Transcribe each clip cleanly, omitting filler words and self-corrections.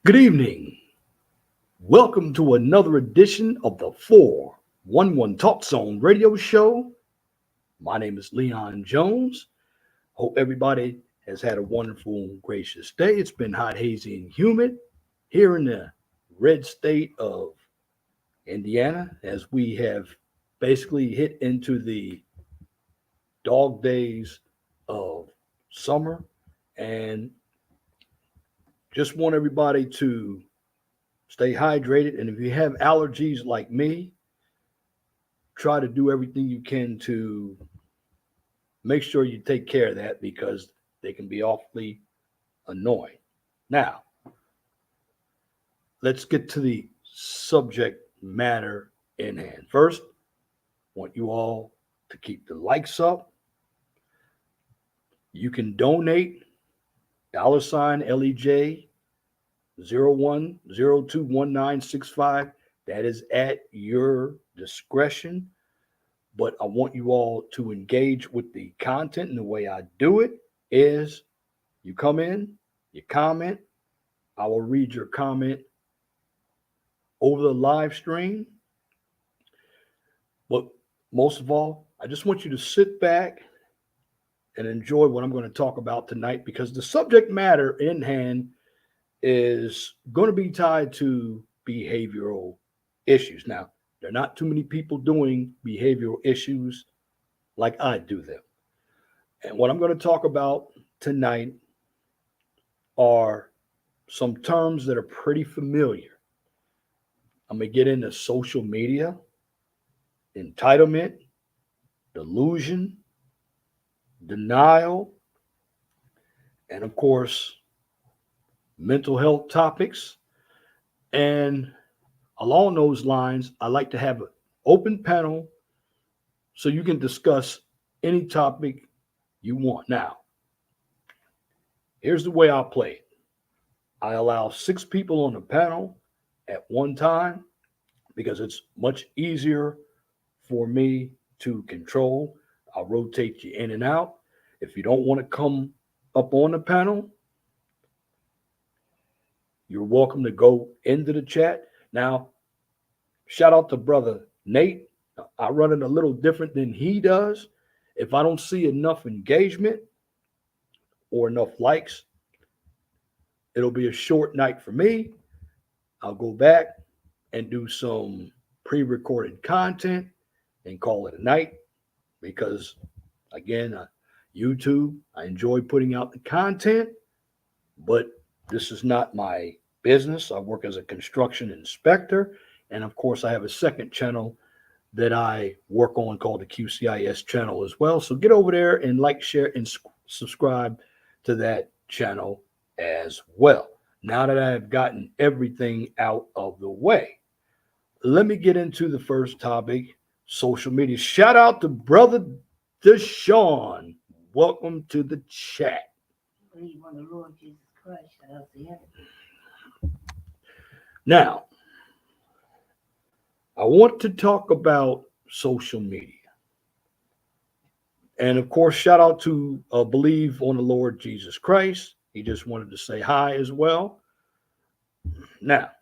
Good evening. Welcome to another edition of the 411 Talk Zone radio show. My name is Leon Jones. Hope everybody has had a wonderful, gracious day. It's been hot, hazy, and humid here in the red state of Indiana as we have basically hit into the dog days of summer. And just want everybody to stay hydrated. And if you have allergies like me, try to do everything you can to make sure you take care of that because they can be awfully annoying. Now, let's get to the subject matter in hand. First, I want you all to keep the likes up. You can donate $ LEJ 01021965. That is at your discretion. But I want you all to engage with the content. And the way I do it is you come in, you comment, I will read your comment over the live stream. But most of all, I just want you to sit back and enjoy what I'm going to talk about tonight because the subject matter in hand is going to be tied to behavioral issues. Now, there are not too many people doing behavioral issues like I do them. And what I'm going to talk about tonight are some terms that are pretty familiar. I'm going to get into social media, entitlement, delusion, denial, and of course, mental health topics. And along those lines, I like to have an open panel so you can discuss any topic you want. Now, here's the way I'll play it. I allow 6 people on the panel at one time because it's much easier for me to control. I'll rotate you in and out. If you don't want to come up on the panel, you're welcome to go into the chat. Now, shout out to brother Nate. I run it a little different than he does. If I don't see enough engagement or enough likes, it'll be a short night for me. I'll go back and do some pre-recorded content and call it a night because, again, YouTube, I enjoy putting out the content, but this is not my business. I work as a construction inspector. And of course, I have a second channel that I work on called the QCIS channel as well. So get over there and like, share, and subscribe to that channel as well. Now that I've gotten everything out of the way, let me get into the first topic, social media. Shout out to brother Deshaun. Welcome to the chat. Believe on the Lord Jesus Christ. Shout out to him. Now, I want to talk about social media. And of course, shout out to Believe on the Lord Jesus Christ. He just wanted to say hi as well. Now,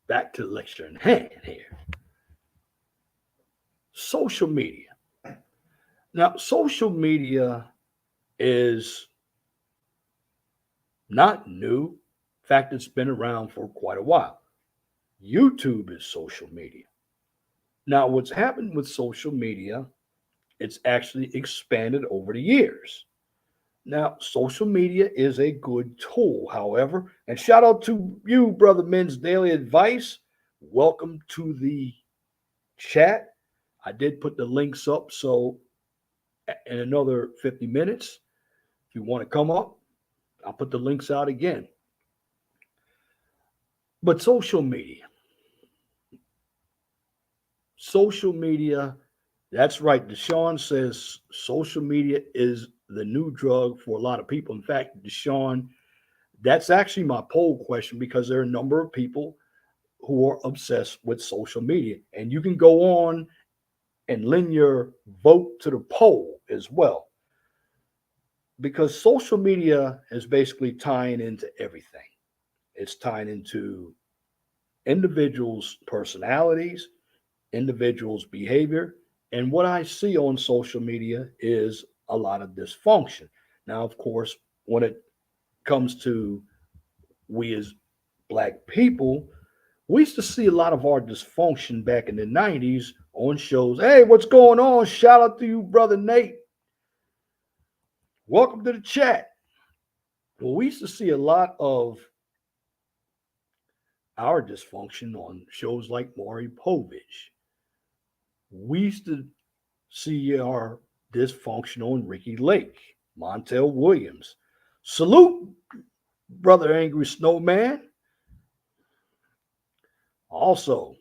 back to the lecture in hand here. Social media. Now, social media is not new. In fact, it's been around for quite a while. YouTube is social media. Now, what's happened with social media, it's actually expanded over the years. Now, social media is a good tool, however, and shout out to you, Brother Men's Daily Advice. Welcome to the chat. I did put the links up, so in another 50 minutes, if you want to come up, I'll put the links out again. But social media, that's right. Deshaun says social media is the new drug for a lot of people. In fact, Deshaun, that's actually my poll question because there are a number of people who are obsessed with social media. And you can go on and lend your vote to the poll as well. Because social media is basically tying into everything. It's tying into individuals' personalities, individuals' behavior. And what I see on social media is a lot of dysfunction. Now, of course, when it comes to we as black people, we used to see a lot of our dysfunction back in the 90s on shows. Hey, what's going on? Shout out to you, brother Nate. Welcome to the chat. Well, we used to see a lot of our dysfunction on shows like Maury Povich. We used to see our dysfunction on Ricky Lake, Montel Williams. Salute, brother Angry Snowman. Also,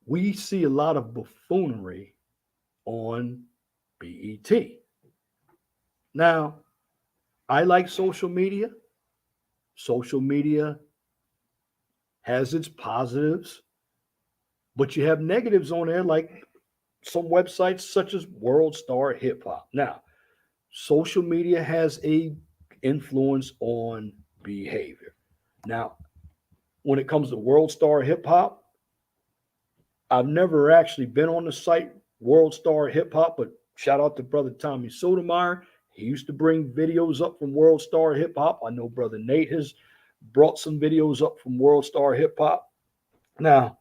we see a lot of buffoonery on BET. Now, I like social media. Social media has its positives, but you have negatives on there, like some websites such as World Star Hip Hop. Now, social media has a influence on behavior. Now, when it comes to World Star Hip Hop, I've never actually been on the site World Star Hip Hop, but shout out to brother Tommy Sotomayor. He used to bring videos up from World Star Hip Hop. I know brother Nate has brought some videos up from World Star Hip Hop. Now,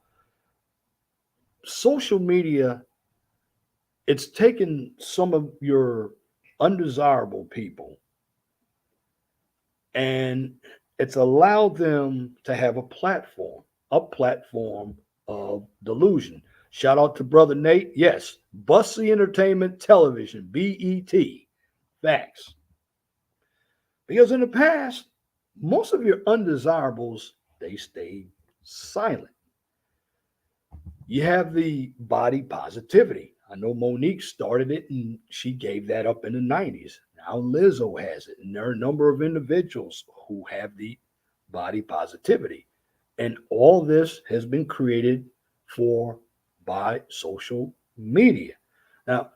social media, it's taken some of your undesirable people and it's allowed them to have a platform of delusion. Shout out to brother Nate. Yes, Bussy Entertainment Television, BET. Facts. Because in the past, most of your undesirables, they stayed silent. You have the body positivity. I know Monique started it and she gave that up in the 90s. Now Lizzo has it. And there are a number of individuals who have the body positivity. And all this has been created for by social media. Now,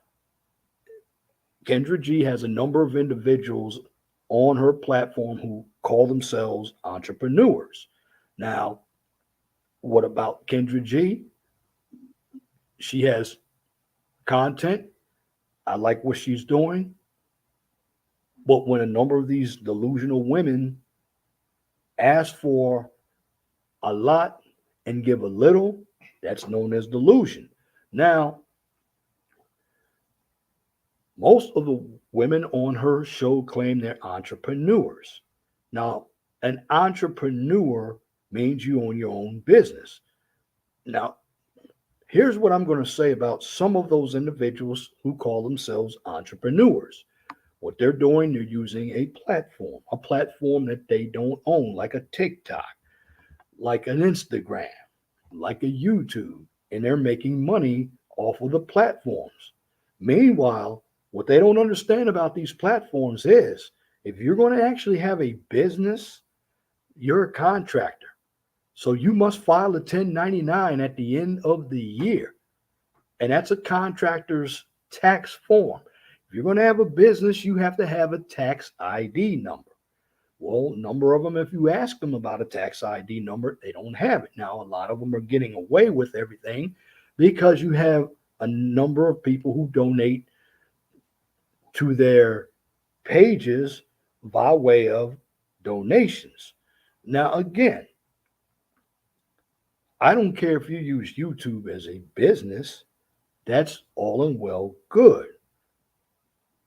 Kendra G has a number of individuals on her platform who call themselves entrepreneurs. Now, what about Kendra G? She has content. I like what she's doing. But when a number of these delusional women ask for a lot and give a little, that's known as delusion. Now, most of the women on her show claim they're entrepreneurs. Now, an entrepreneur means you own your own business. Now, here's what I'm going to say about some of those individuals who call themselves entrepreneurs. What they're doing, they're using a platform that they don't own, like a TikTok, like an Instagram, like a YouTube, and they're making money off of the platforms. Meanwhile, what they don't understand about these platforms is if you're going to actually have a business, you're a contractor. So you must file a 1099 at the end of the year. And that's a contractor's tax form. If you're going to have a business, you have to have a tax ID number. Well, a number of them, if you ask them about a tax ID number, they don't have it. Now, a lot of them are getting away with everything because you have a number of people who donate to their pages by way of donations. Now, again, I don't care if you use YouTube as a business, that's all and well good.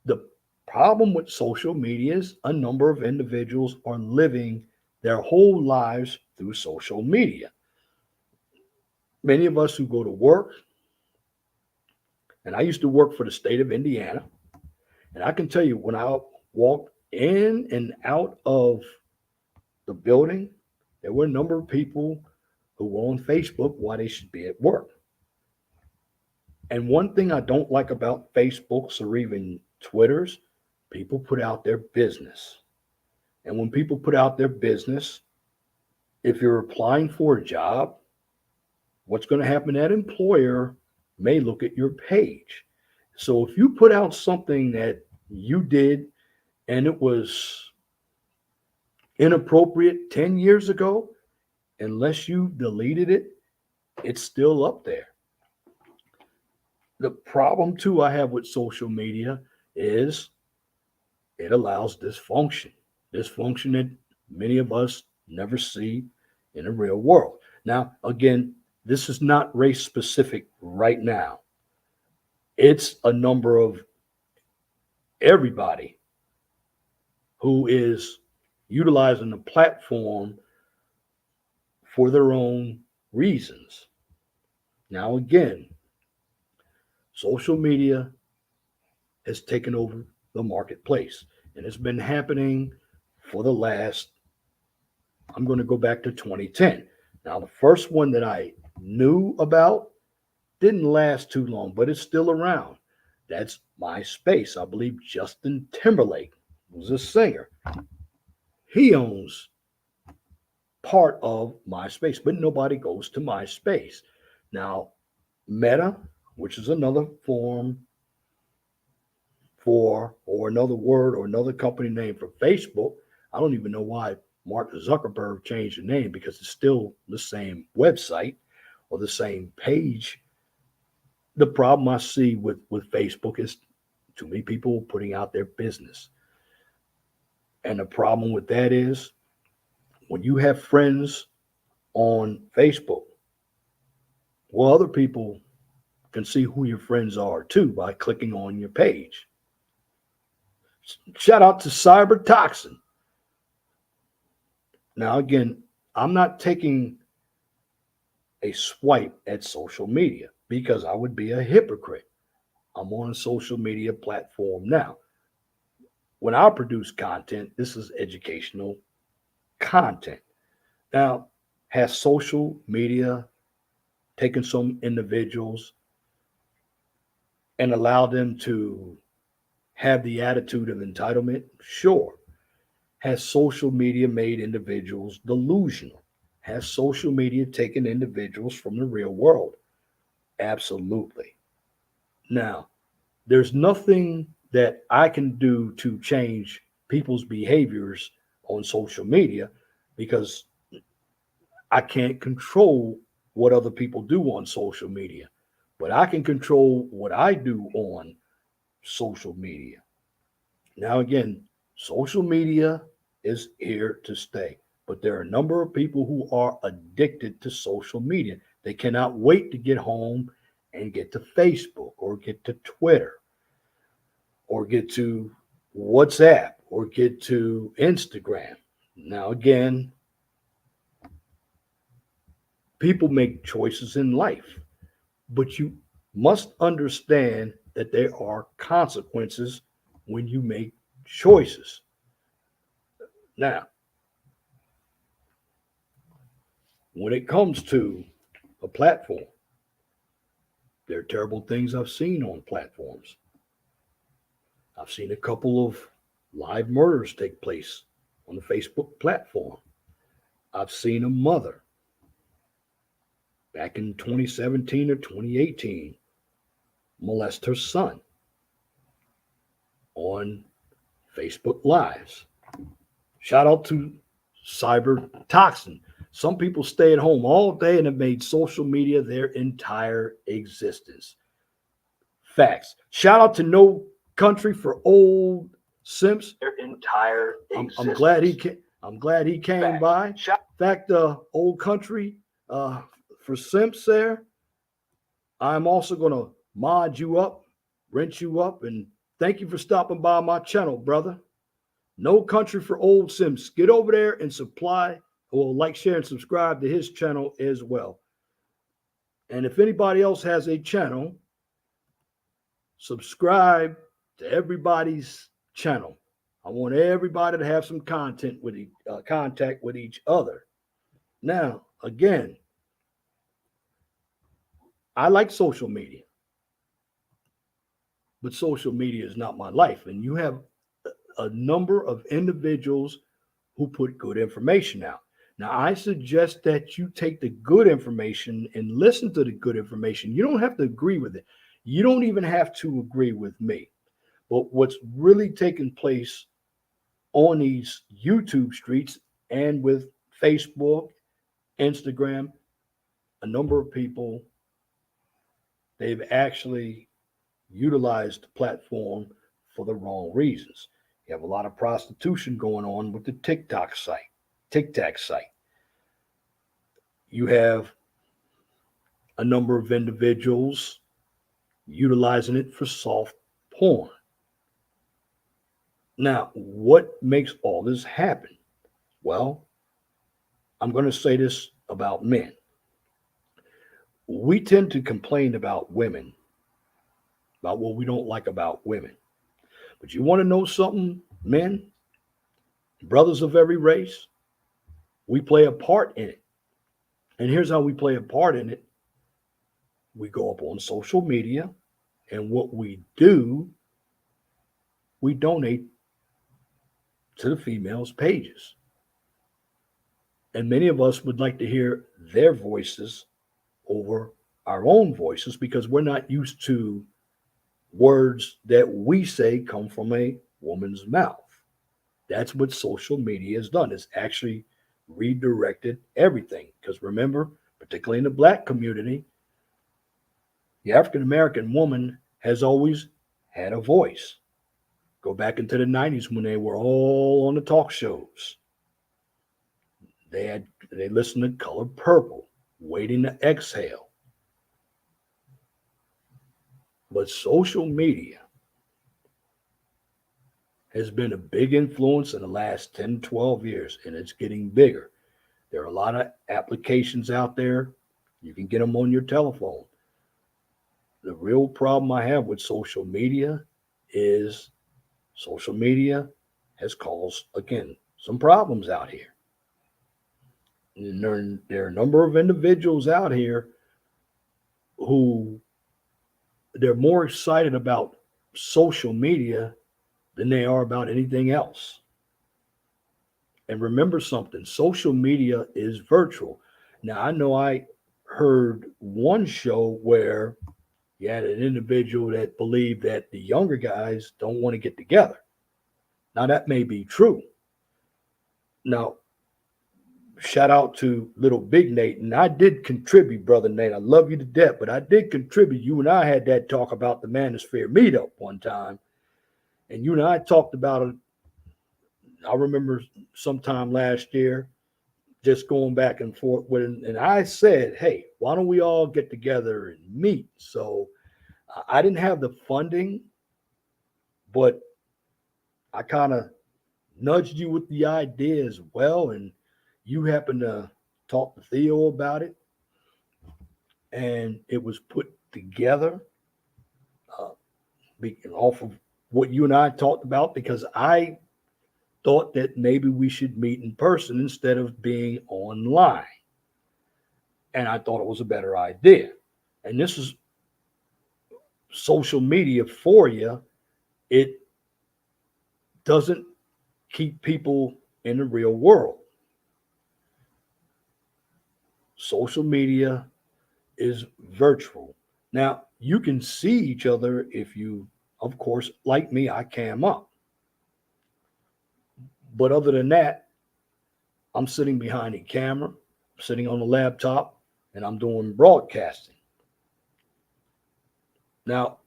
The problem with social media is a number of individuals are living their whole lives through social media. Many of us who go to work, and I used to work for the state of Indiana, and I can tell you when I walked in and out of the building, there were a number of people who were on Facebook why they should be at work. And one thing I don't like about Facebooks or even Twitters, people put out their business. And when people put out their business, if you're applying for a job, what's going to happen? That employer may look at your page. So if you put out something that you did and it was inappropriate 10 years ago, unless you deleted it, it's still up there. The problem, too, I have with social media is it allows dysfunction that many of us never see in the real world. Now, again, this is not race specific right now. It's a number of everybody who is utilizing the platform for their own reasons. Now, again, social media has taken over the marketplace, and it's been happening for the last, I'm going to go back to 2010. Now, the first one that I knew about didn't last too long, but it's still around. That's MySpace. I believe Justin Timberlake was a singer. He owns part of MySpace, but nobody goes to MySpace. Now, Meta, which is another form for, or another word, or another company name for Facebook. I don't even know why Mark Zuckerberg changed the name because it's still the same website or the same page. The problem I see with Facebook is too many people putting out their business. And the problem with that is when you have friends on Facebook, well, other people can see who your friends are too by clicking on your page. Shout out to Cyber Toxin. Now, again, I'm not taking a swipe at social media because I would be a hypocrite. I'm on a social media platform now. When I produce content, this is educational content. Now, has social media taken some individuals and allowed them to have the attitude of entitlement? Sure. Has social media made individuals delusional? Has social media taken individuals from the real world? Absolutely. Now, there's nothing that I can do to change people's behaviors on social media because I can't control what other people do on social media, but I can control what I do on social media. Now, again, social media is here to stay, but there are a number of people who are addicted to social media. They cannot wait to get home and get to Facebook or get to Twitter or get to WhatsApp or get to Instagram. Now, again, people make choices in life, but you must understand that there are consequences when you make choices. Now, when it comes to a platform, there are terrible things I've seen on platforms. I've seen a couple of live murders take place on the Facebook platform. I've seen a mother back in 2017 or 2018 molest her son on Facebook Lives. Shout out to Cyber Toxin. Some people stay at home all day and have made social media their entire existence. Facts. Shout out to No Country for Old Simps. Their entire I'm existence. glad he came. I'm glad he came Fact. by. In fact, Old Country for Simps there. I'm also going to mod you up, rent you up, and thank you for stopping by my channel, brother. No Country for Old Sims. Get over there and supply, or like, share, and subscribe to his channel as well. And if anybody else has a channel, subscribe to everybody's channel. I want everybody to have some content with contact with each other. Now, again, I like social media, but social media is not my life. And you have a number of individuals who put good information out. Now, I suggest that you take the good information and listen to the good information. You don't have to agree with it. You don't even have to agree with me. But what's really taking place on these YouTube streets and with Facebook, Instagram, a number of people, they've actually utilized the platform for the wrong reasons. You have a lot of prostitution going on with the TikTok site. You have a number of individuals utilizing it for soft porn. Now, what makes all this happen? Well, I'm going to say this about men. We tend to complain about women, about what we don't like about women. But you want to know something, men, brothers of every race? We play a part in it. And here's how we play a part in it: we go up on social media, and what we do, we donate to the females' pages. And many of us would like to hear their voices over our own voices because we're not used to words that we say come from a woman's mouth. That's what social media has done. It's actually redirected everything. Because remember, particularly in the black community, the African American woman has always had a voice. Go back into the 90s when they were all on the talk shows. They listened to Color Purple, Waiting to Exhale. But social media has been a big influence in the last 10, 12 years, and it's getting bigger. There are a lot of applications out there. You can get them on your telephone. The real problem I have with social media is social media has caused, again, some problems out here. And there are a number of individuals out here who they're more excited about social media than they are about anything else. And remember something, social media is virtual. Now, I know I heard one show where you had an individual that believed that the younger guys don't want to get together. Now, that may be true. Now, shout out to little Big Nate. And I did contribute, Brother Nate. I love you to death, but I did contribute. You and I had that talk about the Manosphere meetup one time. And you and I talked about it. I remember sometime last year, just going back and forth with it. And I said, hey, why don't we all get together and meet? So I didn't have the funding, but I kind of nudged you with the idea as well. And you happened to talk to Theo about it. And it was put together uh, off of what you and I talked about because I thought that maybe we should meet in person instead of being online. And I thought it was a better idea. And this is social media for you. It doesn't keep people in the real world. Social media is virtual. Now, you can see each other if you, of course, like me, I cam up. But other than that, I'm sitting behind a camera, I'm sitting on a laptop, and I'm doing broadcasting. Now,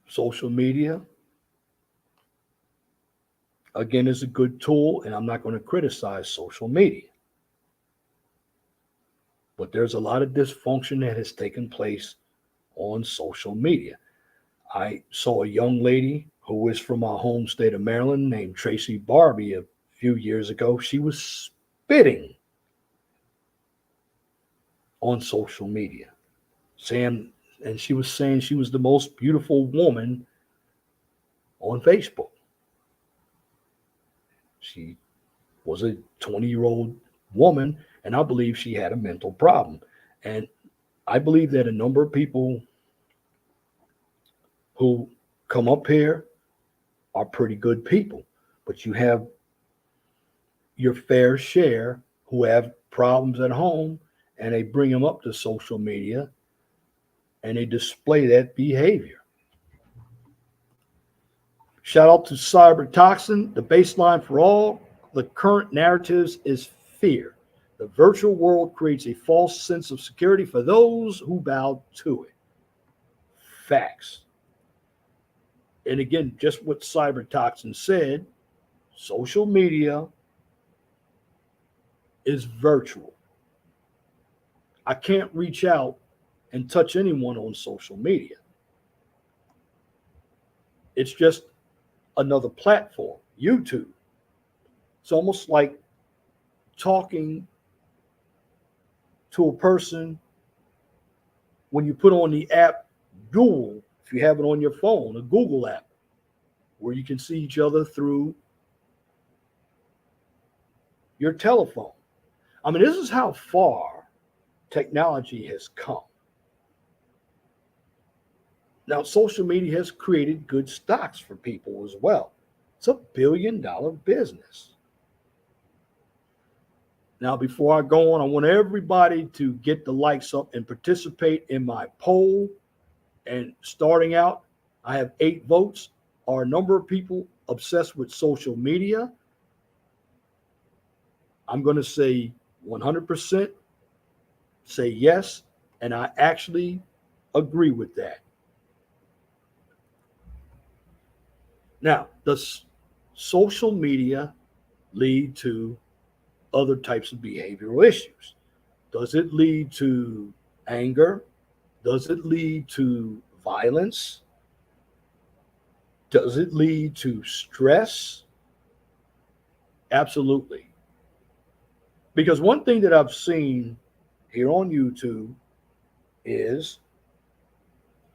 social media, again, is a good tool, and I'm not going to criticize social media. But there's a lot of dysfunction that has taken place on social media. I saw a young lady who is from my home state of Maryland named Tracy Barbie a few years ago. She was spitting on social media, saying, and she was saying she was the most beautiful woman on Facebook. She was a 20-year-old woman, and I believe she had a mental problem. And I believe that a number of people who come up here are pretty good people, but you have your fair share who have problems at home and they bring them up to social media and they display that behavior. Shout out to Cyber Toxin, the baseline for all. the current narratives is fear. The virtual world creates a false sense of security for those who bow to it. Facts. And again, just what Cybertoxin said, social media is virtual. I can't reach out and touch anyone on social media. It's just another platform, YouTube. It's almost like talking to a person when you put on the app Google, if you have it on your phone, a Google app, where you can see each other through your telephone. I mean, this is how far technology has come. Now, social media has created good stocks for people as well. It's $1 billion business. Now, before I go on, I want everybody to get the likes up and participate in my poll. And starting out, I have 8 votes. Are a number of people obsessed with social media? I'm going to say 100% say yes, and I actually agree with that. Now, does social media lead to other types of behavioral issues? Does it lead to anger? Does it lead to violence? Does it lead to stress? Absolutely. Because one thing that I've seen here on YouTube is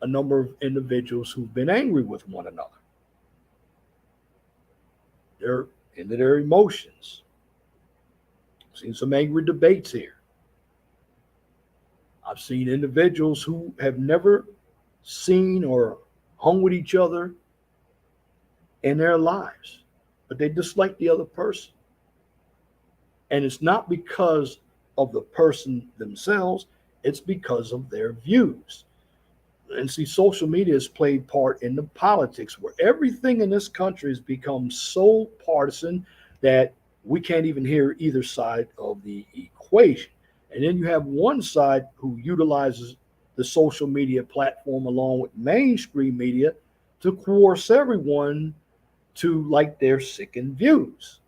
a number of individuals who've been angry with one another. They're into their emotions. I've seen some angry debates here. I've seen individuals who have never seen or hung with each other in their lives, but they dislike the other person. And it's not because of the person themselves, it's because of their views. And see, social media has played part in the politics where everything in this country has become so partisan that we can't even hear either side of the equation. And then you have one side who utilizes the social media platform along with mainstream media to coerce everyone to like their sickened views.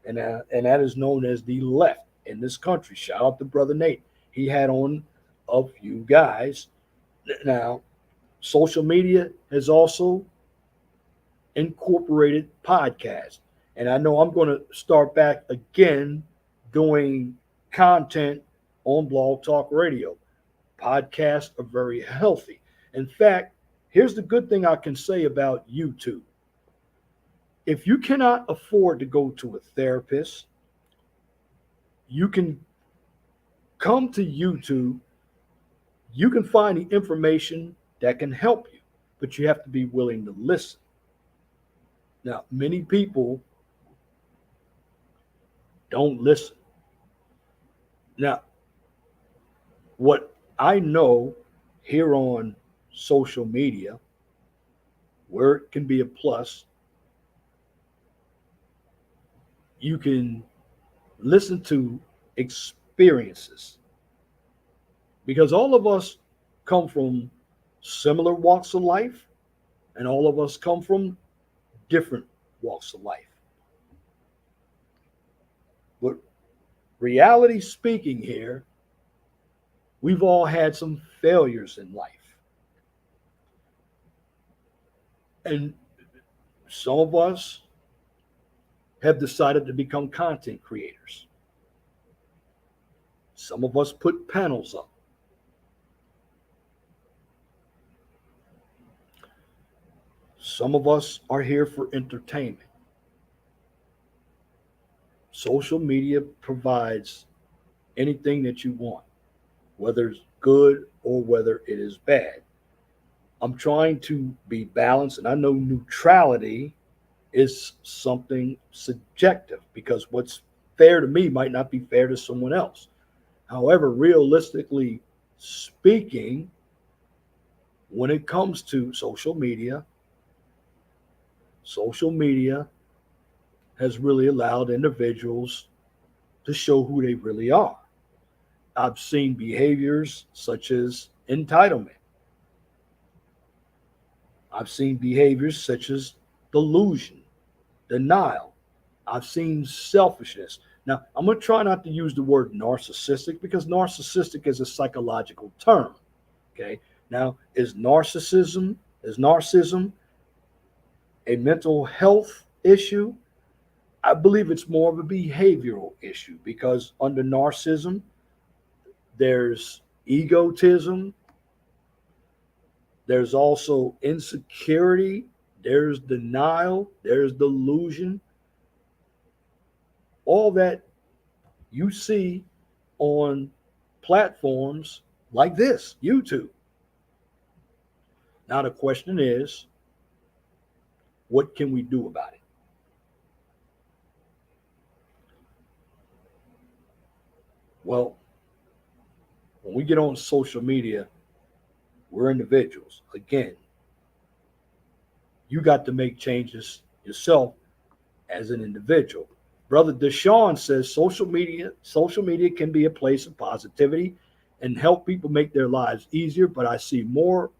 And that is known as the left in this country. Shout out to Brother Nate. He had on a few guys. Now, social media has also incorporated podcasts. And I know I'm going to start back again doing content on Blog Talk Radio. Podcasts are very healthy. In fact, here's the good thing I can say about YouTube. If you cannot afford to go to a therapist, you can come to YouTube. You can find the information that can help you, but you have to be willing to listen. Now, many people don't listen. Now, what I know here on social media, where it can be a plus, you can listen to experiences because all of us come from similar walks of life and all of us come from different walks of life. But reality speaking here, we've all had some failures in life. And some of us have decided to become content creators. Some of us put panels up. Some of us are here for entertainment. Social media provides anything that you want, whether it's good or whether it is bad. I'm trying to be balanced, and I know neutrality is something subjective because what's fair to me might not be fair to someone else. However, realistically speaking, when it comes to social media has really allowed individuals to show who they really are. I've seen behaviors such as entitlement. I've seen behaviors such as delusion, denial. I've seen selfishness. Now, I'm going to try not to use the word narcissistic because narcissistic is a psychological term. Okay. Now, is narcissism a mental health issue? I believe it's more of a behavioral issue because under narcissism, there's egotism, there's also insecurity, there's denial, there's delusion, all that you see on platforms like this, YouTube. Now, the question is, what can we do about it? Well, when we get on social media, we're individuals. Again, you got to make changes yourself as an individual. Brother Deshaun says social media can be a place of positivity and help people make their lives easier, but I see more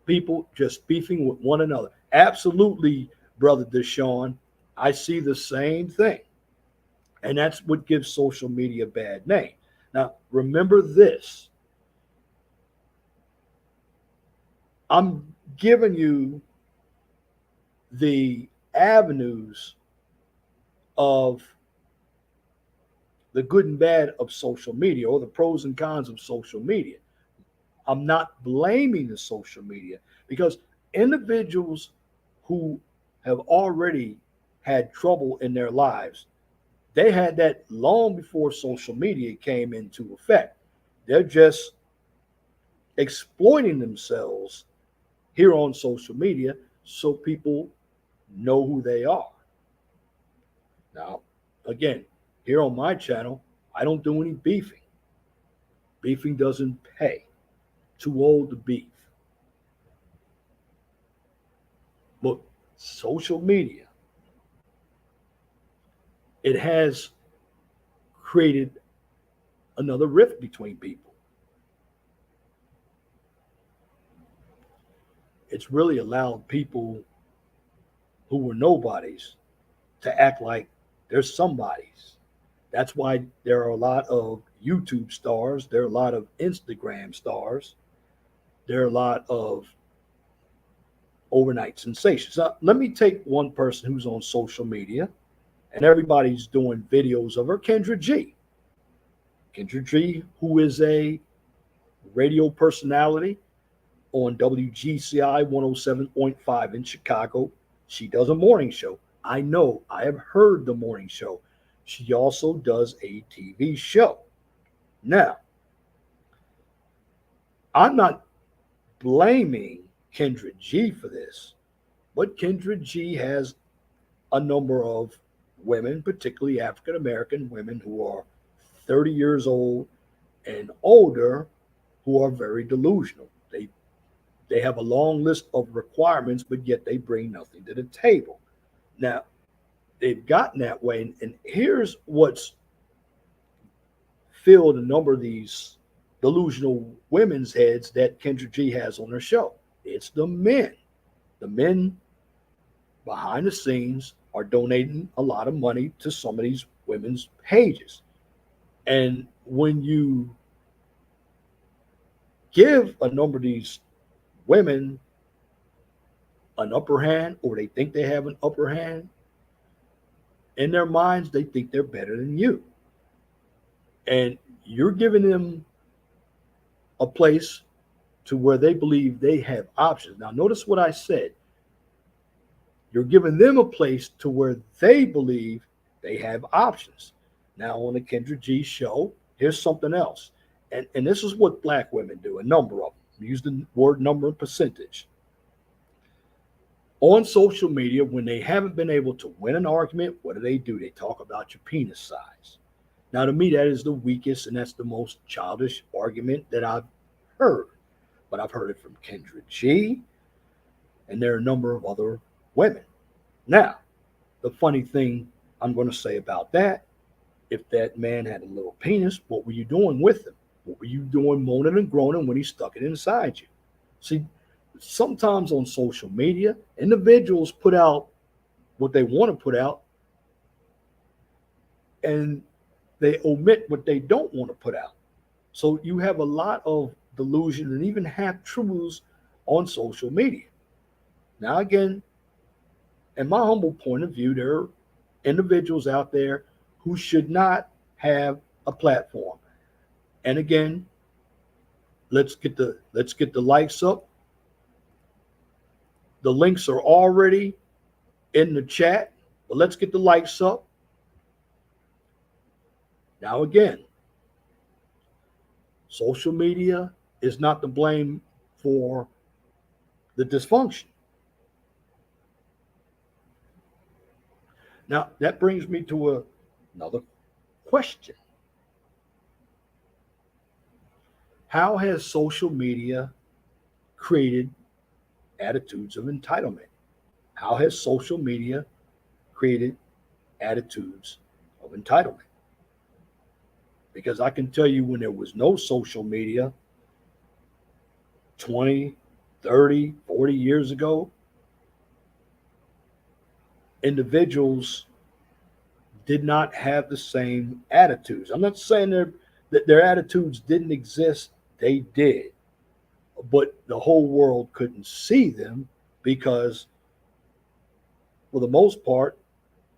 people just beefing with one another. Absolutely, Brother Deshaun. I see the same thing. And that's what gives social media a bad name. Now, remember this. I'm giving you the avenues of the good and bad of social media or the pros and cons of social media. I'm not blaming the social media because individuals who have already had trouble in their lives, they had that long before social media came into effect. They're just exploiting themselves here on social media so people know who they are. Now, again, here on my channel, I don't do any beefing. Beefing doesn't pay. Too old to beef. But social media, it has created another rift between people. It's really allowed people who were nobodies to act like they're somebodies. That's why there are a lot of YouTube stars, there are a lot of Instagram stars, there are a lot of overnight sensations. Now, let me take one person who's on social media and everybody's doing videos of her, Kendra G. Kendra G, who is a radio personality on WGCI 107.5 in Chicago. She does a morning show. I know, I have heard the morning show. She also does a TV show. Now, I'm not blaming Kendra G for this, but Kendra G has a number of women, particularly African American women who are 30 years old and older, who are very delusional. They have a long list of requirements, but yet they bring nothing to the table. Now, they've gotten that way, and here's what's filled a number of these delusional women's heads that Kendra G has on her show. It's the men. The men behind the scenes are donating a lot of money to some of these women's pages. And when you give a number of these women an upper hand, or they think they have an upper hand, in their minds, they think they're better than you. And you're giving them a place to where they believe they have options. Now, notice what I said. You're giving them a place to where they believe they have options. Now, on the Kendra G show, here's something else. And this is what black women do, a number of them. Use the word number and percentage. On social media, when they haven't been able to win an argument, what do? They talk about your penis size. Now, to me, that is the weakest and that's the most childish argument that I've heard. But I've heard it from Kendra G, and there are a number of other women. Now, the funny thing I'm going to say about that, if that man had a little penis, what were you doing with him? What were you doing moaning and groaning when he stuck it inside you? See, sometimes on social media, individuals put out what they want to put out and they omit what they don't want to put out. So you have a lot of delusion and even half truths on social media. Now, again, in my humble point of view, there are individuals out there who should not have a platform. And again, let's get the likes up. The links are already in the chat, but let's get the likes up. Now, again, social media is not to blame for the dysfunction. Now, that brings me to another question. How has social media created attitudes of entitlement? How has social media created attitudes of entitlement? Because I can tell you when there was no social media 20, 30, 40 years ago, individuals did not have the same attitudes. I'm not saying that their attitudes didn't exist, they did. But the whole world couldn't see them because, for the most part,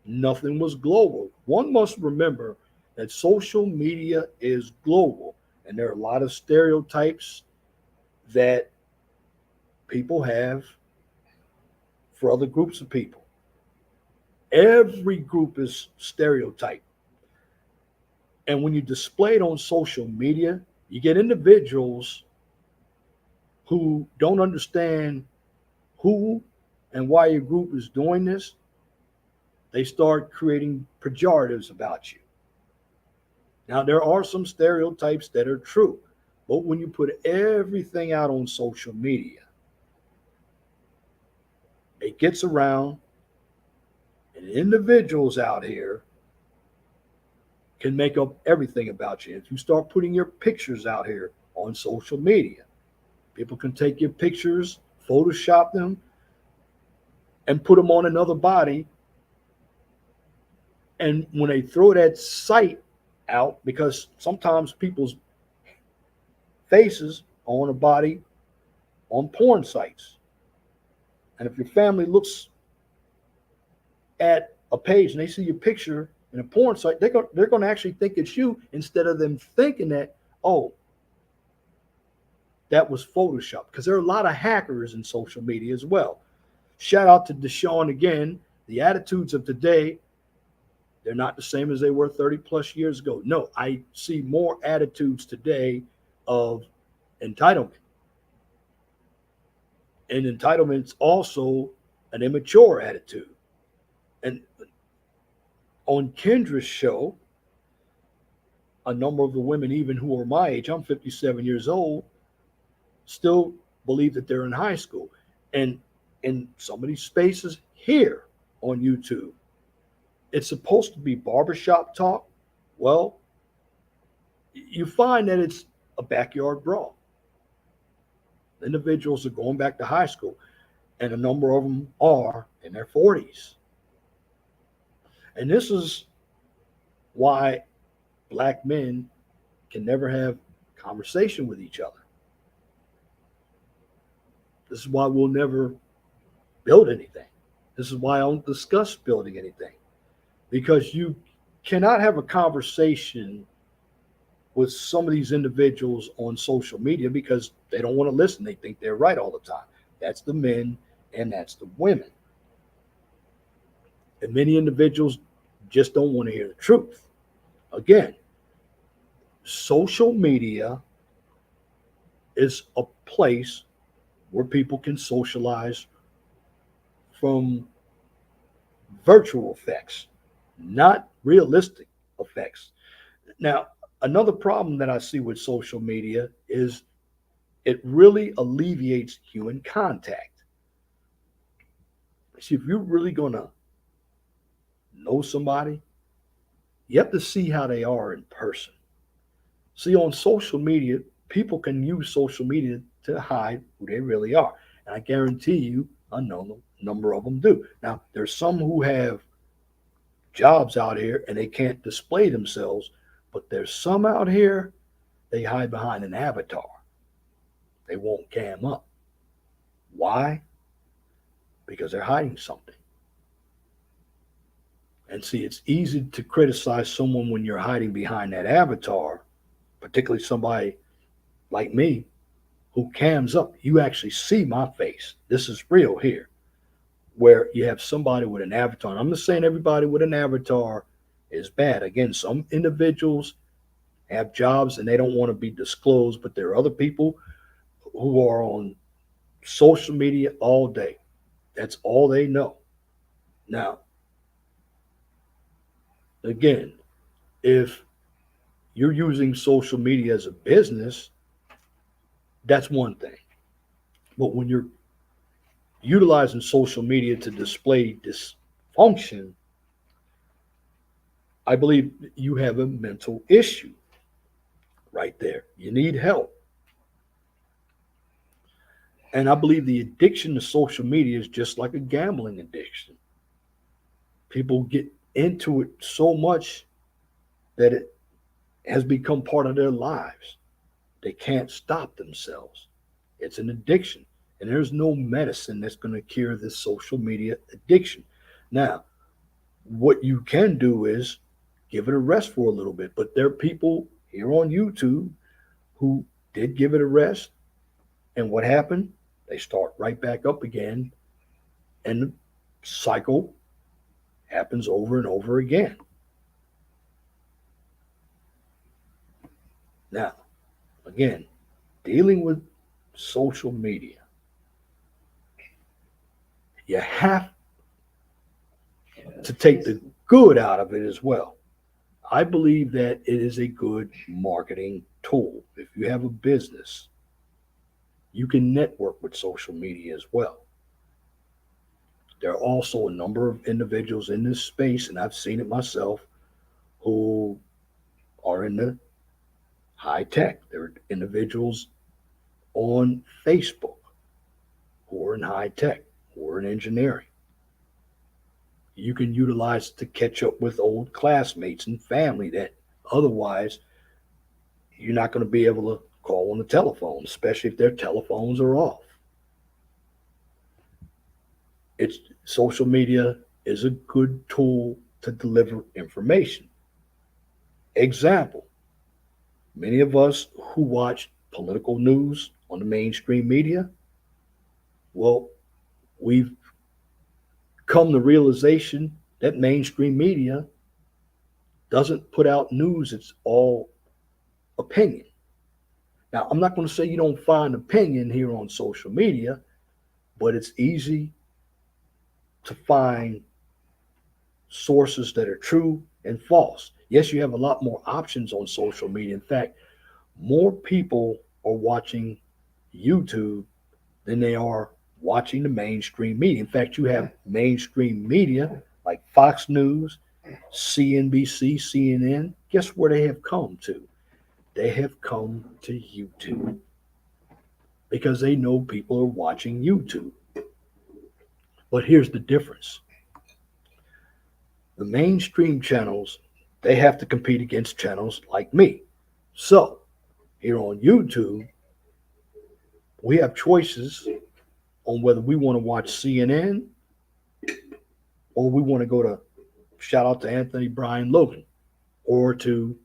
nothing was global. One must remember that social media is global, and there are a lot of stereotypes that people have for other groups of people. Every group is stereotyped. And when you display it on social media, you get individuals who don't understand who and why your group is doing this. They start creating pejoratives about you. Now, there are some stereotypes that are true, but when you put everything out on social media, it gets around, and individuals out here can make up everything about you. If you start putting your pictures out here on social media, people can take your pictures, Photoshop them, and put them on another body. And when they throw that site out, because sometimes people's faces are on a body on porn sites. And if your family looks at a page and they see your picture in a porn site, they're going to actually think it's you instead of them thinking that, oh, that was Photoshop. Because there are a lot of hackers in social media as well. Shout out to Deshaun again. The attitudes of today, they're not the same as they were 30 plus years ago. No, I see more attitudes today of entitlement. And entitlement's also an immature attitude. And on Kendra's show, a number of the women, even who are my age, I'm 57 years old, still believe that they're in high school. And in some of these spaces here on YouTube, it's supposed to be barbershop talk. Well, you find that it's a backyard brawl. Individuals are going back to high school, and a number of them are in their 40s. And this is why black men can never have conversation with each other. This is why we'll never build anything. This is why I don't discuss building anything. Because you cannot have a conversation with some of these individuals on social media because they don't want to listen. They think they're right all the time. That's the men and that's the women. And many individuals just don't want to hear the truth. Again, social media is a place where people can socialize from virtual effects, not realistic effects. Now, another problem that I see with social media is it really alleviates human contact. See, if you're really going to know somebody, you have to see how they are in person. See, on social media, people can use social media to hide who they really are. And I guarantee you, a number of them do. Now, there's some who have jobs out here and they can't display themselves, but there's some out here, they hide behind an avatar. They won't cam up. Why? Because they're hiding something. And see, it's easy to criticize someone when you're hiding behind that avatar, particularly somebody like me who cams up. You actually see my face. This is real here. Where you have somebody with an avatar. And I'm not saying everybody with an avatar is bad. Again, some individuals have jobs and they don't want to be disclosed, but there are other people who are on social media all day. That's all they know. Now, again, if you're using social media as a business, that's one thing. But when you're utilizing social media to display dysfunction, I believe you have a mental issue right there. You need help. And I believe the addiction to social media is just like a gambling addiction. People get into it so much that it has become part of their lives. They can't stop themselves. It's an addiction. And there's no medicine that's going to cure this social media addiction. Now, what you can do is give it a rest for a little bit. But there are people here on YouTube who did give it a rest. And what happened? They start right back up again. And the cycle happens over and over again. Now, again, dealing with social media, you have to take the good out of it as well. I believe that it is a good marketing tool. If you have a business, you can network with social media as well. There are also a number of individuals in this space, and I've seen it myself, who are in the high tech. There are individuals on Facebook who are in high tech, who are in engineering. You can utilize it to catch up with old classmates and family that otherwise you're not going to be able to call on the telephone, especially if their telephones are off. It's social media is a good tool to deliver information. Example, many of us who watch political news on the mainstream media, well, we've come to realization that mainstream media doesn't put out news, it's all opinion. Now, I'm not going to say you don't find opinion here on social media, but it's easy to find sources that are true and false. Yes, you have a lot more options on social media. In fact, more people are watching YouTube than they are watching the mainstream media. In fact, you have mainstream media like Fox News, CNBC, CNN. Guess where they have come to? They have come to YouTube because they know people are watching YouTube. But here's the difference. The mainstream channels, they have to compete against channels like me. So, here on YouTube, we have choices on whether we want to watch CNN or we want to go to, shout out to Anthony Brian Logan, or to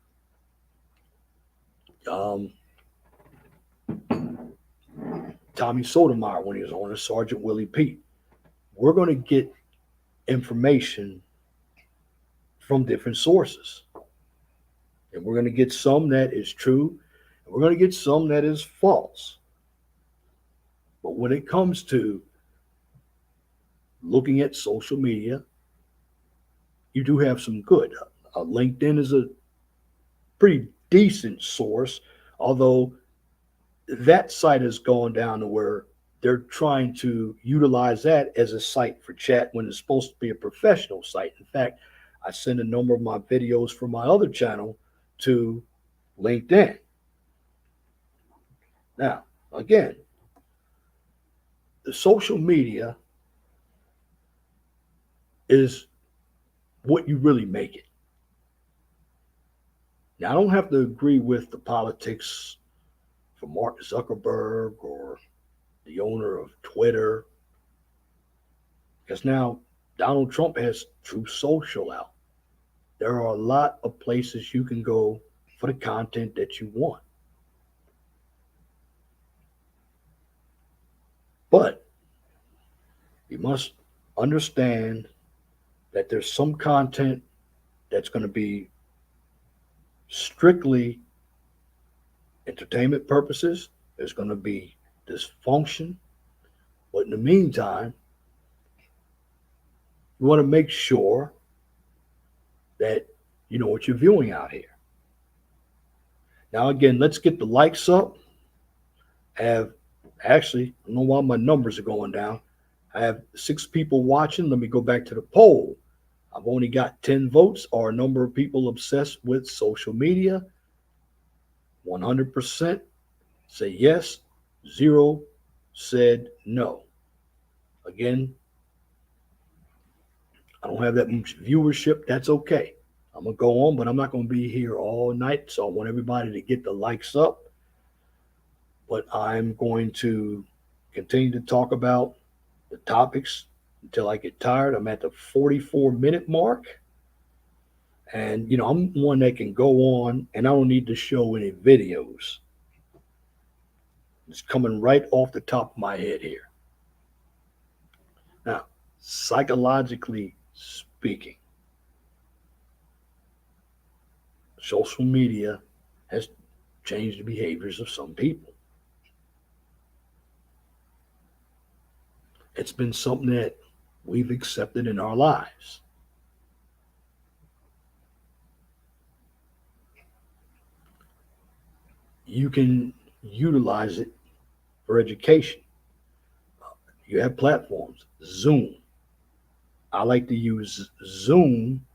Tommy Sotomayor when he was on, as Sergeant Willie Pete. We're going to get information from different sources. And we're going to get some that is true, and we're going to get some that is false. But when it comes to looking at social media, you do have some good. LinkedIn is a pretty decent source, although that site has gone down to where they're trying to utilize that as a site for chat when it's supposed to be a professional site. In fact, I send a number of my videos from my other channel to LinkedIn. Now, again, the social media is what you really make it. Now, I don't have to agree with the politics from Mark Zuckerberg or the owner of Twitter, because now Donald Trump has True Social out. There are a lot of places you can go for the content that you want. But you must understand that there's some content that's going to be strictly entertainment purposes. There's going to be dysfunction. But in the meantime, you want to make sure that you know what you're viewing out here. Now, again, let's get the likes up. I have actually, I don't know why my numbers are going down. I have 6 people watching. Let me go back to the poll. I've only got 10 votes. Are a number of people obsessed with social media? 100% say yes. 0 said no. Again, I don't have that much viewership. That's okay. I'm going to go on, but I'm not going to be here all night. So I want everybody to get the likes up. But I'm going to continue to talk about the topics until I get tired. I'm at the 44-minute mark. And, I'm one that can go on and I don't need to show any videos. It's coming right off the top of my head here. Now, psychologically speaking, social media has changed the behaviors of some people. It's been something that we've accepted in our lives. You can utilize it for education. You have platforms, Zoom. I like to use Zoom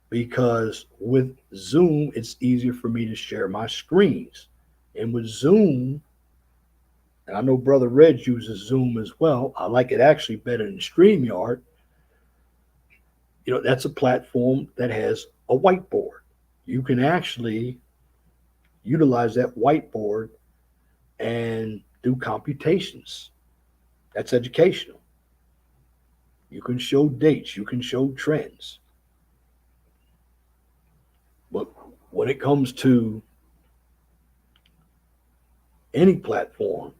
because with Zoom, it's easier for me to share my screens. And with Zoom, and I know Brother Reg uses Zoom as well. I like it actually better than StreamYard. That's a platform that has a whiteboard. You can actually utilize that whiteboard and do computations. That's educational. You can show dates, you can show trends. But when it comes to any platform,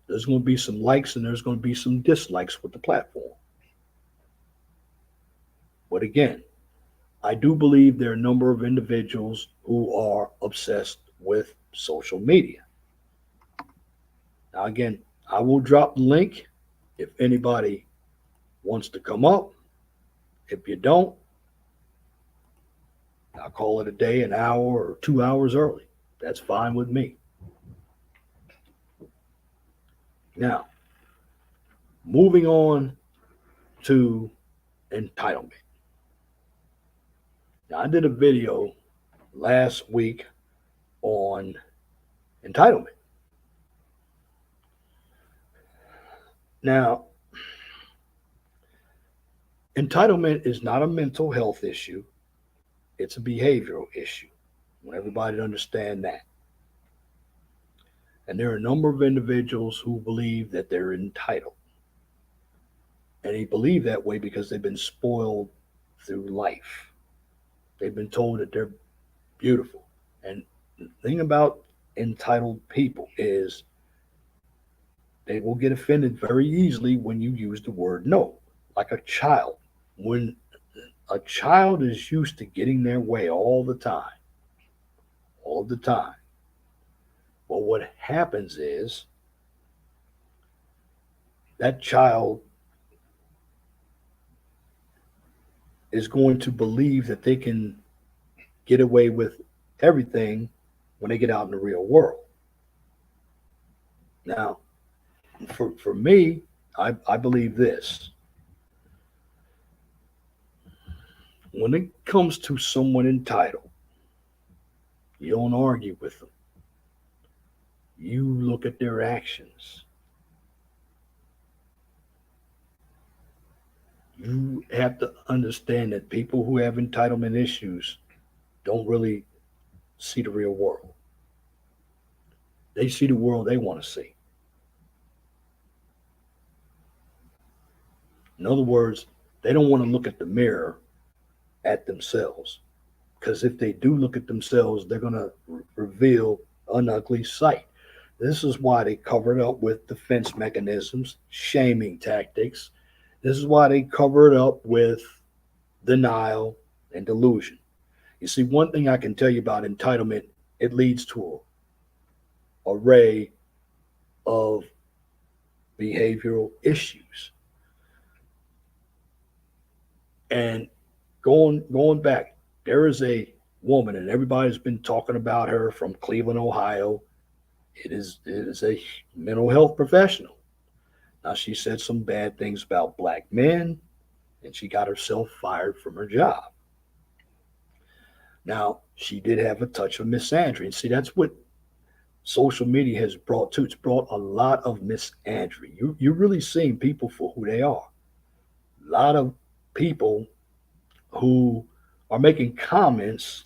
there's going to be some likes and there's going to be some dislikes with the platform. But again, I do believe there are a number of individuals who are obsessed with social media. Now, again, I will drop the link if anybody wants to come up. If you don't, I'll call it a day, an hour or 2 hours early. That's fine with me. Now, moving on to entitlement. Now, I did a video last week on entitlement. Now, entitlement is not a mental health issue, it's a behavioral issue. I want everybody to understand that. And there are a number of individuals who believe that they're entitled. And they believe that way because they've been spoiled through life. They've been told that they're beautiful. And the thing about entitled people is they will get offended very easily when you use the word no, like a child. When a child is used to getting their way all the time. Well, what happens is that child is going to believe that they can get away with everything when they get out in the real world. Now, for me, I believe this. When it comes to someone entitled, you don't argue with them. You look at their actions. You have to understand that people who have entitlement issues don't really see the real world. They see the world they want to see. In other words, they don't want to look at the mirror at themselves. Because if they do look at themselves, they're going to reveal an ugly sight. This is why they cover it up with defense mechanisms, shaming tactics. This is why they cover it up with denial and delusion. You see, one thing I can tell you about entitlement, it leads to an array of behavioral issues. And going back, there is a woman, and everybody's been talking about her from Cleveland, Ohio. It is a mental health professional. Now she said some bad things about black men, and she got herself fired from her job. Now she did have a touch of misandry, and see that's what social media has brought to. It's brought a lot of misandry. You're really seeing people for who they are. A lot of people who are making comments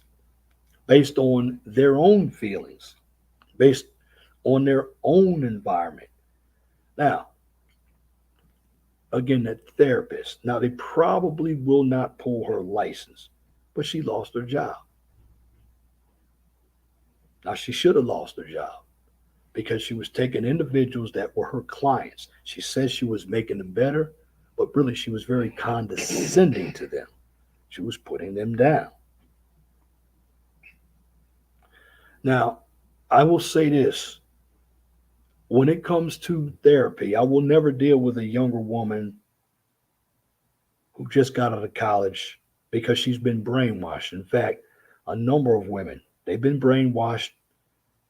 based on their own feelings, based on their own environment. Now, again, that therapist. Now, they probably will not pull her license, but she lost her job. Now, she should have lost her job because she was taking individuals that were her clients. She says she was making them better, but really she was very condescending to them. She was putting them down. Now, I will say this, when it comes to therapy, I will never deal with a younger woman who just got out of college because she's been brainwashed. In fact, a number of women, they've been brainwashed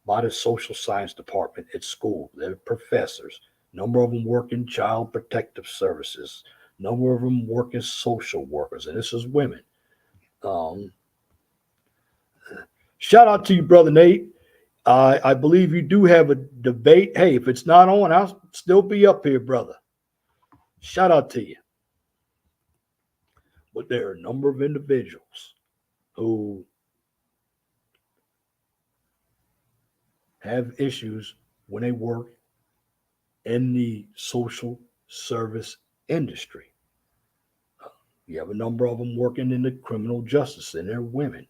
by the social science department at school. They're professors. A number of them work in child protective services. A number of them work as social workers, and this is women. Um, Shout out to you, brother Nate. I believe you do have a debate. Hey, if it's not on, I'll still be up here, brother. Shout out to you. But there are a number of individuals who have issues when they work in the social service industry. You have a number of them working in the criminal justice, and they're women.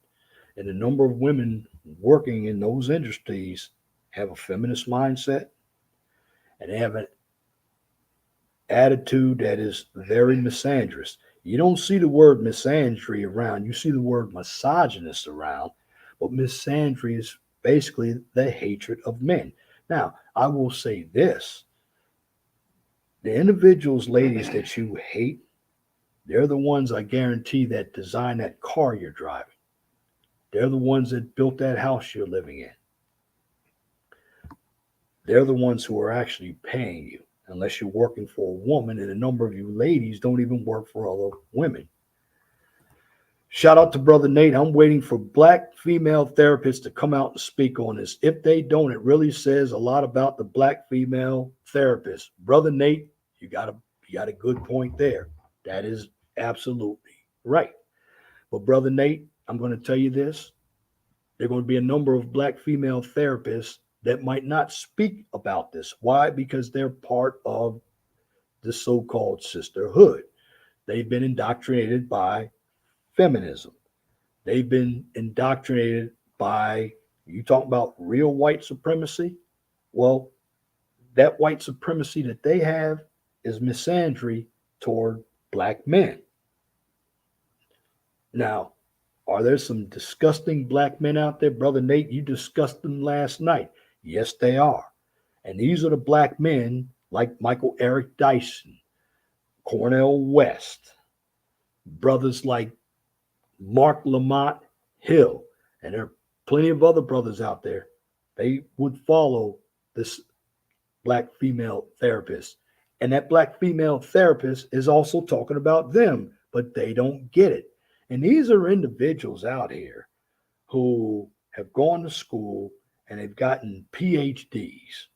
And a number of women working in those industries have a feminist mindset, and they have an attitude that is very misandrous. You don't see the word misandry around, you see the word misogynist around, but misandry is basically the hatred of men. Now, I will say this, the individuals, ladies, that you hate, they're the ones I guarantee that design that car you're driving. They're the ones that built that house you're living in. They're the ones who are actually paying you, unless you're working for a woman, and a number of you ladies don't even work for other women. Shout out to Brother Nate. I'm waiting for black female therapists to come out and speak on this. If they don't, it really says a lot about the black female therapist. Brother Nate, you got a good point there. That is absolutely right. But Brother Nate, I'm going to tell you this. There are going to be a number of black female therapists that might not speak about this. Why? Because they're part of the so-called sisterhood. They've been indoctrinated by feminism. They've been indoctrinated by, you talk about real white supremacy. Well, that white supremacy that they have is misandry toward black men. Now, are there some disgusting black men out there? Brother Nate, you discussed them last night. Yes, they are. And these are the black men like Michael Eric Dyson, Cornell West, brothers like Mark Lamont Hill, and there are plenty of other brothers out there. They would follow this black female therapist. And that black female therapist is also talking about them, but they don't get it. And these are individuals out here who have gone to school and they've gotten PhDs.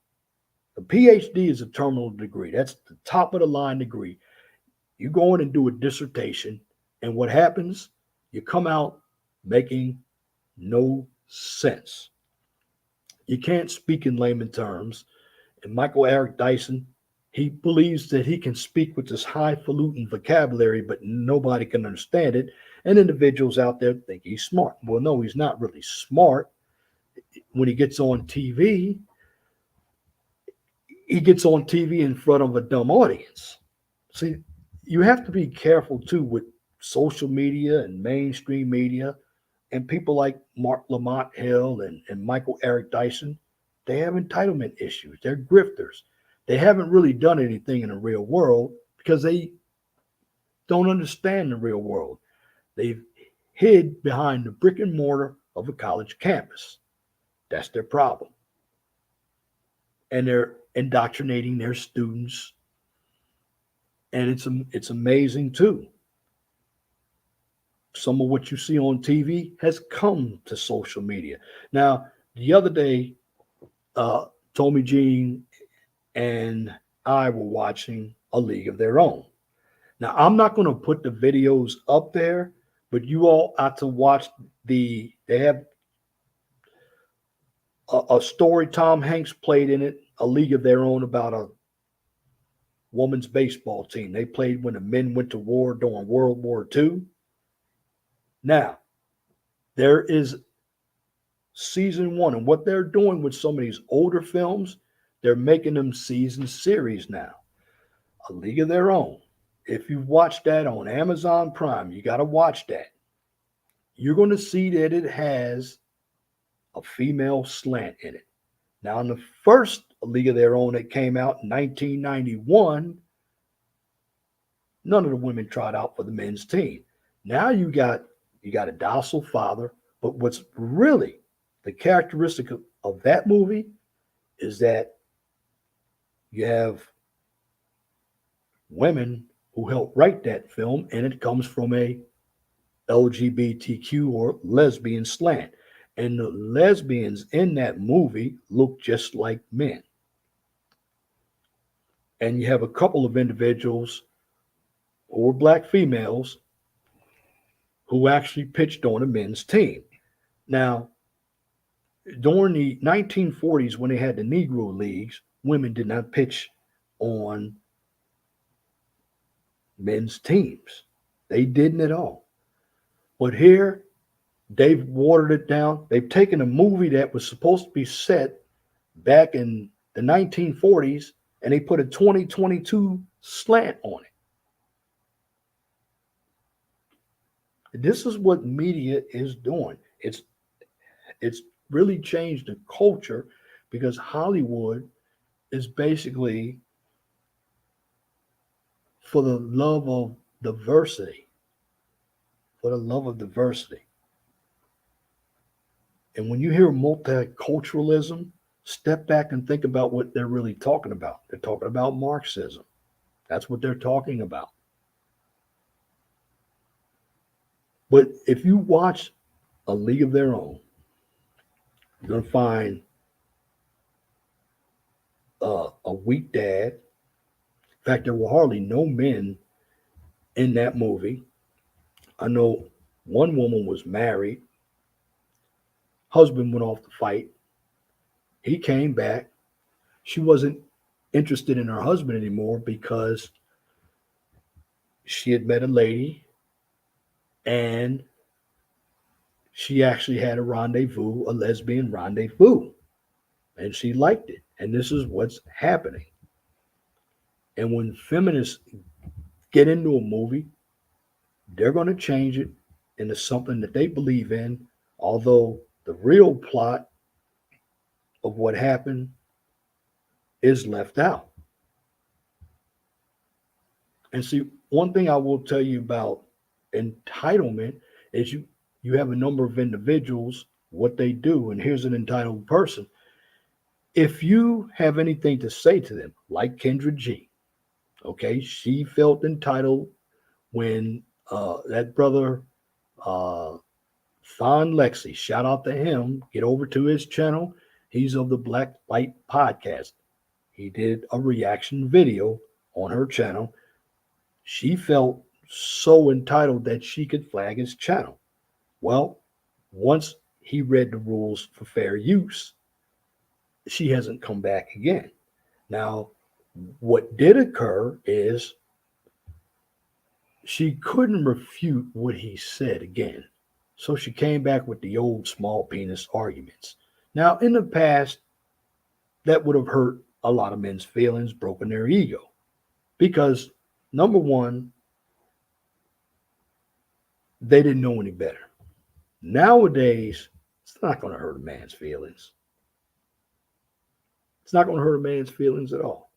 A PhD is a terminal degree. That's the top of the line degree. You go in and do a dissertation, and what happens? You come out making no sense. You can't speak in layman terms. And Michael Eric Dyson, he believes that he can speak with this highfalutin vocabulary, but nobody can understand it. And individuals out there think he's smart. Well, no, he's not really smart. When he gets on TV in front of a dumb audience. See, you have to be careful too with social media and mainstream media and people like Mark Lamont Hill and Michael Eric Dyson. They have entitlement issues. They're grifters. They haven't really done anything in the real world because they don't understand the real world. They've hid behind the brick and mortar of a college campus. That's their problem. And they're indoctrinating their students. And it's amazing too. Some of what you see on TV has come to social media. Now, the other day, Tommy Jean and I were watching A League of Their Own. Now, I'm not going to put the videos up there, but you all ought to watch they have a story Tom Hanks played in it, A League of Their Own, about a women's baseball team. They played when the men went to war during World War II. Now, there is season one, and what they're doing with some of these older films, they're making them season series now. A League of Their Own. If you've watched that on Amazon Prime, you got to watch that. You're going to see that it has a female slant in it. Now, in the first League of Their Own that came out in 1991, none of the women tried out for the men's team. Now you got a docile father, but what's really the characteristic of that movie is that you have women who helped write that film, and it comes from a LGBTQ or lesbian slant. And the lesbians in that movie look just like men. And you have a couple of individuals who were black females who actually pitched on a men's team. Now, during the 1940s, when they had the Negro Leagues, women did not pitch on men's teams. They didn't at all. But here, they've watered it down. They've taken a movie that was supposed to be set back in the 1940s and they put a 2022 slant on it. This is what media is doing. It's really changed the culture because Hollywood is basically for the love of diversity. For the love of diversity. And when you hear multiculturalism, step back and think about what they're really talking about. They're talking about Marxism. That's what they're talking about. But if you watch A League of Their Own, you're going to find a weak dad. In fact, there were hardly no men in that movie. I know one woman was married. Husband went off to fight. He came back. She wasn't interested in her husband anymore because she had met a lady and she actually had a rendezvous, a lesbian rendezvous, and she liked it. And this is what's happening. And when feminists get into a movie, they're going to change it into something that they believe in, although the real plot of what happened is left out. And see, one thing I will tell you about entitlement is you have a number of individuals, what they do, and here's an entitled person. If you have anything to say to them, like Kendra G, okay, she felt entitled when that brother Uh, Thon Lexi, shout out to him. Get over to his channel. He's of the Black Light Podcast. He did a reaction video on her channel. She felt so entitled that she could flag his channel. Well, once he read the rules for fair use, she hasn't come back again. Now, what did occur is she couldn't refute what he said again. So she came back with the old small penis arguments. Now, in the past, that would have hurt a lot of men's feelings, broken their ego. Because, number one, they didn't know any better. Nowadays, it's not going to hurt a man's feelings. It's not going to hurt a man's feelings at all.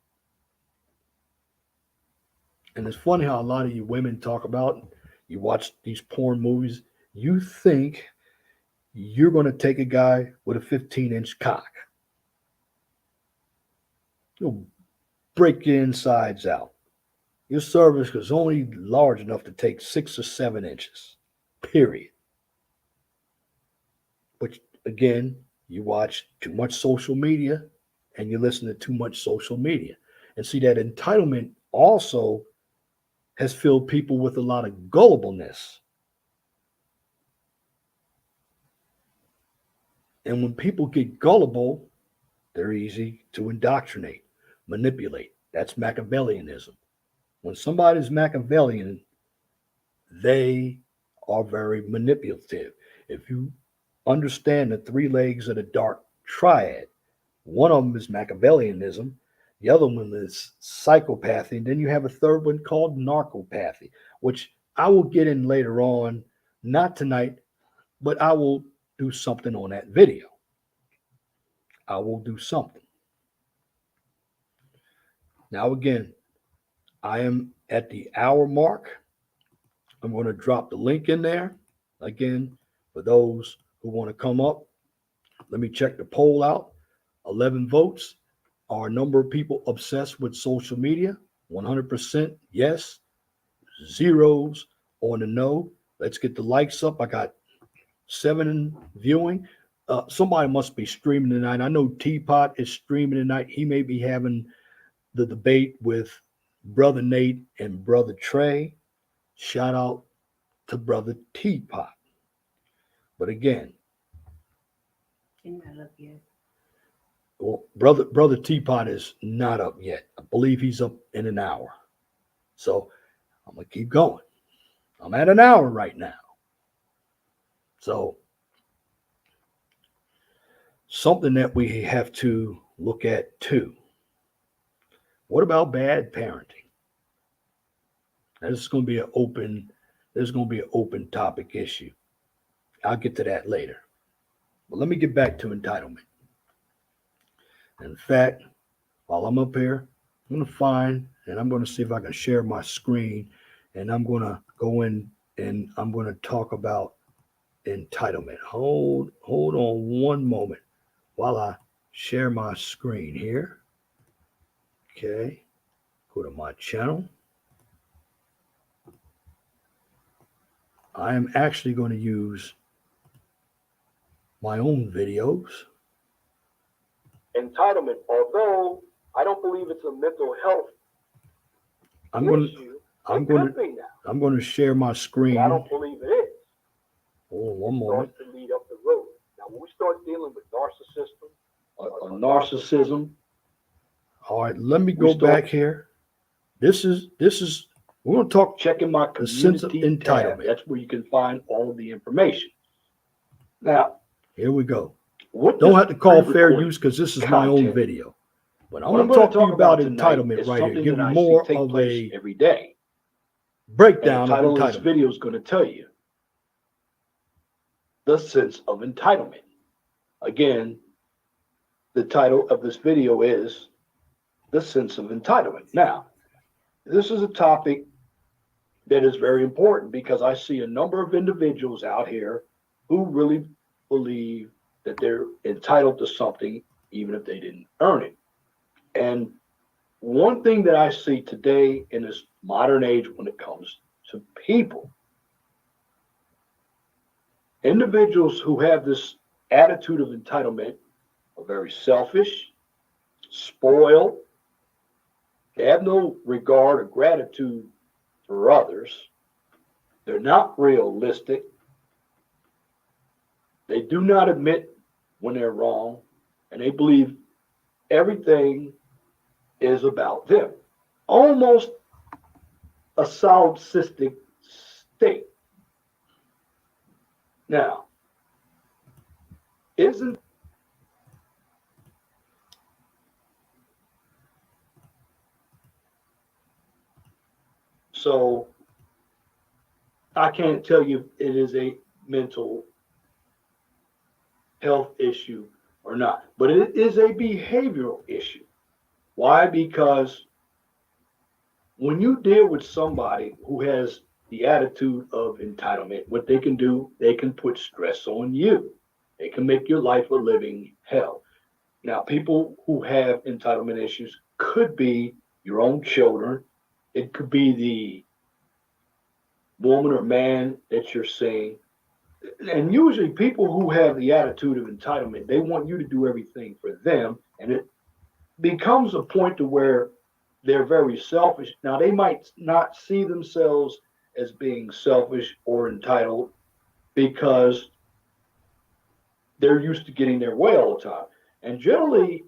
And it's funny how a lot of you women talk about, you watch these porn movies, you think you're going to take a guy with a 15-inch cock. You'll break your insides out. Your cervix is only large enough to take 6 or 7 inches, period. But again, you watch too much social media and you listen to too much social media. And see, that entitlement also has filled people with a lot of gullibleness. And when people get gullible, they're easy to indoctrinate, manipulate. That's Machiavellianism. When somebody's Machiavellian, they are very manipulative. If you understand the 3 legs of the dark triad, one of them is Machiavellianism, the other one is psychopathy, and then you have a third one called narcopathy, which I will get in later on, not tonight, but I will do something on that video. I will do something. Now, again, I am at the hour mark. I'm going to drop the link in there. Again, for those who want to come up, let me check the poll out. 11 votes. Are a number of people obsessed with social media? 100% yes. Zeros on the no. Let's get the likes up. I got 7 viewing. Somebody must be streaming tonight. I know Teapot is streaming tonight. He may be having the debate with Brother Nate and Brother Trey. Shout out to Brother Teapot. But again, He's not up yet. well, Brother Teapot is not up yet. I believe he's up in an hour. So I'm gonna keep going. I'm at an hour right now. So something that we have to look at too. What about bad parenting? Now, this is going to be an open topic issue. I'll get to that later. But let me get back to entitlement. In fact, while I'm up here, I'm going to find and I'm going to see if I can share my screen, and I'm going to go in and I'm going to talk about entitlement. Hold on one moment while I share my screen here. Okay, go to my channel. I am actually going to use my own videos. Entitlement, although I don't believe it's a mental health issue, I'm going to share my screen. I don't believe it is. Hold on one moment. It starts to lead up the road. Now, when we start dealing with narcissism. All right, let me go back here. This is we're going to talk checking my the sense of entitlement. Tab. That's where you can find all of the information. Now, here we go. Don't have to call fair use because this is my own video. But I'm going to talk to you about entitlement right here. Give you more of a every day breakdown of entitlement. This video is going to tell you the sense of entitlement. Again, the title of this video is the sense of entitlement. Now, this is a topic that is very important because I see a number of individuals out here who really believe that they're entitled to something even if they didn't earn it. And one thing that I see today in this modern age when it comes to people Individuals who have this attitude of entitlement are very selfish, spoiled, they have no regard or gratitude for others. They're not realistic. They do not admit when they're wrong, and they believe everything is about them. Almost a solipsistic state. Now, isn't so I can't tell you if it is a mental health issue or not, but it is a behavioral issue. Why? Because when you deal with somebody who has the attitude of entitlement, what they can do, they can put stress on you. They can make your life a living hell. Now, people who have entitlement issues could be your own children. It could be the woman or man that you're seeing. And usually people who have the attitude of entitlement, they want you to do everything for them. And it becomes a point to where they're very selfish. Now, they might not see themselves as being selfish or entitled because they're used to getting their way all the time. And generally,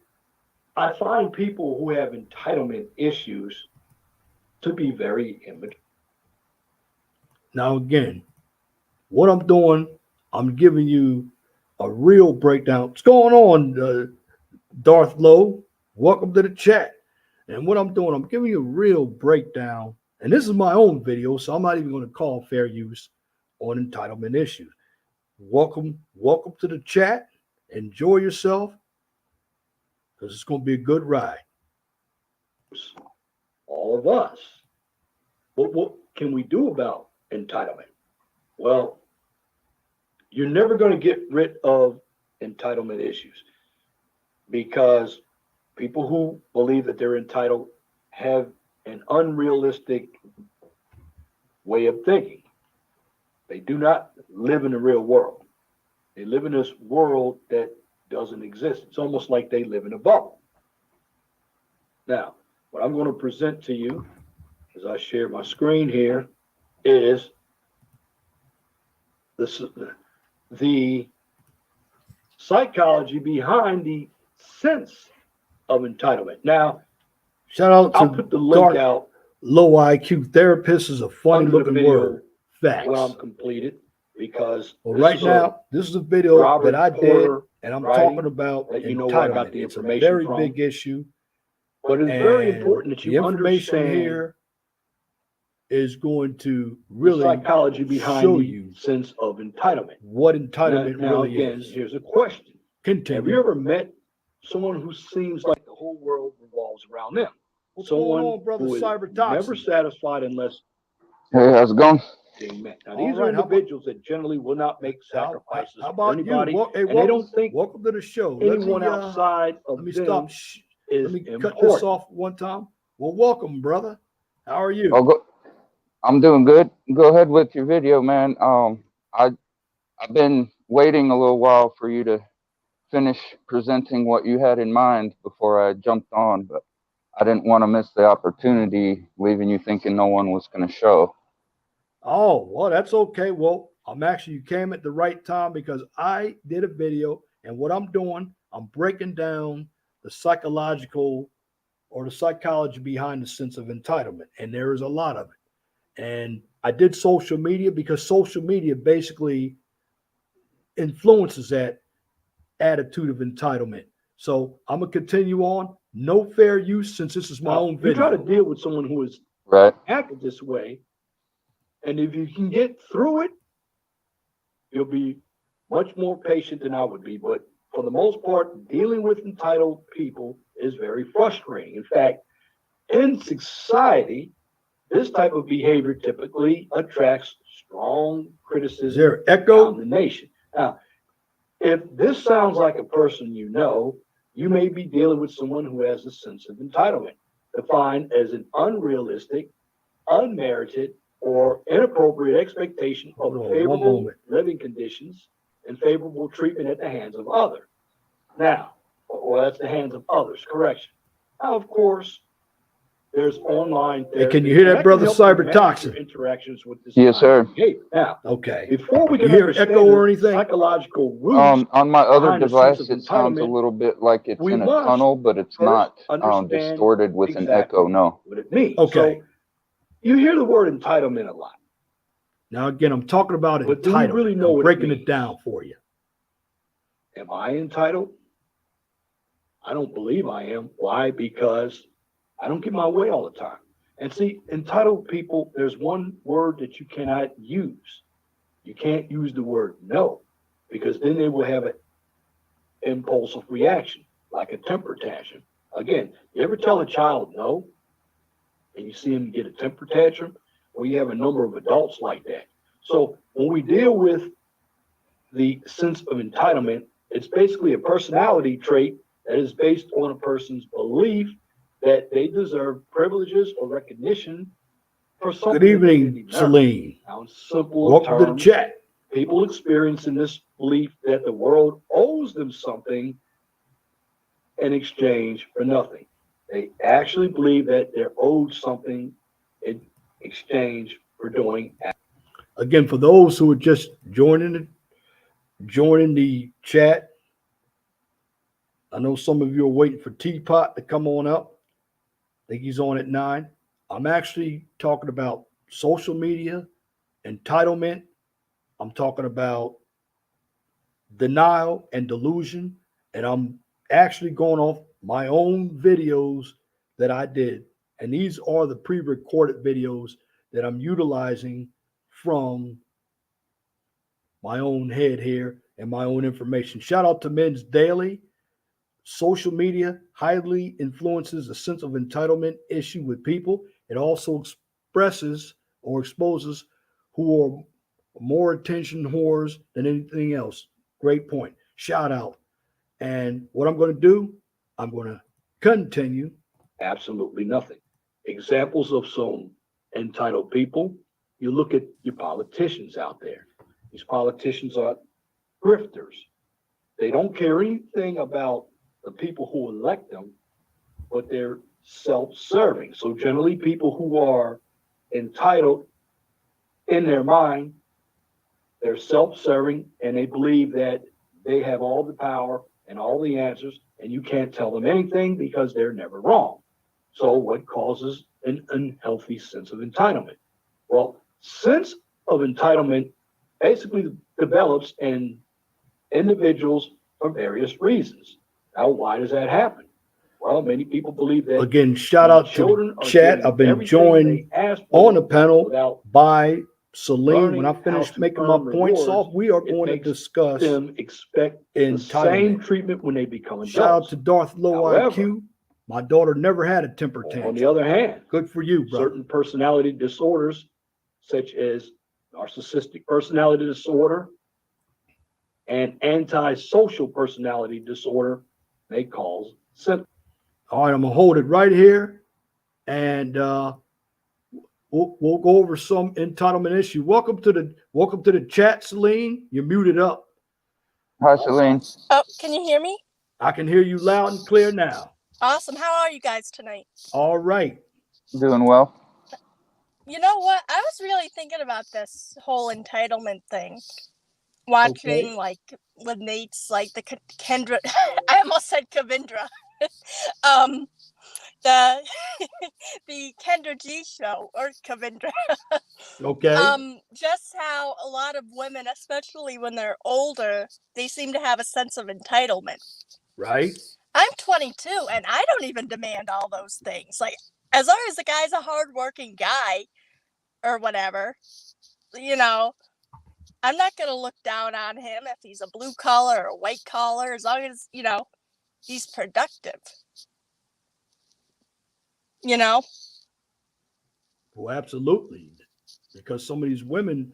I find people who have entitlement issues to be very immature. Now, again, what I'm doing, I'm giving you a real breakdown. What's going on, Darth Lowe? Welcome to the chat. And what I'm doing, I'm giving you a real breakdown. And this is my own video, so I'm not even going to call fair use on entitlement issues. Welcome to the chat. Enjoy yourself, because it's going to be a good ride. All of us. What can we do about entitlement? Well, you're never going to get rid of entitlement issues because people who believe that they're entitled have an unrealistic way of thinking. They do not live in the real world. They live in this world that doesn't exist. It's almost like they live in a bubble. Now, what I'm going to present to you as I share my screen here is the psychology behind the sense of entitlement. Now, shout out I'll to put the link out. Low IQ therapist is a funny Under the looking video word. Facts. when I'm completed because Well, right now, this is a video Robert that I did, Porter and I'm writing, talking about let you know where I got entitlement. the It's a information very from. big issue. But it's very And important that the you information understand here is going to the really psychology behind show the you sense of entitlement. what entitlement Now really again, is. here's a question. Have you Continue. ever met someone who seems like the whole world revolves around them? What's going Someone on, brother who is Cyber never Toxin? satisfied unless Hey, how's it going? being met. Now, All these are right, how about- individuals that generally will not make sacrifices How for about anybody, you? Hey, and they don't think welcome to the show. anyone outside of Let me them stop. is Let me cut important. this off one time. Well, welcome, brother. How are you? I'm doing good. Go ahead with your video, man. I've been waiting a little while for you to finish presenting what you had in mind before I jumped on, but I didn't want to miss the opportunity, leaving you thinking no one was going to show. Oh, well, that's okay. Well, you came at the right time because I did a video, and what I'm doing, I'm breaking down the psychological or the psychology behind the sense of entitlement. And there is a lot of it. And I did social media because social media basically influences that attitude of entitlement. So I'm going to continue on. No fair use since this is my own You video. try to deal with someone who is Right. acted this way, and if you can get through it, you'll be much more patient than I would be. But for the most part, dealing with entitled people is very frustrating. In fact, in society, this type of behavior typically attracts strong Is criticism there and echo? condemnation. Now, if this sounds like a person you know, you may be dealing with someone who has a sense of entitlement, defined as an unrealistic, unmerited, or inappropriate expectation of Hold on one favorable moment. living conditions and favorable treatment at the hands of others. Now, or at the hands of others, correction. Now, of course, there's online Hey, can therapy, you hear and that, brother can help you manage Cybertoxin? your interactions with this Yes, kind of sir. behavior. Now, Okay. before we You can hear understand echo or the anything? psychological roots On my other behind the sense device, of it sounds a entitlement, little bit like it's we in a must tunnel, but it's first not understand distorted with an exactly echo. No. what it means. Okay. So you hear the word entitlement a lot. Now, again, I'm talking about But do we entitlement. really know I'm what it breaking means? it down for you. Am I entitled? I don't believe I am. Why? Because I don't get my way all the time. And see, entitled people, there's one word that you cannot use. You can't use the word no, because then they will have an impulsive reaction, like a temper tantrum. Again, you ever tell a child no, and you see them get a temper tantrum? Well, you have a number of adults like that. So when we deal with the sense of entitlement, it's basically a personality trait that is based on a person's belief that they deserve privileges or recognition for something. Good that they evening, didn't earn. Celine. Now, in simple Welcome to the terms, chat. people experiencing this belief that the world owes them something in exchange for nothing. They actually believe that they're owed something in exchange for doing. Again, for those who are just joining the chat, I know some of you are waiting for Teapot to come on up. I think he's on at 9. I'm actually talking about social media, entitlement. I'm talking about denial and delusion. And I'm actually going off my own videos that I did. And these are the pre-recorded videos that I'm utilizing from my own head here and my own information. Shout out to Men's Daily. Social media highly influences a sense of entitlement issue with people. It also expresses or exposes who are more attention whores than anything else. Great point. Shout out. And what I'm going to do, I'm going to continue. Absolutely nothing. Examples of some entitled people, you look at your politicians out there. These politicians are grifters. They don't care anything about the people who elect them, but they're self-serving. So generally people who are entitled in their mind, they're self-serving and they believe that they have all the power and all the answers and you can't tell them anything because they're never wrong. So what causes an unhealthy sense of entitlement? Well, sense of entitlement basically develops in individuals for various reasons. Now, why does that happen? Well, many people believe that Again, shout out to children are chat. getting I've been everything joined they ask for on the panel without by Celine. When I learning how finish to making my earn points rewards. off, we are It going to makes discuss them expect the same entitlement. treatment when they become adults. Shout out to Darth Low However, IQ. My daughter never had a temper on tantrum. the other hand, Good for you, brother. certain personality disorders, such as narcissistic personality disorder and antisocial personality disorder, may cause symptoms. All right, I'm gonna hold it right here, and we'll go over some entitlement issue. Welcome to the chat, Celine. You're muted up. Hi, Celine. Oh, can you hear me? I can hear you loud and clear now. Awesome. How are you guys tonight? All right. Doing well. You know what? I was really thinking about this whole entitlement thing. Watching, Okay. like, with Nate's, like, the Kendra, I almost said Kavindra. The, the Kendra G show, or Kavindra. Okay. Just how a lot of women, especially when they're older, they seem to have a sense of entitlement. Right. I'm 22 and I don't even demand all those things. Like, as long as the guy's a hardworking guy or whatever, you know, I'm not going to look down on him if he's a blue collar or a white collar, as long as, you know, he's productive. You know? Well, absolutely. Because some of these women,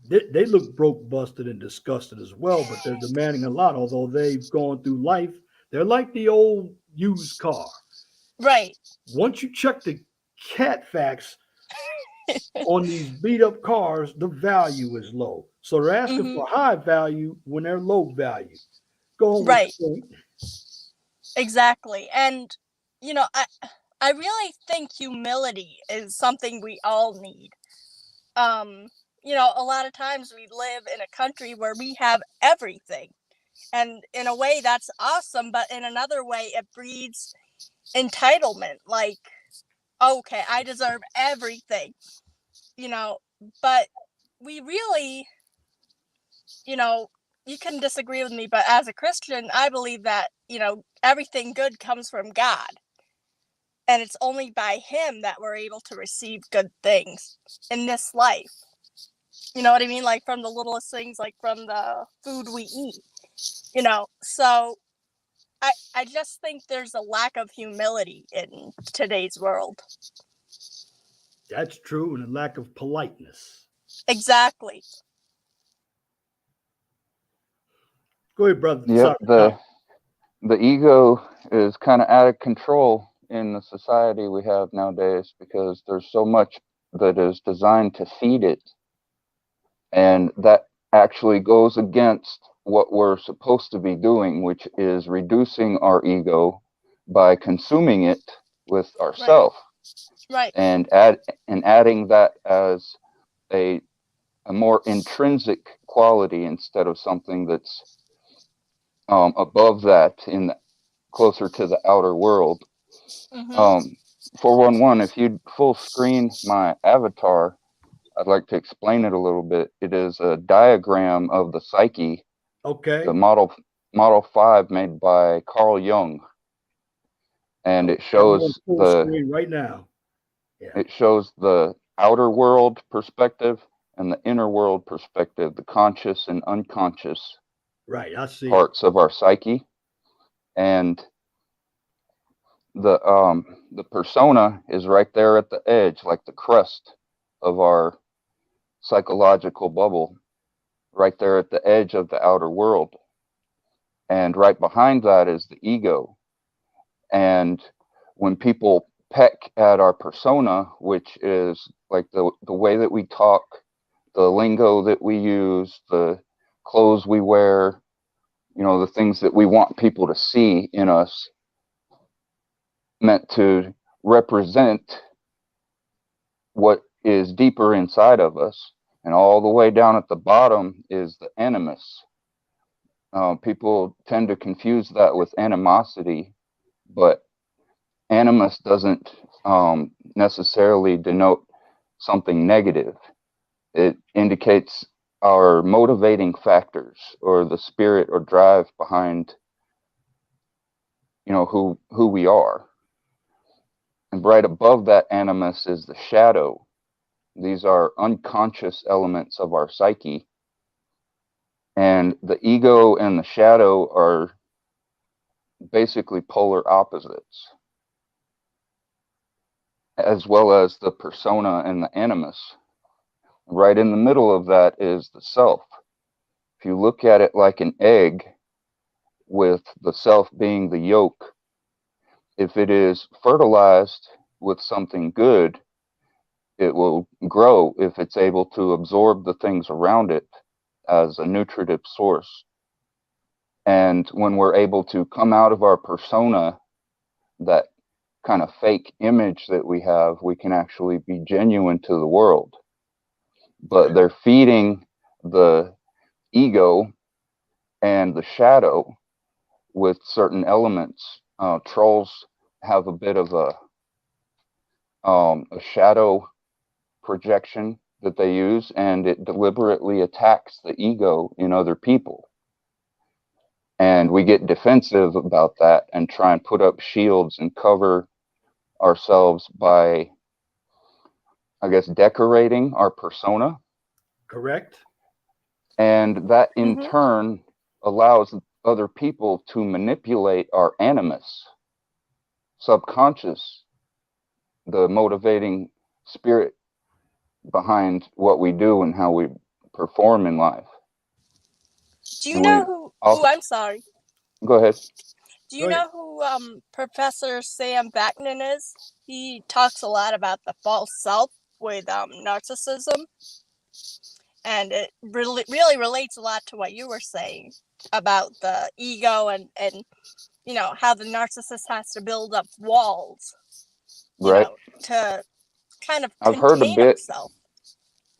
they look broke, busted, and disgusted as well, but they're demanding a lot. Although they've gone through life, they're like the old used car. Right. Once you check the cat facts, on these beat up cars, the value is low. So they're asking Mhm. for high value when they're low value. Go on with Right. your point. Exactly. And I really think humility is something we all need. Um, a lot of times we live in a country where we have everything. And in a way that's awesome, but in another way it breeds entitlement. Like, okay, I deserve everything, you know, but we really, you know, you can disagree with me, but as a Christian, I believe that, everything good comes from God. And it's only by him that we're able to receive good things in this life. You know what I mean? Like from the littlest things, like from the food we eat, So I just think there's a lack of humility in today's world. That's true, and a lack of politeness. Exactly. Go ahead, brother. Yep, Sorry. the ego is kind of out of control in the society we have nowadays because there's so much that is designed to feed it, and that actually goes against what we're supposed to be doing, which is reducing our ego by consuming it with Right. ourself Right. and adding that as a more intrinsic quality instead of something that's above that, closer to the outer world. Mm-hmm. 411, if you'd full screen my avatar, I'd like to explain it a little bit. It is a diagram of the psyche, Okay. the model 5 made by Carl Jung, and it I'm on shows full screen right now. Yeah. the outer world perspective and the inner world perspective, the conscious and unconscious Right. I see it. parts of our psyche. And the persona is right there at the edge, like the crust of our psychological bubble, right there at the edge of the outer world. And right behind that is the ego. And when people peck at our persona, which is like the way that we talk, the lingo that we use, the clothes we wear, the things that we want people to see in us, meant to represent what is deeper inside of us. And all the way down at the bottom is the animus. People tend to confuse that with animosity, but animus doesn't necessarily denote something negative. It indicates our motivating factors or the spirit or drive behind who we are. And right above that animus is the shadow. These are unconscious elements of our psyche. And the ego and the shadow are basically polar opposites, as well as the persona and the animus. Right in the middle of that is the self. If you look at it like an egg, with the self being the yolk, if it is fertilized with something good, it will grow if it's able to absorb the things around it as a nutritive source. And when we're able to come out of our persona, that kind of fake image that we have, we can actually be genuine to the world. But they're feeding the ego and the shadow with certain elements. Trolls have a bit of a shadow projection that they use, and it deliberately attacks the ego in other people. And we get defensive about that and try and put up shields and cover ourselves by, I guess, decorating our persona. Correct. And that in Mm-hmm. turn allows other people to manipulate our animus, subconscious, the motivating spirit behind what we do and how we perform in life. Do you And know we who? also, I'm sorry. go ahead. Do Go you ahead. know who Professor Sam Vaknin is? He talks a lot about the false self. with narcissism, and it really relates a lot to what you were saying about the ego and you know how the narcissist has to build up walls, you Right. know, to kind of I've heard a contain bit. himself.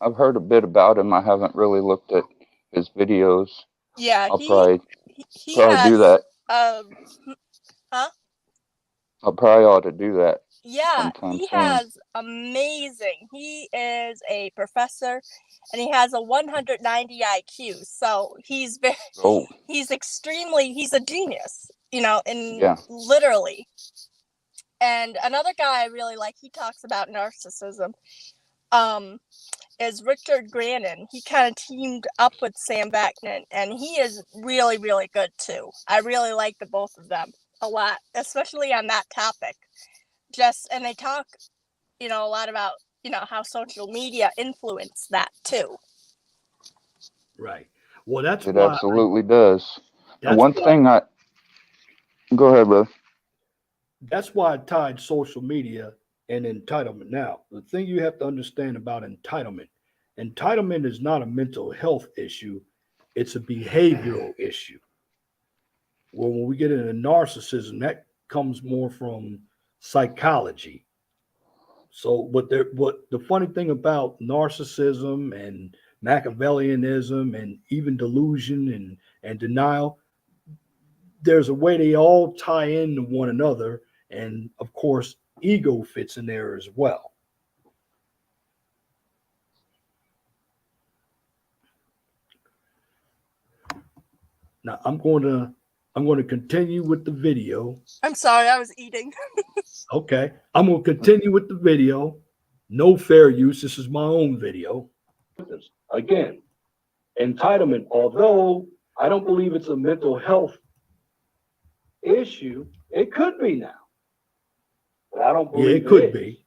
I've heard a bit about him. I haven't really looked at his videos. Yeah, I'll he probably do has that. um huh? I probably ought to do that Yeah, sometime he soon. has amazing. He is a professor and he has a 190 IQ. So he's very Oh, he's a genius, you know, in yeah. literally. And another guy I really like, he talks about narcissism. Um is Richard Grannon. He kind of teamed up with Sam Vaknin, and he is really, really good too. I really like the both of them a lot, especially on that topic. And they talk, you know, a lot about, you know, how social media influenced that too. Right. Well, that's It why. absolutely does. And That's one why. thing go ahead, brother. That's why I tied social media and entitlement. Now, the thing you have to understand about entitlement is not a mental health issue, it's a behavioral issue. Well, when we get into narcissism, that comes more from psychology. So, what the funny thing about narcissism and Machiavellianism and even delusion and denial, there's a way they all tie into one another, and of course, ego fits in there as well. Now, I'm going to continue with the video. I'm sorry, I was eating. Okay, I'm going to continue with the video. No fair use. This is my own video. Again, entitlement, although I don't believe it's a mental health issue, it could be now. But I don't believe it could be.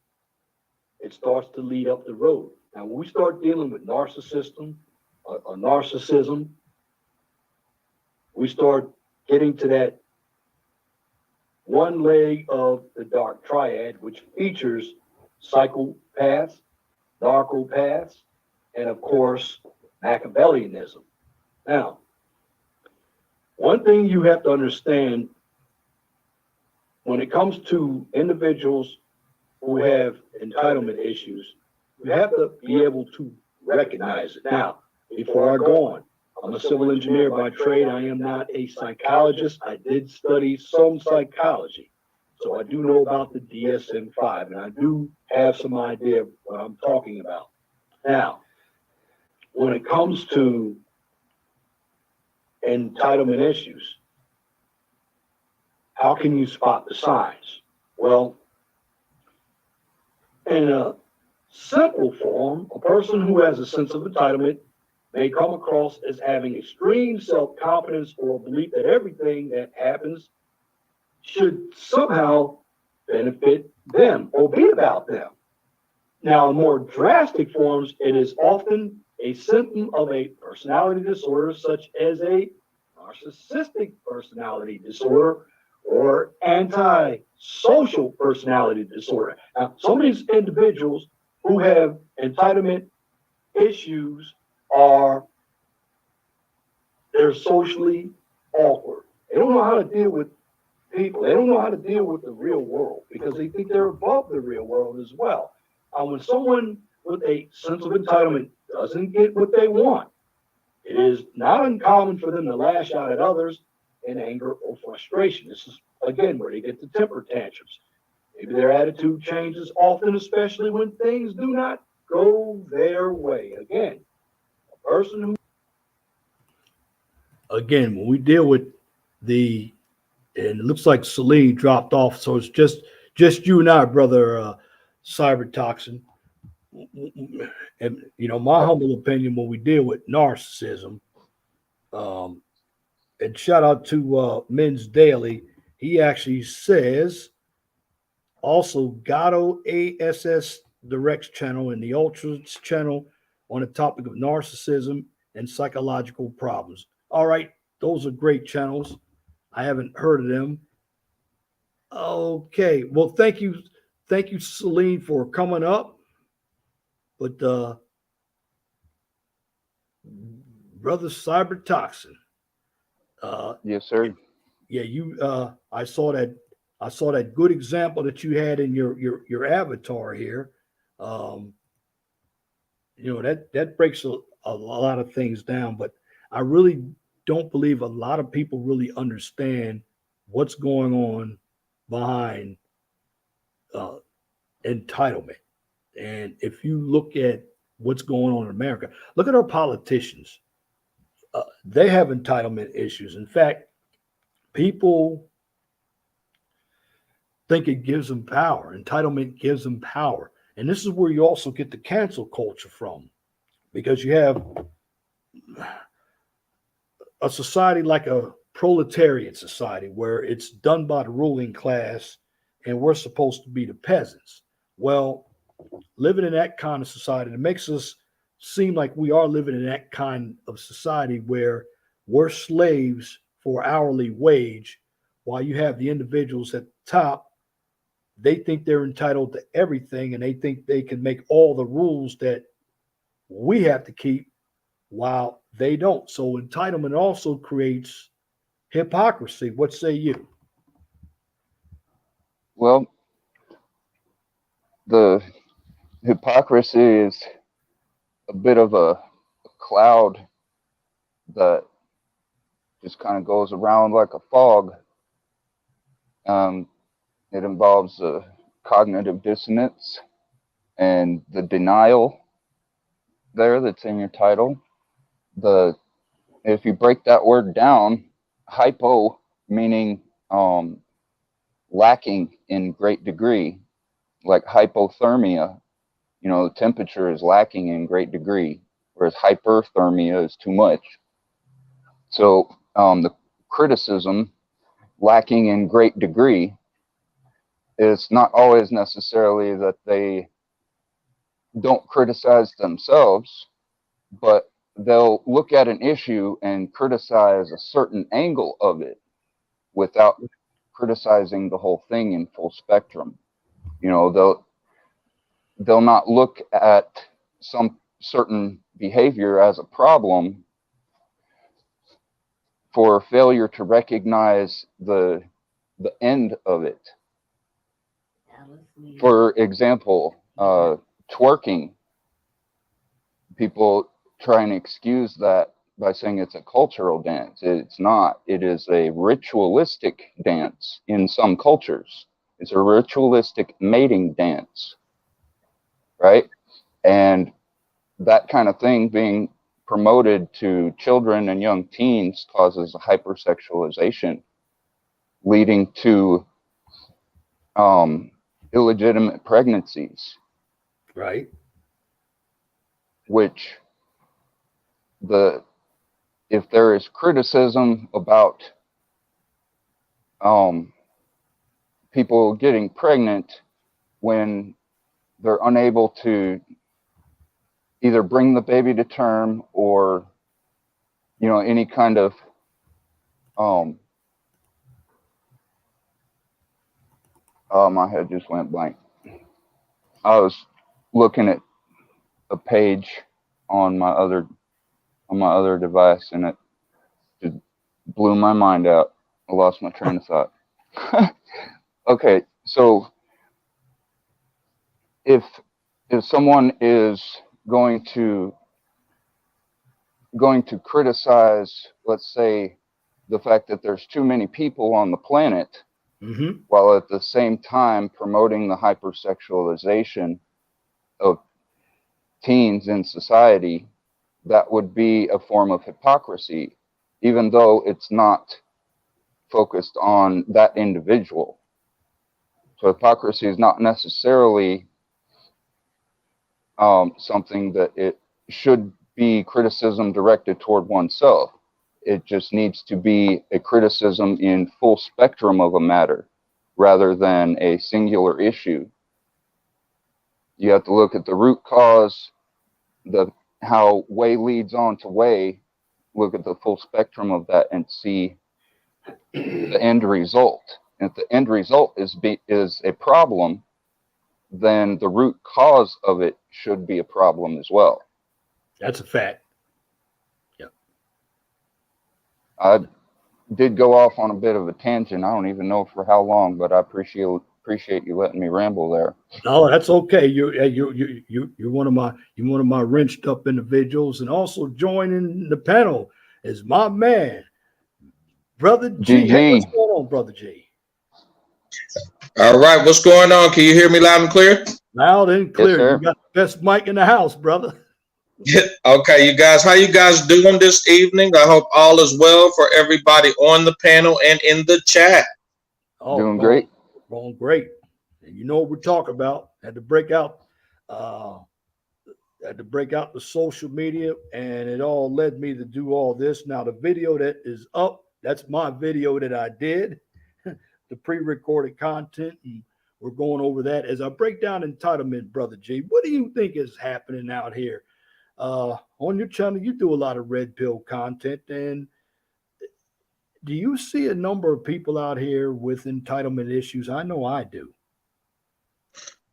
It starts to lead up the road. Now, when we start dealing with narcissism, we start getting to that one leg of the dark triad, which features psychopaths, narcopaths, and of course, Machiavellianism. Now, one thing you have to understand when it comes to individuals who have entitlement issues, you have to be able to recognize it. Now, before I go on, I'm a civil engineer by trade. I am not a psychologist. I did study some psychology. So I do know about the DSM-5, and I do have some idea of what I'm talking about. Now, when it comes to entitlement issues, how can you spot the signs? Well, in a simple form, a person who has a sense of entitlement may come across as having extreme self-confidence or a belief that everything that happens should somehow benefit them or be about them. Now, in more drastic forms, it is often a symptom of a personality disorder, such as a narcissistic personality disorder or antisocial personality disorder. Now, some of these individuals who have entitlement issues they're socially awkward. They don't know how to deal with people. They don't know how to deal with the real world because they think they're above the real world as well. When someone with a sense of entitlement doesn't get what they want, it is not uncommon for them to lash out at others in anger or frustration. This is, again, where they get the temper tantrums. Maybe their attitude changes often, especially when things do not go their way. Again, a person who when we deal with and it looks like Celine dropped off, so it's just you and I, brother Cyber Toxin. And my humble opinion when we deal with narcissism, and shout out to Men's Daily. He actually says also Gato ASS Directs channel and the Ultras channel on the topic of narcissism and psychological problems. All right, those are great channels. I haven't heard of them. Okay, well, thank you, Celine, for coming up. But brother Cyber Toxin, Yes, sir. yeah, you I saw that good example that you had in your avatar here. Um, that breaks a lot of things down, but I really don't believe a lot of people really understand what's going on behind uh, entitlement. And if you look at what's going on in America, look at our politicians. They have entitlement issues. In fact, people think it gives them power. Entitlement gives them power. And this is where you also get the cancel culture from, because you have a society like a proletariat society where it's done by the ruling class and we're supposed to be the peasants. Well, living in that kind of society, it makes us seem like we are living in that kind of society where we're slaves for hourly wage, while you have the individuals at the top. They think they're entitled to everything and they think they can make all the rules that we have to keep while they don't. So entitlement also creates hypocrisy. What say you? Well, the hypocrisy is a bit of a cloud that just kind of goes around like a fog. Um, it involves cognitive dissonance and the denial there that's in your title. The If you break that word down, hypo meaning lacking in great degree, like hypothermia. The temperature is lacking in great degree, whereas hyperthermia is too much. So the criticism lacking in great degree is not always necessarily that they don't criticize themselves, but they'll look at an issue and criticize a certain angle of it without criticizing the whole thing in full spectrum. They'll not look at some certain behavior as a problem for failure to recognize the end of it. For example, twerking. People try and excuse that by saying it's a cultural dance. It's not. It is a ritualistic dance in some cultures. It's a ritualistic mating dance, right? And that kind of thing being promoted to children and young teens causes a hypersexualization, leading to illegitimate pregnancies. Right. Which if there is criticism about people getting pregnant when they're unable to either bring the baby to term or any kind of my head just went blank. I was looking at a page on my other device and it just blew my mind out. I lost my train of thought. Okay, so if someone is going to criticize, let's say, the fact that there's too many people on the planet, Mm-hmm. while at the same time promoting the hypersexualization of teens in society, that would be a form of hypocrisy, even though it's not focused on that individual. So hypocrisy is not necessarily something that it should be criticism directed toward oneself. It just needs to be a criticism in full spectrum of a matter rather than a singular issue. You have to look at the root cause, how way leads on to way, look at the full spectrum of that and see the end result. And if the end result is a problem, then the root cause of it should be a problem as well. That's a fact. I did go off on a bit of a tangent. I don't even know for how long, but I appreciate you letting me ramble there. No, that's okay. You're one of my wrenched up individuals, and also joining the panel is my man, Brother G. Hey, what's GG. going on, Brother G? All right, what's going on? Can you hear me loud and clear? Loud and clear. sir. You got the best mic in the house, brother. Okay, you guys, how you guys doing this evening? I hope all is well for everybody on the panel and in the chat. Oh, Doing great. Going great. And you know what we're talking about. Had to break out the social media, and it all led me to do all this. Now the video that is up, that's my video that I did, the pre-recorded content, and we're going over that as I break down entitlement, Brother G. What do you think is happening out here? On your channel, you do a lot of red pill content, and do you see a number of people out here with entitlement issues? I know I do.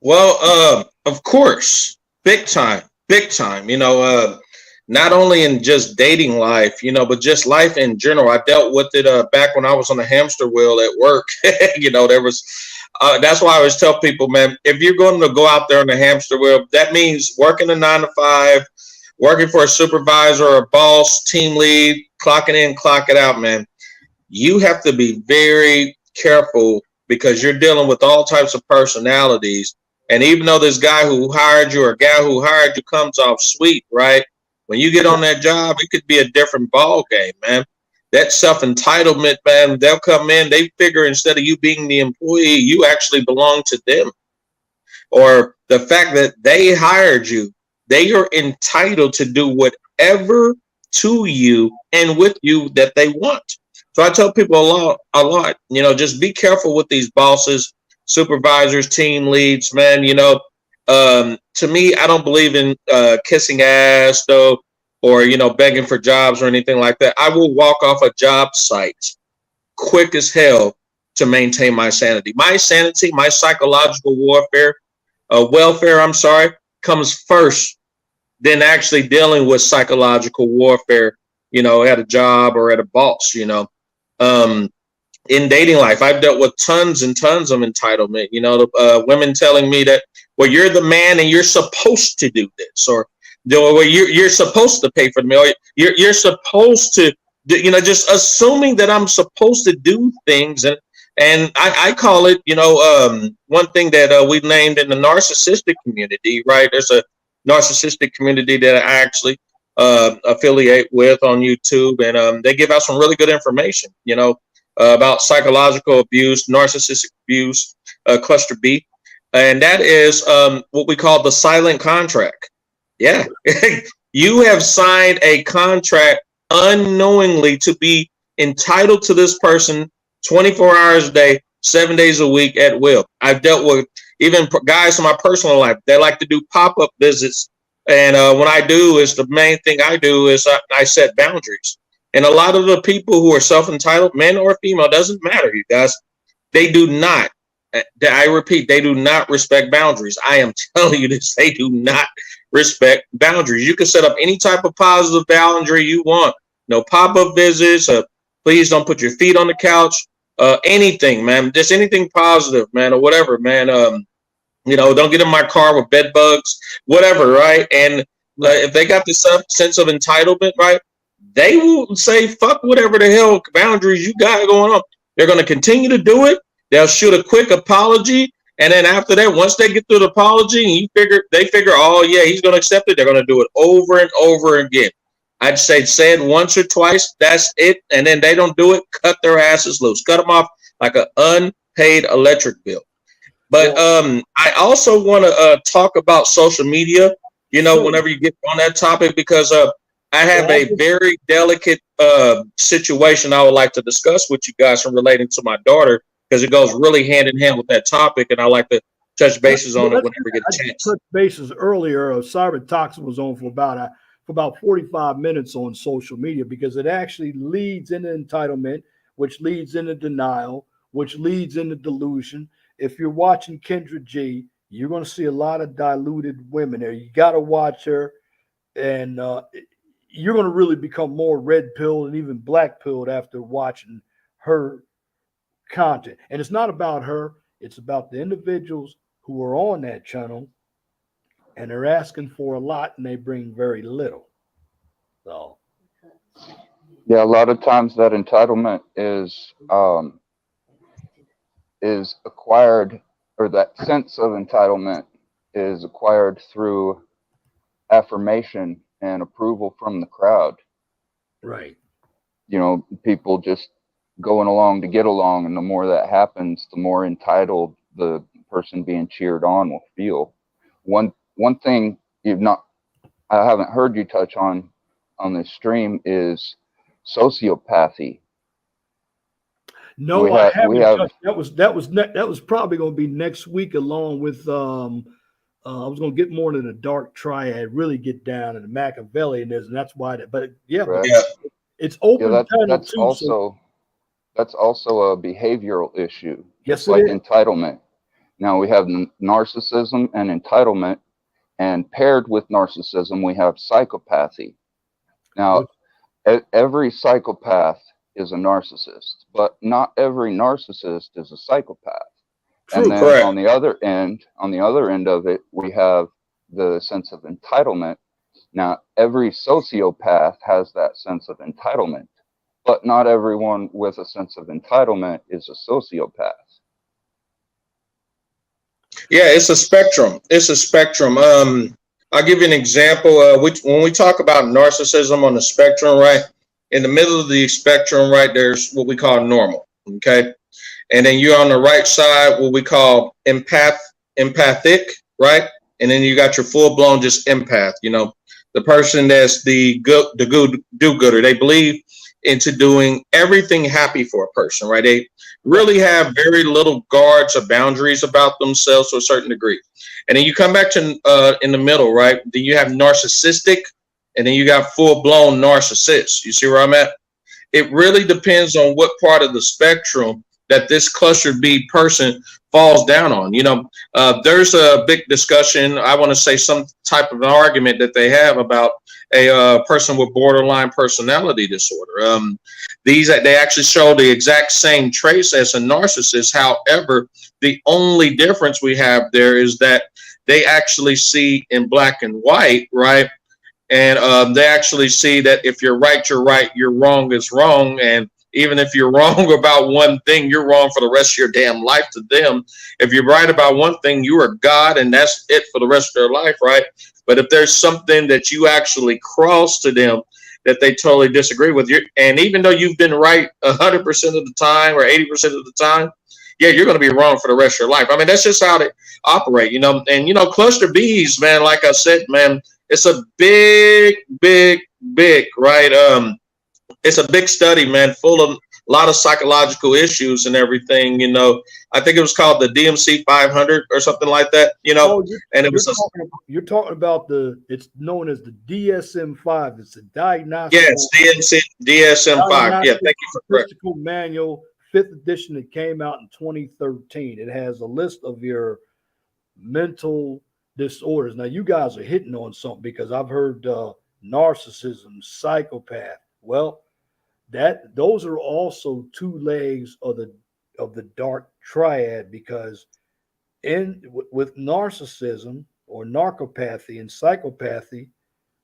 Well, of course, big time, big time. Not only in just dating life, but just life in general. I dealt with it back when I was on the hamster wheel at work. There was. That's why I always tell people, man, if you're going to go out there on the hamster wheel, that means working a 9 to 5, working for a supervisor or a boss, team lead, clocking in, clock it out, man. You have to be very careful because you're dealing with all types of personalities. And even though this guy who hired you or gal who hired you comes off sweet, right? When you get on that job, it could be a different ball game, man. That self-entitlement, man, they'll come in, they figure instead of you being the employee, you actually belong to them. Or the fact that they hired you, they are entitled to do whatever to you and with you that they want. So I tell people a lot, just be careful with these bosses, supervisors, team leads, man. To me, I don't believe in kissing ass though, or, begging for jobs or anything like that. I will walk off a job site quick as hell to maintain my sanity. My sanity, my psychological welfare, comes first than actually dealing with psychological warfare, at a job or at a boss, in dating life, I've dealt with tons and tons of entitlement, women telling me that, well, you're the man and you're supposed to do this, or well, you're supposed to pay for the meal. You're supposed to do, just assuming that I'm supposed to do things. And I call it, one thing that we named in the narcissistic community, right? There's a narcissistic community that I actually affiliate with on YouTube. And they give out some really good information, about psychological abuse, narcissistic abuse, cluster B. And that is what we call the silent contract. Yeah, you have signed a contract unknowingly to be entitled to this person 24 hours a day, 7 days a week at will. I've dealt with even guys in my personal life. They like to do pop-up visits. And what I do is the main thing I do is I set boundaries. And a lot of the people who are self-entitled, men or female, doesn't matter, you guys. They do not. I repeat, they do not respect boundaries. I am telling you this, they do not respect boundaries. You can set up any type of positive boundary you want. No pop-up visits. Please don't put your feet on the couch. Anything, man. Just anything positive, man, or whatever, man. Don't get in my car with bed bugs, whatever, right? And if they got this sense of entitlement, right, they will say, fuck whatever the hell boundaries you got going on. They're going to continue to do it. They'll shoot a quick apology. And then after that, once they get through the apology and they figure, oh yeah, he's going to accept it. They're going to do it over and over again. I'd say it once or twice. That's it. And then they don't do it. Cut their asses loose. Cut them off like an unpaid electric bill. But I also want to talk about social media, whenever you get on that topic, because I have a very delicate situation I would like to discuss with you guys from relating to my daughter, because it goes really hand in hand with that topic, and I like to touch bases on it whenever we get a chance. Touch bases earlier. Cyber Toxin was on for about 45 minutes on social media, because it actually leads into entitlement, which leads into denial, which leads into delusion. If you're watching Kendra G, you're going to see a lot of diluted women there. You got to watch her, and you're going to really become more red pilled and even black pilled after watching her content. And it's not about her, it's about the individuals who are on that channel, and they're asking for a lot and they bring very little. So, Yeah, a lot of times that entitlement is acquired, or that sense of entitlement is acquired through affirmation and approval from the crowd. right. You know, people just going along to get along, and the more that happens, the more entitled the person being cheered on will feel. One thing I haven't heard you touch on this stream is sociopathy. No, I haven't touched. That was probably going to be next week, along with I was going to get more into the dark triad, really get down into Machiavellianism. That's why. But yeah, Right. Yeah. it's open Yeah, channel that's too. also that's also a behavioral issue, Yes, just it like is. entitlement. Now we have narcissism and entitlement, and paired with narcissism, we have psychopathy. Now, every psychopath is a narcissist, but not every narcissist is a psychopath. True. And then Correct. on the other end of it, we have the sense of entitlement. Now, every sociopath has that sense of entitlement, but not everyone with a sense of entitlement is a sociopath. Yeah, it's a spectrum. It's a spectrum. I'll give you an example. When we talk about narcissism on the spectrum, right? In the middle of the spectrum, right, there's what we call normal. Okay. And then you're on the right side, what we call empathic, right? And then you got your full blown just empath, you know, the person that's the good do-gooder. They believe into doing everything happy for a person, right? They really have very little guards or boundaries about themselves to a certain degree. And then you come back to in the middle, right? Then you have narcissistic, and then you got full blown narcissists. You see where I'm at? It really depends on what part of the spectrum that this cluster B person falls down on. You know, there's a big discussion. I want to say some type of an argument that they have about a person with borderline personality disorder. They actually show the exact same traits as a narcissist. However, the only difference we have there is that they actually see in black and white, right? And they actually see that if you're right, you're right. You're wrong is wrong. And even if you're wrong about one thing, you're wrong for the rest of your damn life to them. If you're right about one thing, you are God, and that's it for the rest of their life, right? But if there's something that you actually cross to them that they totally disagree with, and even though you've been right 100% of the time or 80% of the time, yeah, you're going to be wrong for the rest of your life. I mean, that's just how they operate, you know. And, you know, cluster Bs, man, like I said, man, it's a big, right? It's a big study, man, full of a lot of psychological issues and everything. You know, I think it was called the DMC 500 or something like that. You know, and it was you're talking about it's known as the DSM-5. It's a diagnostic. Yes, DSM-5. Yeah, thank you for correcting. Statistical Manual, 5th edition, that came out in 2013. It has a list of your mental disorders. Now, you guys are hitting on something, because I've heard narcissism, psychopath. Well, those are also two legs of the dark triad, because with narcissism or narcopathy and psychopathy,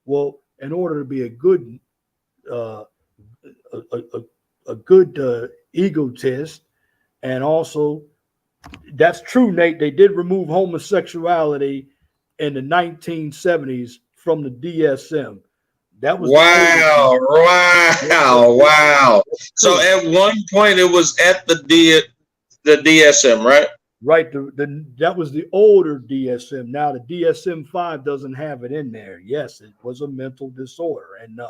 well, in order to be a good egotist, and also that's true, Nate. They did remove homosexuality in the 1970s from the DSM. That was wow. So at one point it was at the DSM, right? Right. That was the older DSM. Now the DSM-5 doesn't have it in there. Yes, it was a mental disorder, and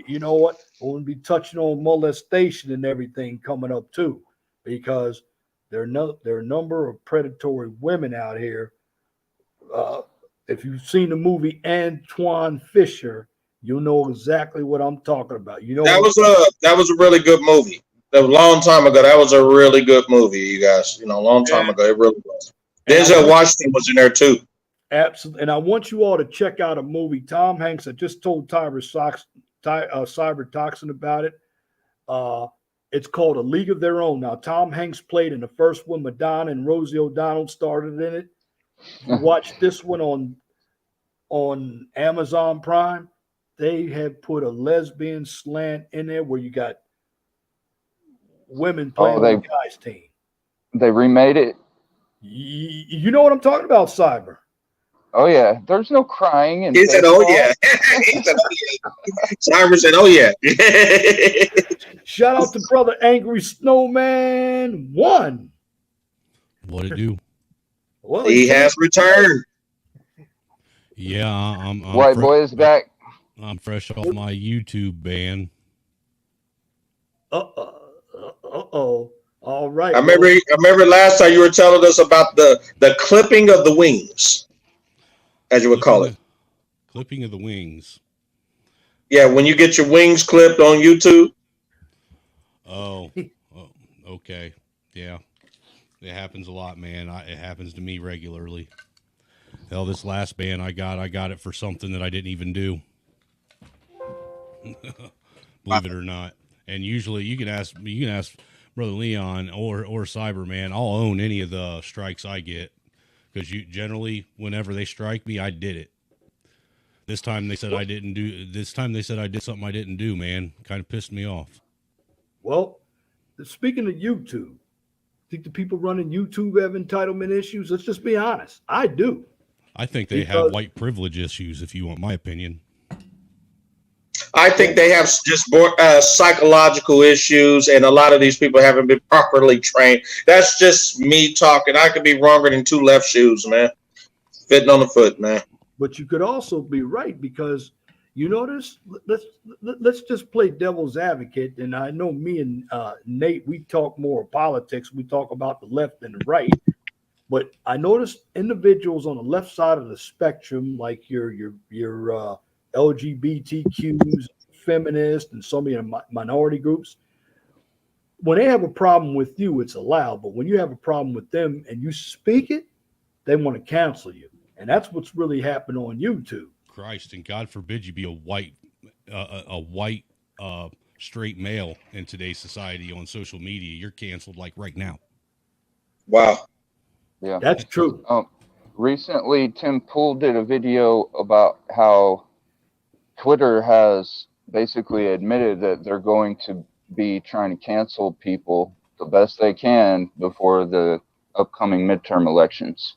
you know what? We're going to be touching on molestation and everything coming up too, because there are a number of predatory women out here. If you've seen the movie Antoine Fisher, you'll know exactly what I'm talking about. You know, that was a really good movie. That was a long time ago. That was a really good movie, you guys. You know, a long time ago. It really was. Denzel Washington was in there too. Absolutely. And I want you all to check out a movie. Tom Hanks, I just told Cyber Toxin about it. It's called A League of Their Own. Now, Tom Hanks played in the first one. Madonna and Rosie O'Donnell started in it. You watch this one on Amazon Prime. They have put a lesbian slant in there where you got women playing on the guys' team. They remade it. You know what I'm talking about, Cyber? Oh yeah, there's no crying. And he said, "Oh yeah." He said, "Oh yeah." Cyber said, "Oh yeah." Shout out to brother Angry Snowman 1. What it do? Well, he has returned. Yeah, I'm White boy is back. I'm fresh off my YouTube ban. Uh-oh. All right. I remember last time you were telling us about the clipping of the wings, as you would call it. Clipping of the wings. Yeah, when you get your wings clipped on YouTube. Oh, okay. Yeah. It happens a lot, man. It happens to me regularly. Hell, this last ban I got it for something that I didn't even do. Believe it or not. And usually you can ask Brother Leon or Cyberman. I'll own any of the strikes I get, because generally whenever they strike me, I did it. This time they said I didn't do. This time they said I did something I didn't do. Man, kind of pissed me off. Well, speaking of YouTube, think the people running YouTube have entitlement issues? Let's just be honest. I do. I think they have white privilege issues, if you want my opinion. I think they have just more psychological issues, and a lot of these people haven't been properly trained. That's just me talking. I could be wronger than two left shoes, man. Fitting on the foot, man. But you could also be right, because you notice, let's just play devil's advocate. And I know me and Nate, we talk more politics. We talk about the left and the right. But I noticed individuals on the left side of the spectrum, like your LGBTQs, feminists, and some of your minority groups, when they have a problem with you, it's allowed. But when you have a problem with them and you speak it, they want to cancel you. And that's what's really happened on YouTube. Christ, and God forbid you be a white straight male in today's society on social media. You're canceled like right now. Wow. Yeah, that's true. Recently, Tim Pool did a video about how Twitter has basically admitted that they're going to be trying to cancel people the best they can before the upcoming midterm elections.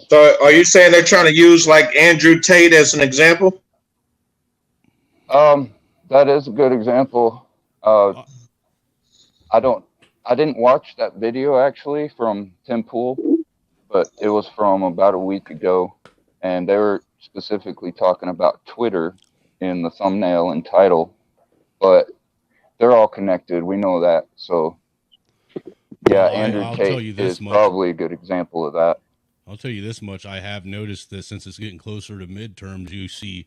So are you saying they're trying to use like Andrew Tate as an example? That is a good example. I didn't watch that video actually from Tim Pool, but it was from about a week ago, and they were specifically talking about Twitter in the thumbnail and title, but they're all connected. We know that. So yeah, Andrew Tate is probably a good example of that. I'll tell you this much. I have noticed that since it's getting closer to midterms, you see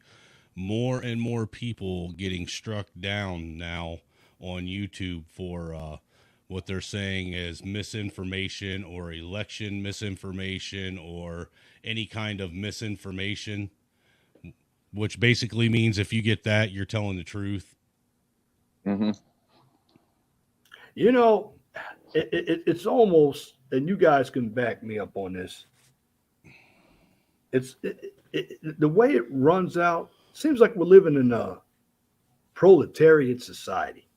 more and more people getting struck down now on YouTube for what they're saying is misinformation or election misinformation or any kind of misinformation, which basically means if you get that, you're telling the truth. Mm-hmm. You know, it's almost, and you guys can back me up on this. The way it runs out seems like we're living in a proletariat society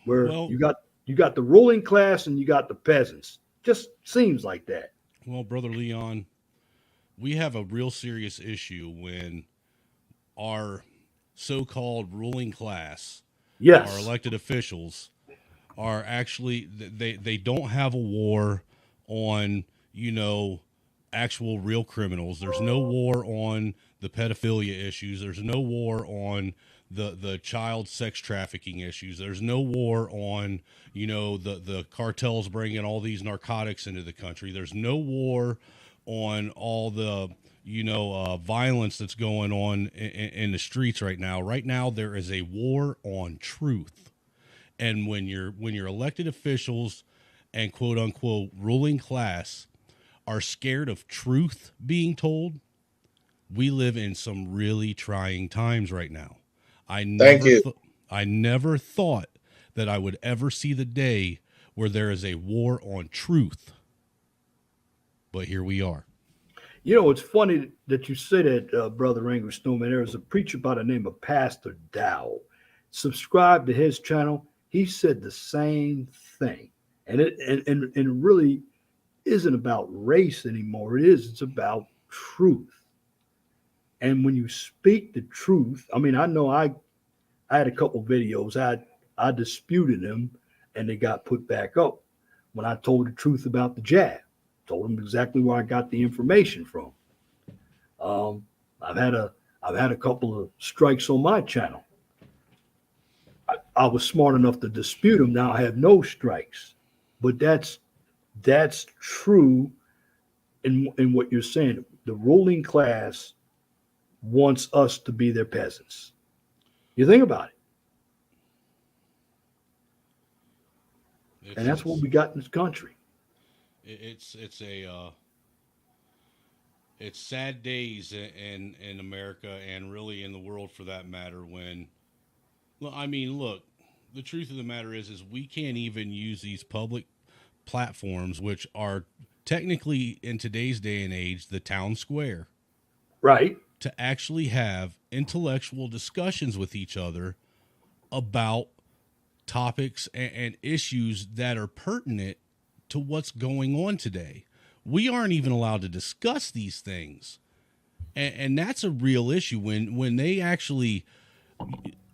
where you got the ruling class and you got the peasants. Just seems like that. Well, Brother Leon, we have a real serious issue when our so-called ruling class, our elected officials, are actually they don't have a war on, actual real criminals. There's no war on the pedophilia issues. There's no war on the child sex trafficking issues. There's no war on, the cartels bringing all these narcotics into the country. There's no war on all the, violence that's going on in the streets right now. Right now, there is a war on truth. And when your elected officials and quote unquote ruling class are scared of truth being told, we live in some really trying times right now. I never thought that I would ever see the day where there is a war on truth. But here we are. You know, it's funny that you say that, Brother Angry Snowman. There was a preacher by the name of Pastor Dow. Subscribe to his channel. He said the same thing. And it really isn't about race anymore. It's about truth. And when you speak the truth, I mean, I know I had a couple videos. I disputed them and they got put back up when I told the truth about the jab. Told them exactly where I got the information from. I've had a couple of strikes on my channel. I was smart enough to dispute them. Now I have no strikes, but that's true in what you're saying. The ruling class wants us to be their peasants. You think about it, and that's what we got in this country. It's sad days in America and really in the world for that matter. When, I mean, look, the truth of the matter is we can't even use these public platforms, which are technically in today's day and age the town square, right, to actually have intellectual discussions with each other about topics and issues that are pertinent to what's going on today. We aren't even allowed to discuss these things. And that's a real issue when they actually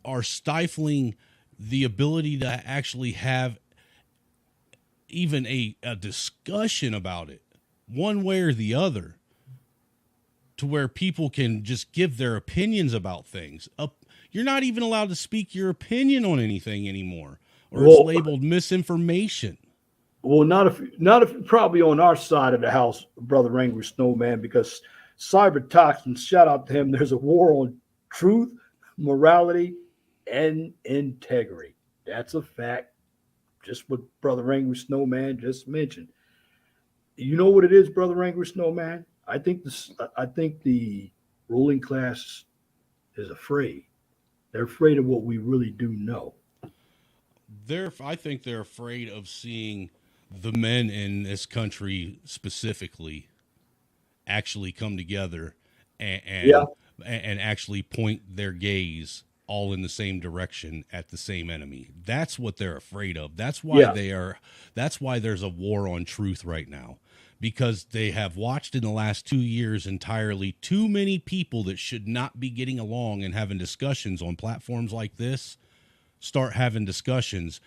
are stifling the ability to actually have even a discussion about it one way or the other, to where people can just give their opinions about things. You're not even allowed to speak your opinion on anything anymore, or it's labeled misinformation. Well, not if you're probably on our side of the house, Brother Angry Snowman, because Cyber Toxin, shout out to him. There's a war on truth, morality, and integrity. That's a fact. Just what Brother Angry Snowman just mentioned. You know what it is, Brother Angry Snowman? I think the ruling class is afraid. They're afraid of what we really do know. I think they're afraid of seeing the men in this country specifically actually come together and actually point their gaze all in the same direction at the same enemy. That's what they're afraid of. That's why that's why there's a war on truth right now, because they have watched in the last 2 years entirely too many people that should not be getting along and having discussions on platforms like this start having discussions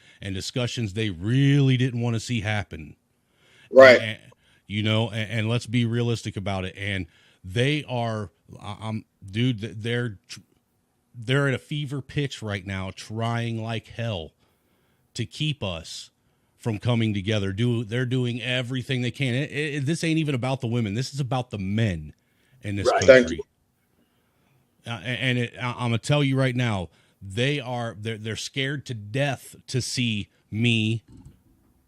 they really didn't want to see happen. Right. And let's be realistic about it. And they are, they're at a fever pitch right now, trying like hell to keep us from coming together. They're doing everything they can. This ain't even about the women. This is about the men in this country. I'm gonna tell you right now, they're scared to death to see me,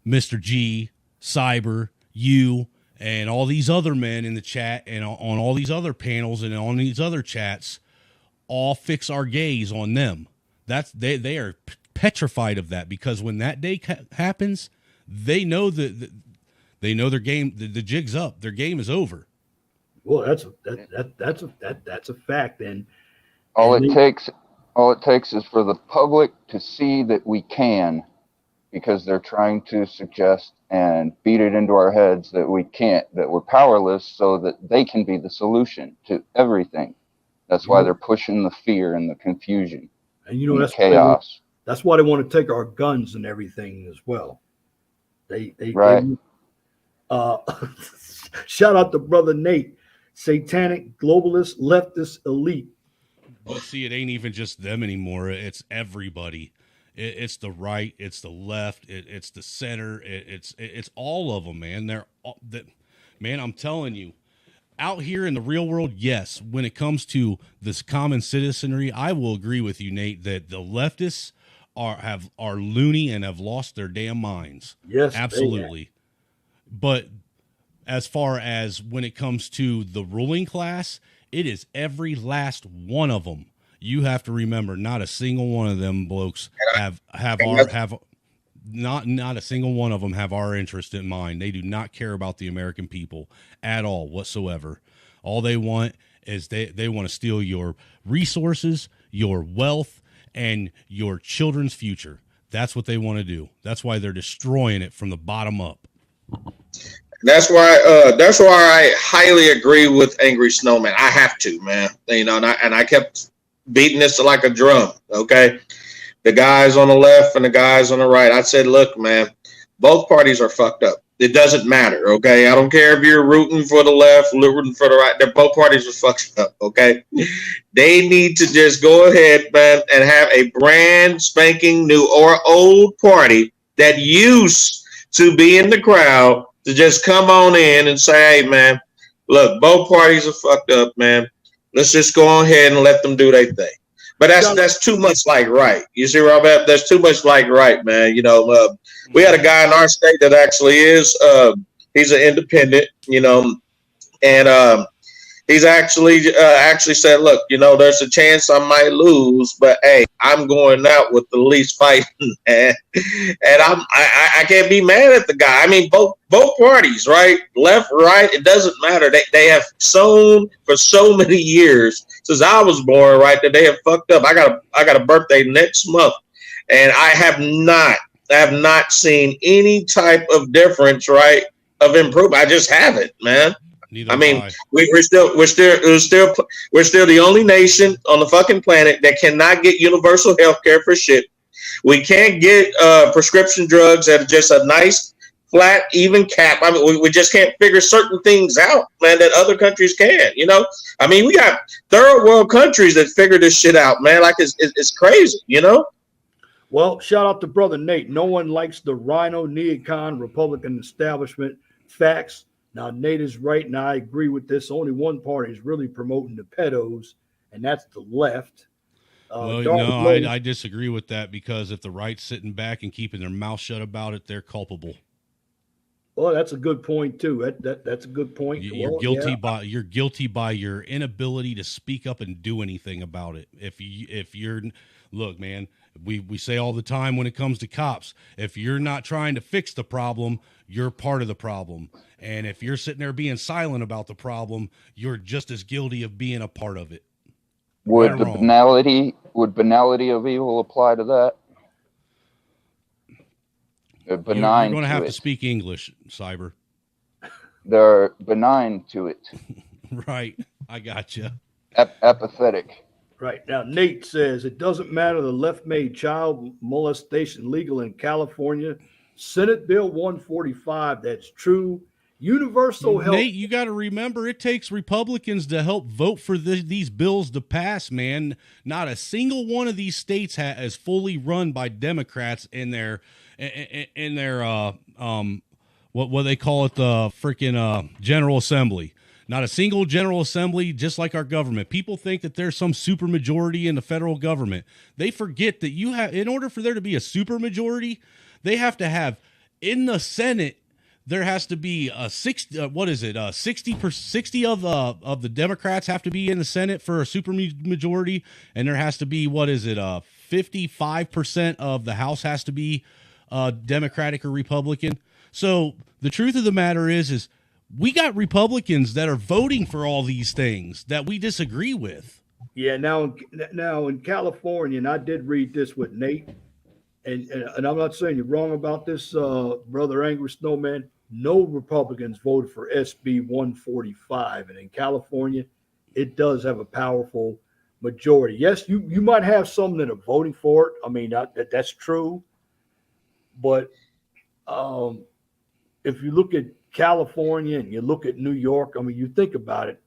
Mr. G, Cyber, you, and all these other men in the chat and on all these other panels and on these other chats all fix our gaze on them. They are petrified of that, because when that day happens, they know that they know their game, the jig's up, their game is over. Well, that's a fact. And all it takes is for the public to see that we can, because they're trying to suggest and beat it into our heads that we can't, that we're powerless, so that they can be the solution to everything. That's why they're pushing the fear and the confusion and that's chaos. That's why they want to take our guns and everything as well. They shout out to Brother Nate, satanic, globalist, leftist elite. But see, it ain't even just them anymore. It's everybody. It's the right, it's the left, it's the center, it's all of them, man. Man, I'm telling you, out here in the real world, yes, when it comes to this common citizenry, I will agree with you, Nate, that the leftists are loony and have lost their damn minds. Yes, absolutely. But as far as when it comes to the ruling class, it is every last one of them. You have to remember, not a single one of them blokes have not a single one of them have our interest in mind. They do not care about the American people at all whatsoever. All they want is they want to steal your resources, your wealth, and your children's future. That's what they want to do. That's why they're destroying it from the bottom up. That's why I highly agree with Angry Snowman. I have to, man. You know, and I kept beating this like a drum. Okay, the guys on the left and the guys on the right. I said, look, man, both parties are fucked up. It doesn't matter. Okay, I don't care if you're rooting for the left, rooting for the right. They're both parties are fucked up. Okay, they need to just go ahead, man, and have a brand spanking new or old party that used to be in the crowd to just come on in and say, hey, man, look, both parties are fucked up, man. Let's just go ahead and let them do their thing. But that's too much like right. You see, Robert? That's too much like right, man. You know, we had a guy in our state that actually is, he's an independent, you know, and he's actually said, look, you know, there's a chance I might lose, but hey, I'm going out with the least fighting, and I can't be mad at the guy. I mean, both parties, right, left, right, it doesn't matter. They have sown for so many years since I was born, right, that they have fucked up. I got a birthday next month, and I have not seen any type of difference, right, of improvement. I just haven't, man. I mean, we're still the only nation on the fucking planet that cannot get universal health care for shit. We can't get prescription drugs at just a nice, flat, even cap. I mean, we just can't figure certain things out, man, that other countries can, you know? I mean, we got third world countries that figure this shit out, man. Like, it's crazy, you know? Well, shout out to Brother Nate. No one likes the rhino neocon Republican establishment. Facts. Now, Nate is right, and I agree with this. Only one party is really promoting the pedos, and that's the left. Well, no, I disagree with that, because if the right's sitting back and keeping their mouth shut about it, they're culpable. Well, that's a good point too. That's a good point. You're guilty by your inability to speak up and do anything about it. If you're look, man, we say all the time when it comes to cops, if you're not trying to fix the problem, you're part of the problem. And if you're sitting there being silent about the problem, you're just as guilty of being a part of it. Would banality of evil apply to that? They're benign. You're going to have to speak English, Cyber. They're benign to it. Right. I got you. Apathetic. Right. Now, Nate says it doesn't matter. The left made child molestation legal in California. Senate Bill 145. That's true. Universal health. Nate, you got to remember, it takes Republicans to help vote for these bills to pass, man. Not a single one of these states is fully run by Democrats in their what they call it, the freaking General Assembly. Not a single General Assembly, just like our government. People think that there's some super majority in the federal government. They forget that in order for there to be a super majority, they have to have in the Senate. There has to be 60 of the Democrats have to be in the Senate for a super majority, and there has to be 55% of the House has to be Democratic or Republican. So the truth of the matter is we got Republicans that are voting for all these things that we disagree with. Yeah, now in California, and I did read this with Nate, and I'm not saying you're wrong about this, Brother Angry Snowman. No Republicans voted for SB 145, and in California, it does have a powerful majority. Yes, you might have some that are voting for it. I mean, that's true, but if you look at California and you look at New York, I mean, you think about it.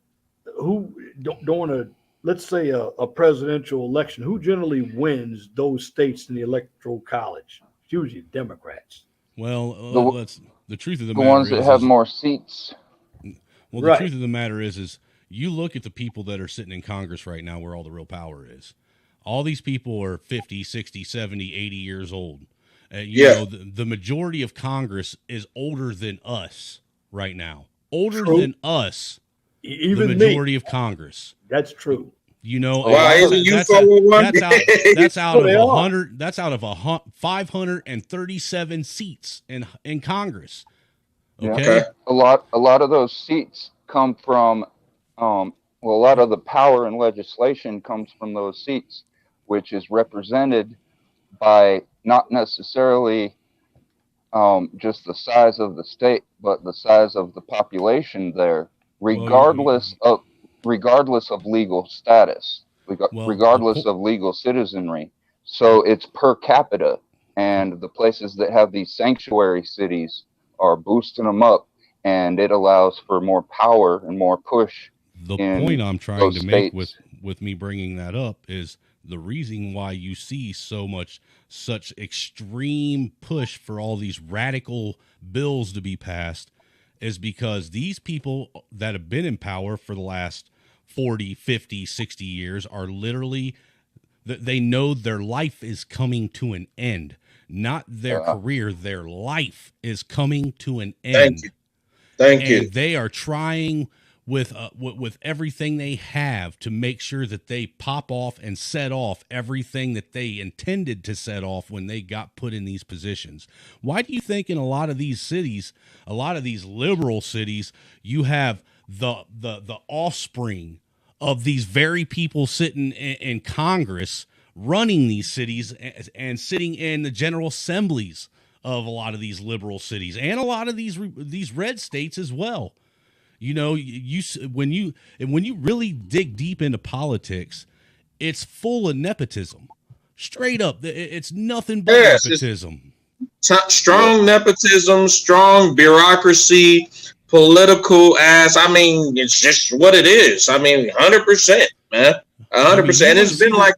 Who during let's say a presidential election, who generally wins those states in the Electoral College? It's usually Democrats. Well, that's the truth of the matter. The ones that have more seats. Well, the truth of the matter is you look at the people that are sitting in Congress right now, where all the real power is. All these people are 50, 60, 70, 80 years old. Yeah. Know, the majority of Congress is older than us right now. Older True. than us. Even the majority me. of Congress. That's true. You know, Wow, isn't you that's 401? That's out Oh, of they are. 100. That's out of 537 seats in Congress. Okay. Yeah. A lot of those seats come from, well, a lot of the power in legislation comes from those seats, which is represented by not necessarily just the size of the state, but the size of the population there, regardless of legal status, regardless of legal citizenry. So it's per capita, and the places that have these sanctuary cities are boosting them up, and it allows for more power and more push. The point I'm trying to make states. with me bringing that up is the reason why you see such extreme push for all these radical bills to be passed is because these people that have been in power for the last 40, 50, 60 years are literally, they know their life is coming to an end. Not their career, their life is coming to an end. Thank you. And they are trying with everything they have to make sure that they pop off and set off everything that they intended to set off when they got put in these positions. Why do you think in a lot of these cities, a lot of these liberal cities, you have the offspring of these very people sitting in Congress running these cities and sitting in the general assemblies of a lot of these liberal cities and a lot of these red states as well? You know, when you really dig deep into politics, it's full of nepotism. Straight up, it's nothing but nepotism. Strong nepotism, strong bureaucracy, political ass. I mean, it's just what it is. I mean, 100%, man, 100%. And it's been like,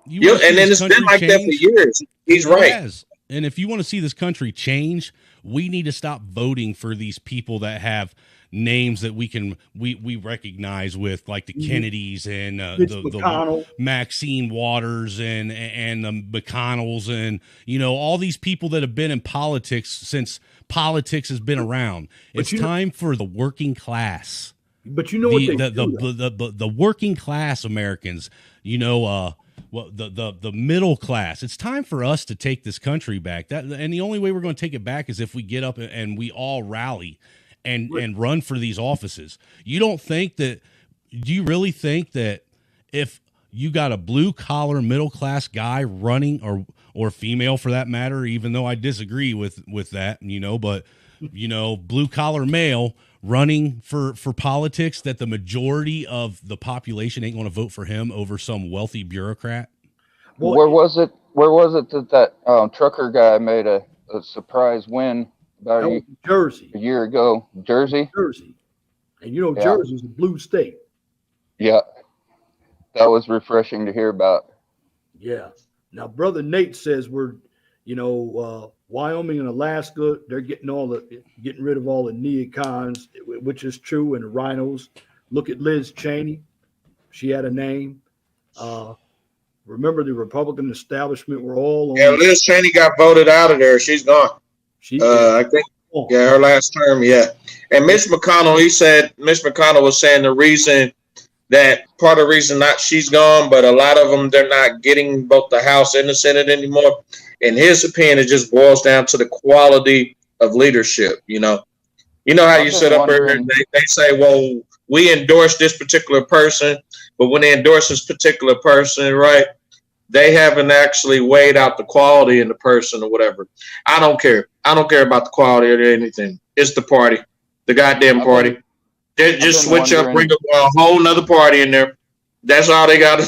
and then it's been like that for years. He's right. And if you want to see this country change, we need to stop voting for these people that have names that we recognize with, like the Kennedys and the Maxine Waters and the McConnells and, you know, all these people that have been in politics since politics has been around. It's time for the working class. But you know the working class Americans, you know, the middle class. It's time for us to take this country back. And the only way we're going to take it back is if we get up and we all rally and run for these offices. Do you really think that if you got a blue collar middle class guy running, or female for that matter, even though I disagree with that, you know, but you know, blue collar male running for politics, that the majority of the population ain't going to vote for him over some wealthy bureaucrat? Well, where was it that trucker guy made a surprise win about Jersey a year ago? Jersey. And you know, Jersey's a blue state. Yeah, that was refreshing to hear about. Yeah. Now, Brother Nate says Wyoming and Alaska, they're getting rid of all the neocons, which is true, and the rhinos. Look at Liz Cheney. She had a name. Remember, the Republican establishment were all on. Yeah, Liz Cheney got voted out of there. She's gone. I think, her last term, yeah. And Mitch McConnell, Mitch McConnell was saying part of the reason not she's gone, but a lot of them, they're not getting both the House and the Senate anymore. In his opinion, it just boils down to the quality of leadership. You know how you sit up there and they say, well, we endorse this particular person, but when they endorse this particular person, right, they haven't actually weighed out the quality in the person or whatever. I don't care. I don't care about the quality or anything. It's the party, the goddamn party. Just switch up, bring a whole nother party in there. That's all they got to.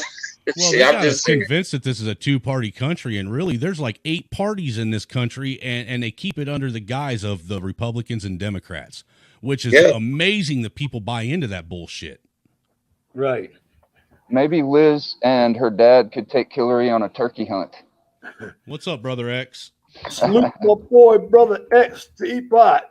Well, they got us convinced that this is a two-party country, and really, there's like 8 parties in this country, and they keep it under the guise of the Republicans and Democrats, which is amazing that people buy into that bullshit. Right. Maybe Liz and her dad could take Hillary on a turkey hunt. What's up, Brother X? Salute my boy, Brother X, Teapot.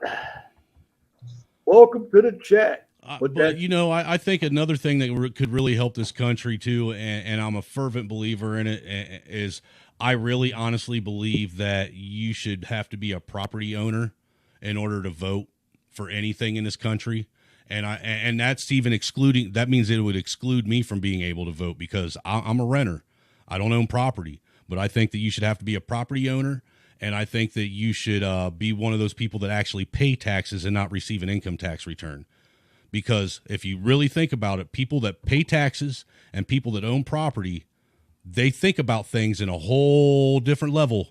Welcome to the chat. But you know, I think another thing that could really help this country too, and I'm a fervent believer in it, is I really honestly believe that you should have to be a property owner in order to vote for anything in this country. And that's even excluding, that means it would exclude me from being able to vote because I'm a renter. I don't own property, but I think that you should have to be a property owner. And I think that you should be one of those people that actually pay taxes and not receive an income tax return. Because if you really think about it, people that pay taxes and people that own property, they think about things in a whole different level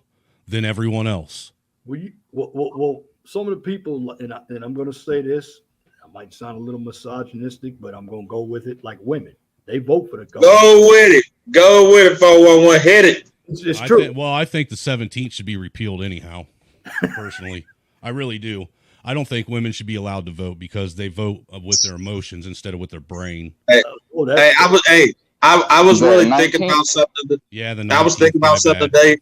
than everyone else. Well, some of the people, and I'm going to say this, I might sound a little misogynistic, but I'm going to go with it, like women. They vote for the government. Go with it. Go with it, 411. Hit it. It's true. I think the 17th should be repealed anyhow, personally. I really do. I don't think women should be allowed to vote because they vote with their emotions instead of with their brain. Hey, I was really thinking about something. I was thinking about something today.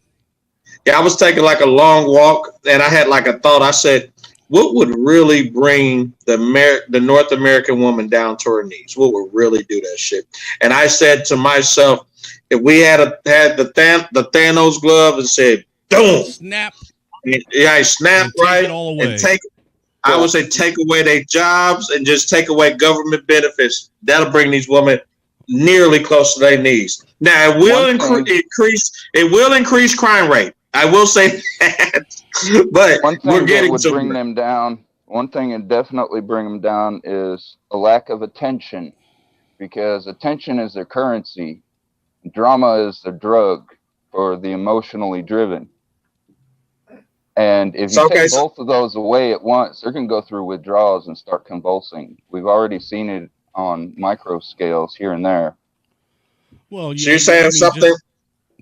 Yeah, I was taking like a long walk and I had like a thought. I said, what would really bring the North American woman down to her knees? What would really do that shit? And I said to myself, if we had the Thanos glove and said, boom, snap. Yeah, snap, right? Take it all away. And I would say take away their jobs and just take away government benefits. That'll bring these women nearly close to their knees. Now it will increase crime rate. I will say that, but we're getting to bring them down. One thing that definitely bring them down is a lack of attention, because attention is their currency. Drama is the drug for the emotionally driven. And if you take both of those away at once, they're going to go through withdrawals and start convulsing. We've already seen it on micro scales here and there. Well, so you're saying something?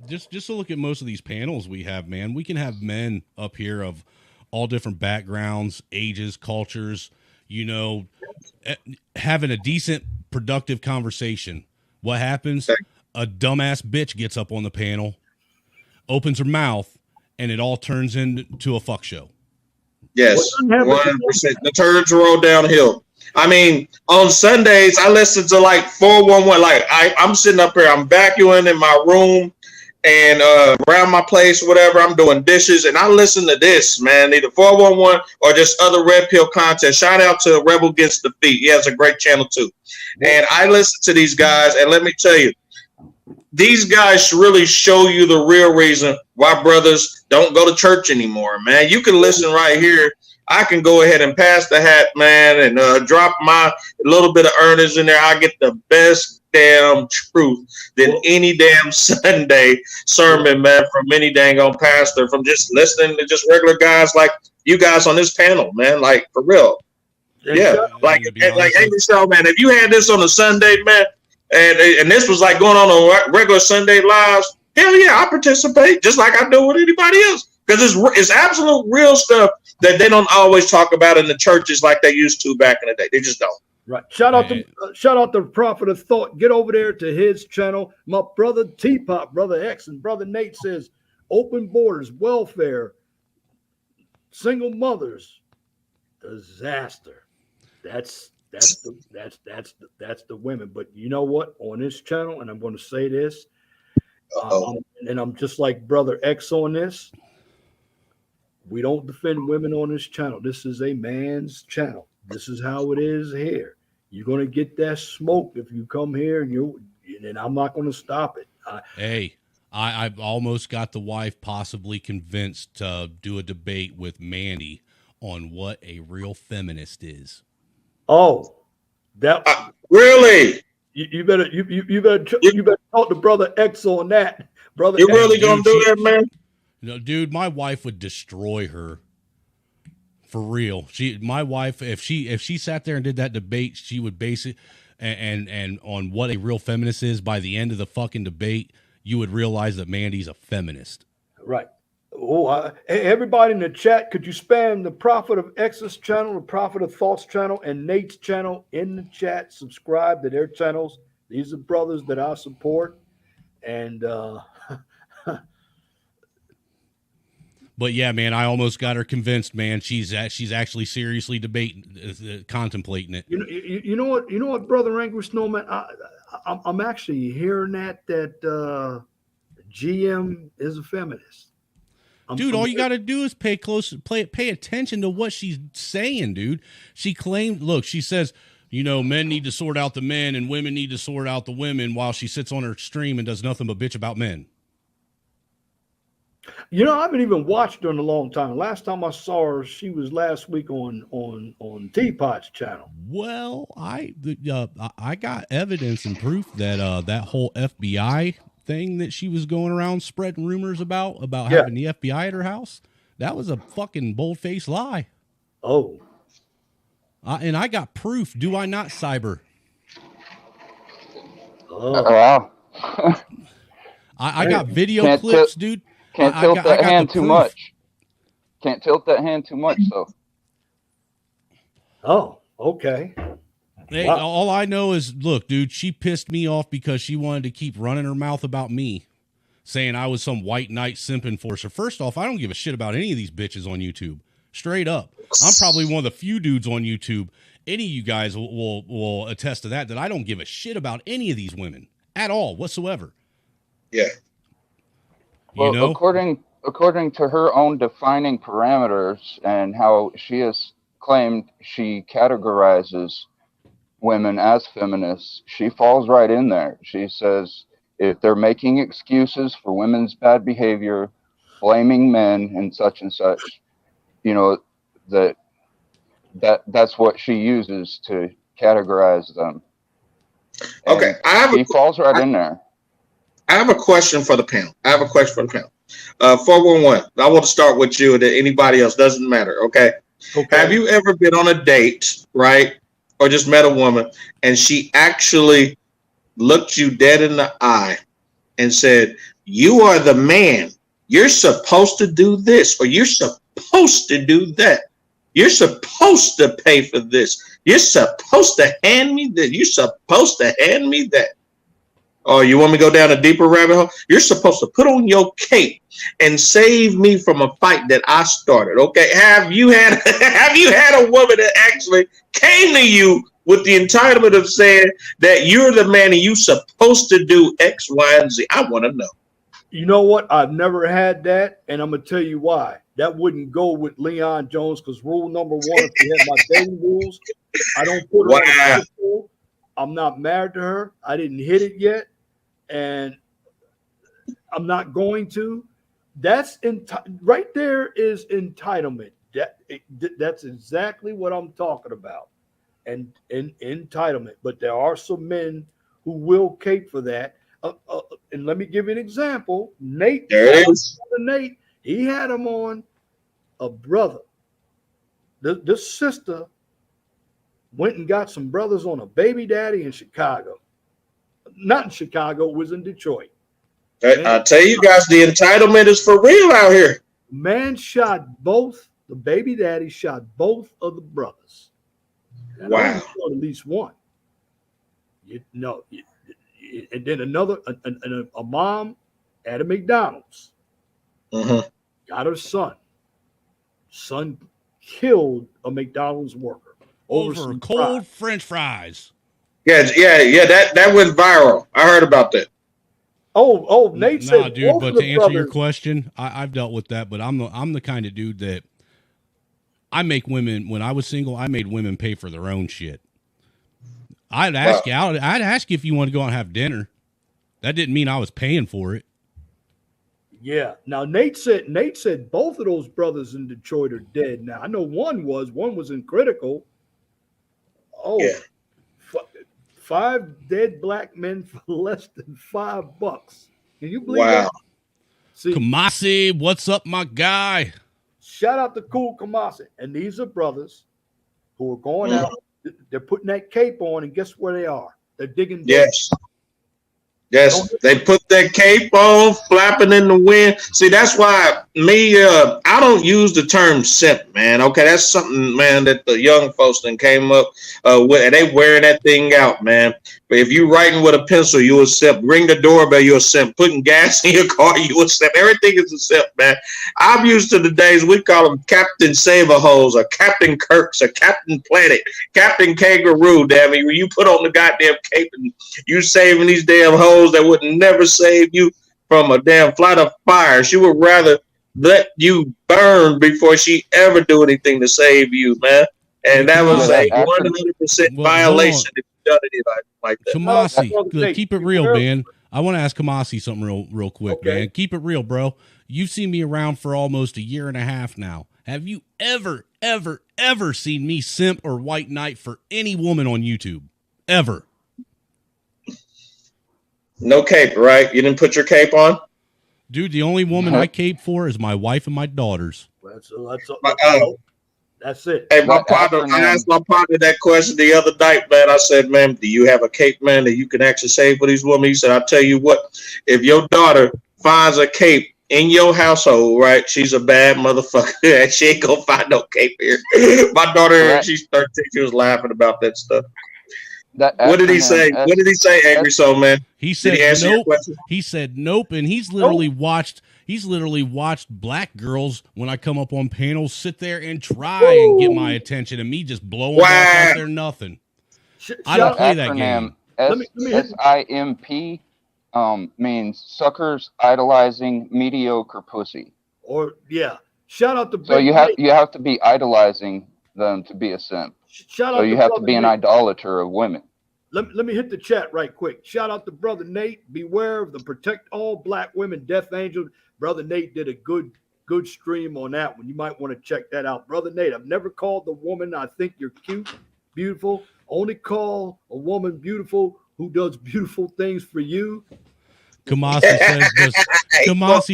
Just to look at most of these panels we have, man, we can have men up here of all different backgrounds, ages, cultures, you know, having a decent, productive conversation. What happens? A dumbass bitch gets up on the panel, opens her mouth, and it all turns into a fuck show. Yes, 100%. The turds roll downhill. I mean, on Sundays, I listen to like 411. Like I'm sitting up here, I'm vacuuming in my room and around my place, whatever. I'm doing dishes, and I listen to this, man. Either 411 or just other Red Pill content. Shout out to Rebel Gets the Feet. He has a great channel too. And I listen to these guys, and let me tell you, these guys really show you the real reason why brothers don't go to church anymore, man. You can listen right here. I can go ahead and pass the hat, man, and drop my little bit of earnings in there. I get the best damn truth than any damn Sunday sermon, man, from any dang on pastor, from just listening to just regular guys like you guys on this panel, man, like for real. Yeah, like Angry Show, man, if you had this on a Sunday, man, and this was like going on regular Sunday lives, hell yeah, I participate just like I do with anybody else. Because it's absolute real stuff that they don't always talk about in the churches like they used to back in the day. They just don't. Right. Shout out to Prophet of Thought. Get over there to his channel. My brother Teapot, Brother X, and Brother Nate says open borders, welfare, single mothers, disaster. That's the women. But you know what? On this channel, and I'm going to say this, and I'm just like Brother X on this. We don't defend women on this channel. This is a man's channel. This is how it is here. You're going to get that smoke if you come here, and I'm not going to stop it. I've almost got the wife possibly convinced to do a debate with Mandy on what a real feminist is. Oh, that really? You better talk to Brother X on that, brother. You really gonna do that, man? No, dude, my wife would destroy her. For real. My wife, if she sat there and did that debate, she would base it and on what a real feminist is. By the end of the fucking debate, you would realize that Mandy's a feminist. Right. Oh, everybody in the chat, could you spam the Prophet of X's channel, the Prophet of Thoughts channel, and Nate's channel in the chat? Subscribe to their channels. These are brothers that I support. And But yeah, man, I almost got her convinced, man. She's actually seriously contemplating it. You know what, Brother Angus Snowman, I'm actually hearing that GM is a feminist. Dude, all you got to do is pay attention to what she's saying, dude. She claimed, look, she says, men need to sort out the men and women need to sort out the women, while she sits on her stream and does nothing but bitch about men. I haven't even watched her in a long time. Last time I saw her, she was last week on Teapot's channel. Well, I got evidence and proof that that whole FBI thing that she was going around spreading rumors about having the FBI at her house, that was a fucking bold-faced lie. Oh. And I got proof. Do I not, Cyber? Oh. Wow. I got video clips, dude. Can't tilt that hand too much. Can't tilt that hand too much, though. Oh, okay. Hey, wow. All I know is, look, dude, she pissed me off because she wanted to keep running her mouth about me, saying I was some white knight simping for her. First off, I don't give a shit about any of these bitches on YouTube. Straight up. I'm probably one of the few dudes on YouTube. Any of you guys will attest to that I don't give a shit about any of these women at all whatsoever. Yeah. Well, according to her own defining parameters and how she has claimed she categorizes women as feminists, she falls right in there. She says if they're making excuses for women's bad behavior, blaming men and such, that's what she uses to categorize them. Okay, she falls right in there. I have a question for the panel. 411. I want to start with you, and anybody else, doesn't matter. Okay. Have you ever been on a date, right, or just met a woman, and she actually looked you dead in the eye and said, "You are the man. You're supposed to do this, or you're supposed to do that. You're supposed to pay for this. You're supposed to hand me this. You're supposed to hand me that." Oh, you want me to go down a deeper rabbit hole? You're supposed to put on your cape and save me from a fight that I started. Okay. Have you had a woman that actually came to you with the entitlement of saying that you're the man and you're supposed to do X, Y, and Z? I want to know. You know what? I've never had that, and I'm gonna tell you why. That wouldn't go with Leon Jones, because rule number one, if you have my dating rules, I don't put her on the school. I'm not married to her. I didn't hit it yet, and I'm not going to. That's right there is entitlement. That's exactly what I'm talking about, and entitlement. But there are some men who will cape for that. And let me give you an example. Nate, he had him on a brother. This sister went and got some brothers on a baby daddy in Chicago. Not in Chicago, it was in Detroit. I tell you guys, the entitlement is for real out here. Man shot both, the baby daddy shot both of the brothers. And wow. At least one. And then another, a mom at a McDonald's got her son. Son killed a McDonald's worker over cold French fries. Yeah. That went viral. I heard about that. Oh, Nate said, dude. But to answer your question, I've dealt with that. But I'm the kind of dude that I make women. When I was single, I made women pay for their own shit. I'd ask you out. I'd ask you if you want to go out and have dinner. That didn't mean I was paying for it. Yeah. Now Nate said both of those brothers in Detroit are dead now. I know one was in critical. Oh, yeah. 5 dead black men for less than $5. Can you believe that? See, Kamasi, what's up, my guy? Shout out to Cool Kamasi. And these are brothers who are going out. They're putting that cape on, and guess where they are? They're digging. Yes. They put that cape on, flapping in the wind. See, that's why I don't use the term simp, man. Okay, that's something, man, that the young folks then came up with, and they wearing that thing out, man. But if you writing with a pencil, you a simp. Ring the doorbell, you a simp. Putting gas in your car, you a simp. Everything is a simp, man. I'm used to the days we call them Captain Save-A-Holes or Captain Kirks or Captain Planet, Captain Kangaroo, damn it. When you put on the goddamn cape and you saving these damn hoes that would never save you from a damn flight of fire. She would rather let you burn before she ever do anything to save you, man. And that was a 100% violation if you done anything like that. Kamasi, keep it real, man. I want to ask Kamasi something real quick, man. Keep it real, bro. You've seen me around for almost a year and a half now. Have you ever seen me simp or white knight for any woman on YouTube? Ever? No cape, right? You didn't put your cape on? Dude, the only woman I cape for is my wife and my daughters. That's it. Hey, my partner, I asked my partner that question the other night, man. I said, man, do you have a cape, man, that you can actually save for these women? He said, I'll tell you what, if your daughter finds a cape in your household, right, she's a bad motherfucker. She ain't gonna find no cape here. My daughter, she's 13, she was laughing about that stuff. What did he say? What did he say, Angry Soul Man? He said nope. He said nope, and he's literally watched black girls when I come up on panels sit there and try and get my attention, and me just blowing off like they're nothing. I don't play that game. SIMP means suckers idolizing mediocre pussy. Or shout out to. So you have to be idolizing them to be a simp. So you have to be an idolater of women. Let me hit the chat right quick. Shout out to Brother Nate. Beware of the Protect All Black Women Death Angel. Brother Nate did a good stream on that one. You might want to check that out. Brother Nate, I've never called the woman I think you're cute, beautiful. Only call a woman beautiful who does beautiful things for you. Kamasi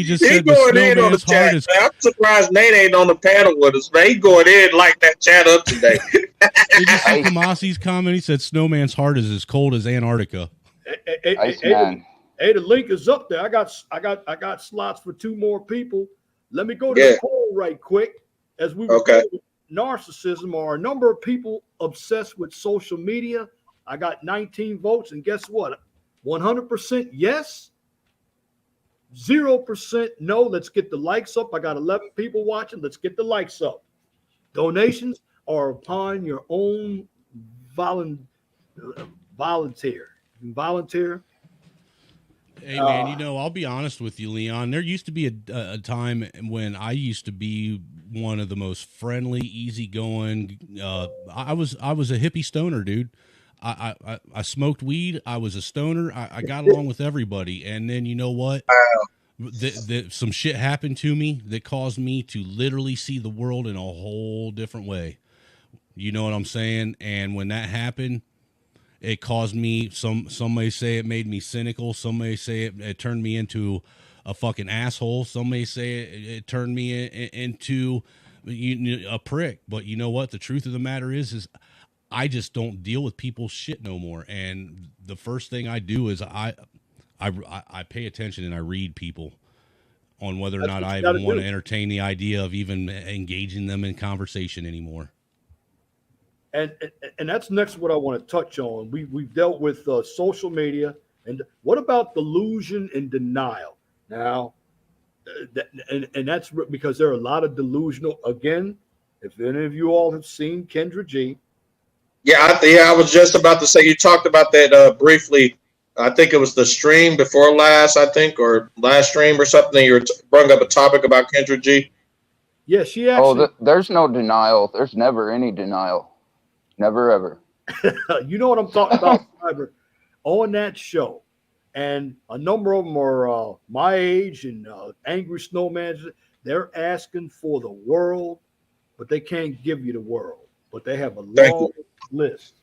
just said the snowman's heart is. I'm surprised Nate ain't on the panel with us, man. He going in like that chat up today. Did you see Kamasi's comment? He said snowman's heart is as cold as Antarctica. Hey, the link is up there. I got slots for 2 more people. Let me go to the poll right quick. As we were going with narcissism, are a number of people obsessed with social media? I got 19 votes, and guess what? 100% yes, 0% no. Let's get the likes up. I got 11 people watching. Let's get the likes up. Donations are upon your own volunteer. Volunteer. Hey, man, I'll be honest with you, Leon. There used to be a time when I used to be one of the most friendly, easygoing. I was a hippie stoner, dude. I smoked weed. I was a stoner. I got along with everybody. And then you know what? Some shit happened to me that caused me to literally see the world in a whole different way. You know what I'm saying? And when that happened, it caused me, some may say it made me cynical. Some may say it turned me into a fucking asshole. Some may say it turned me into a prick. But you know what? The truth of the matter is I just don't deal with people's shit no more. And the first thing I do is I pay attention and I read people on whether or not I even want to entertain the idea of even engaging them in conversation anymore. And that's next what I want to touch on. We've dealt with social media, and what about delusion and denial? Now, and that's because there are a lot of delusional. Again, if any of you all have seen Kendra G. I was just about to say, you talked about that briefly. I think it was the stream before last, or last stream or something. You brought up a topic about Kendra G. Yeah, she actually. There's no denial. There's never any denial. Never ever. You know what I'm talking about, Cyber, on that show. And a number of them are my age and angry snowman. They're asking for the world, but they can't give you the world. But they have a long list.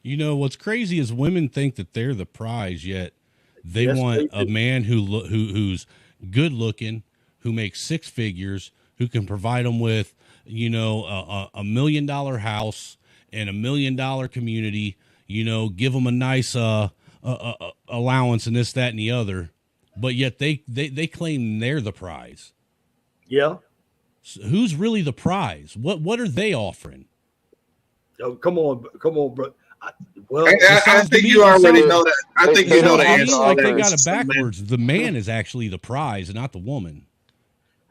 You know, what's crazy is women think that they're the prize, yet they want a man who's good looking, who makes 6 figures, who can provide them with, $1 million house and $1 million community, give them a nice allowance and this, that, and the other. But yet they claim they're the prize. Yeah. So who's really the prize? What are they offering? Oh, come on, bro. Well, sounds to think me- you it already sounds- know that. I It think It you know sounds the to answer. me like they got It's it the man. backwards. The man is actually the prize, not the woman.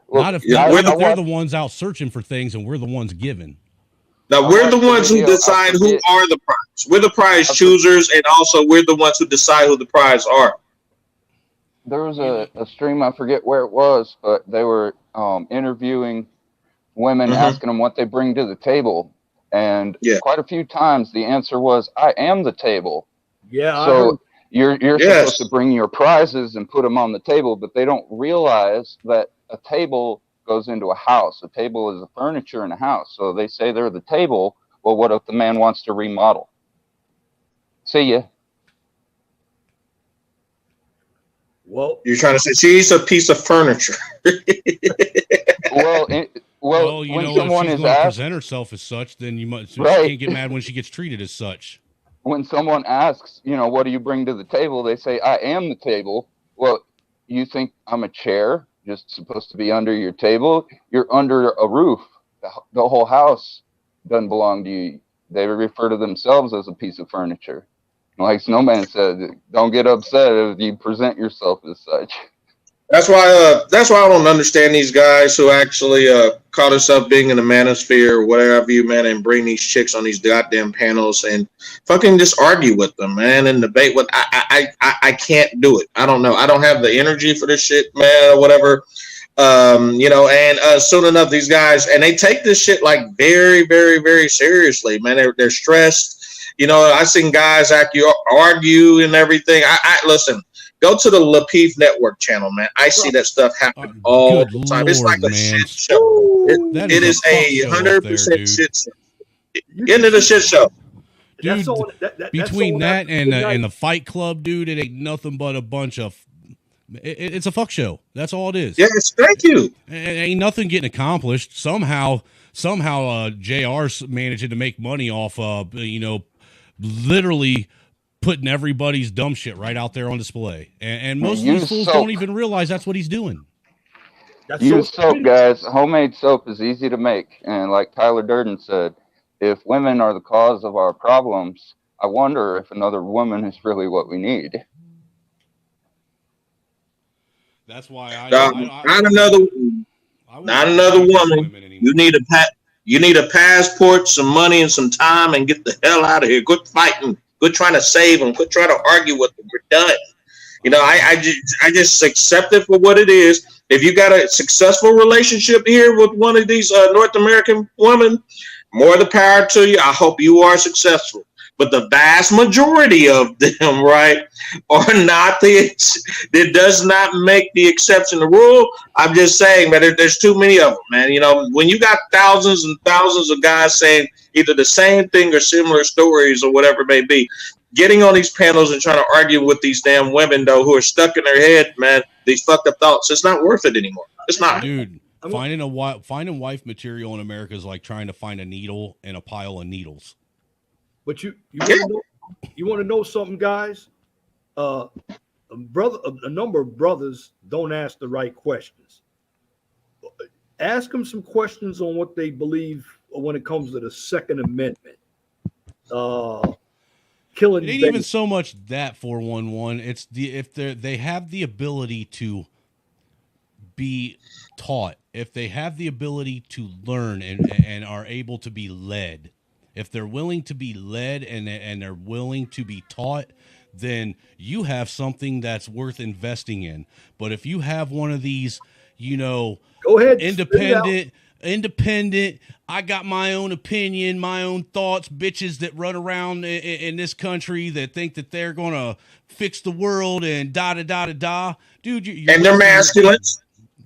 Well, Not if, yeah, not, we're not the- if they're the ones out searching for things and we're the ones giving. Now I we're the watched the ones who video, I decide who forget- are the prize. We're the prize I for- choosers, and also we're the ones who decide who the prize are. There was a stream, I forget where it was, but they were interviewing women, Mhm. asking them what they bring to the table. And Yeah. quite a few times the answer was, I am the table. yeah, I So heard. you're Yes. supposed to bring your prizes and put them on the table, but they don't realize that a table goes into a house. A table is the furniture in a house. So they say they're the table. Well, what if the man wants to remodel? See ya. Well, You're trying to say she's a piece of furniture. Well, Well, you when know, if someone she's is going to asked, present herself as such, then you must. Right. She can't get mad when she gets treated as such. when someone asks, what do you bring to the table? They say, I am the table. Well, you think I'm a chair, just supposed to be under your table? You're under a roof. The whole house doesn't belong to you. They refer to themselves as a piece of furniture. Like Snowman said, don't get upset if you present yourself as such. That's why I don't understand these guys who actually call themselves being in the manosphere or whatever you, man, and bring these chicks on these goddamn panels and fucking just argue with them, man, and debate with. I can't do it. I don't know. I don't have the energy for this shit, man, or whatever. And soon enough, these guys, and they take this shit like very, very, very seriously, man. They're stressed. I've seen guys argue and everything. I listen. Go to the Lapeef Network channel, man. I see that stuff happen all the time. It's like a shit show. That It is fuck a show up 100% there, dude. shit show. Into the shit show. Dude, between that and the the Fight Club, dude, it ain't nothing but a bunch of. It's a fuck show. That's all it is. Yes, thank you. Ain't nothing getting accomplished. Somehow, JR's managing to make money off of literally putting everybody's dumb shit right out there on display, and most of these fools don't even realize that's what he's doing. Use soap, guys. Homemade soap is easy to make, and like Tyler Durden said, if women are the cause of our problems, I wonder if another woman is really what we need. That's why not another woman. You need a passport, some money, and some time, and get the hell out of here. Quit fighting. Quit trying to save them. Quit trying to argue with them. We're done. I just accept it for what it is. If you got a successful relationship here with one of these North American women, more the power to you. I hope you are successful. But the vast majority of them, right, are not that does not make the exception the rule. I'm just saying, man, there's too many of them, man. When you got thousands and thousands of guys saying either the same thing or similar stories or whatever it may be, getting on these panels and trying to argue with these damn women, though, who are stuck in their head, man, these fucked up thoughts, it's not worth it anymore. It's not. Dude, finding wife material in America is like trying to find a needle in a pile of needles. But you want to know something, guys? A number of brothers don't ask the right questions. Ask them some questions on what they believe when it comes to the Second Amendment. Killing. It ain't even so much that 411. It's if they have the ability to be taught, if they have the ability to learn and are able to be led. If they're willing to be led and they're willing to be taught, then you have something that's worth investing in. But if you have one of these, go ahead, independent, I got my own opinion, my own thoughts, bitches that run around in this country that think that they're going to fix the world and da-da-da-da-da. Dude, and they're masculines.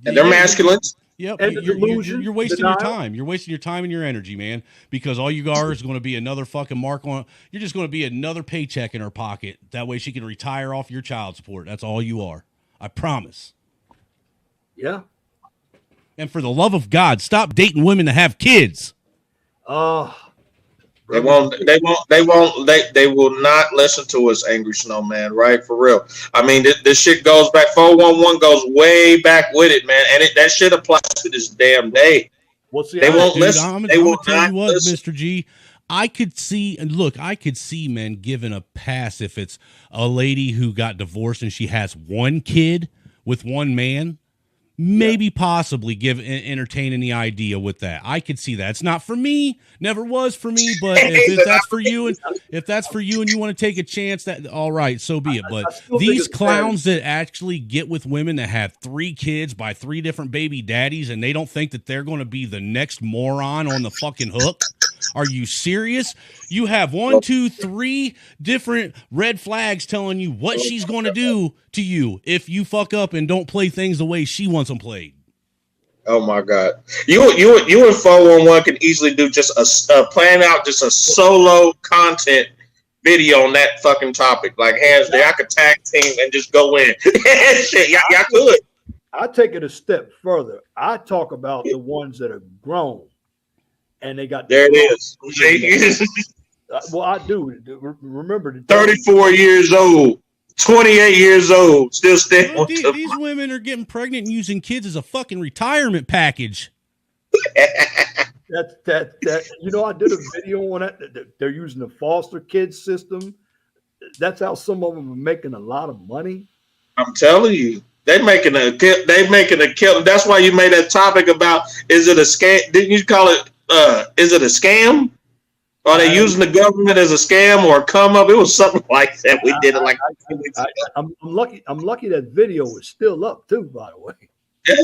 And they're masculines. Yep, And you're wasting your time. You're wasting your time and your energy, man, because all you are is going to be another fucking mark on. You're just going to be another paycheck in her pocket. That way she can retire off your child support. That's all you are. I promise. Yeah. And for the love of God, stop dating women to have kids. They will not listen to us, Angry Snowman, right? For real. I mean, this shit goes back, 411 goes way back with it, man. And that shit applies to this damn day. Well, see, they won't listen. I'm going to tell you what, Mr. G, I could see, and look, I could see men given a pass if it's a lady who got divorced and she has one kid with one man. Maybe possibly entertaining the idea with that. I could see that. It's not for me, never was for me, but if that's for you and you want to take a chance, that all right, so be it. But these clowns that actually get with women that have 3 kids by 3 different baby daddies and they don't think that they're going to be the next moron on the fucking hook. Are you serious? You have 1, 2, 3 different red flags telling you what she's going to do to you if you fuck up and don't play things the way she wants them played. Oh my God! You and 411 can easily do just plan out just a solo content video on that fucking topic. Like hands down, I could tag team and just go in. Shit, y'all could. I take it a step further. I talk about the ones that are grown. And they got there. It is. Well, I do. Remember, 34 years old, 28 years old, still standing. Well, these women are getting pregnant and using kids as a fucking retirement package. That. You know, I did a video on that. They're using the foster kids system. That's how some of them are making a lot of money. I'm telling you. They making a kill. That's why you made that topic about, is it a scam? Didn't you call it? Is it a scam? Are they using the government as a scam or a come up? It was something like that. We did it like 2 weeks ago. I'm lucky that video is still up too, by the way. Yeah.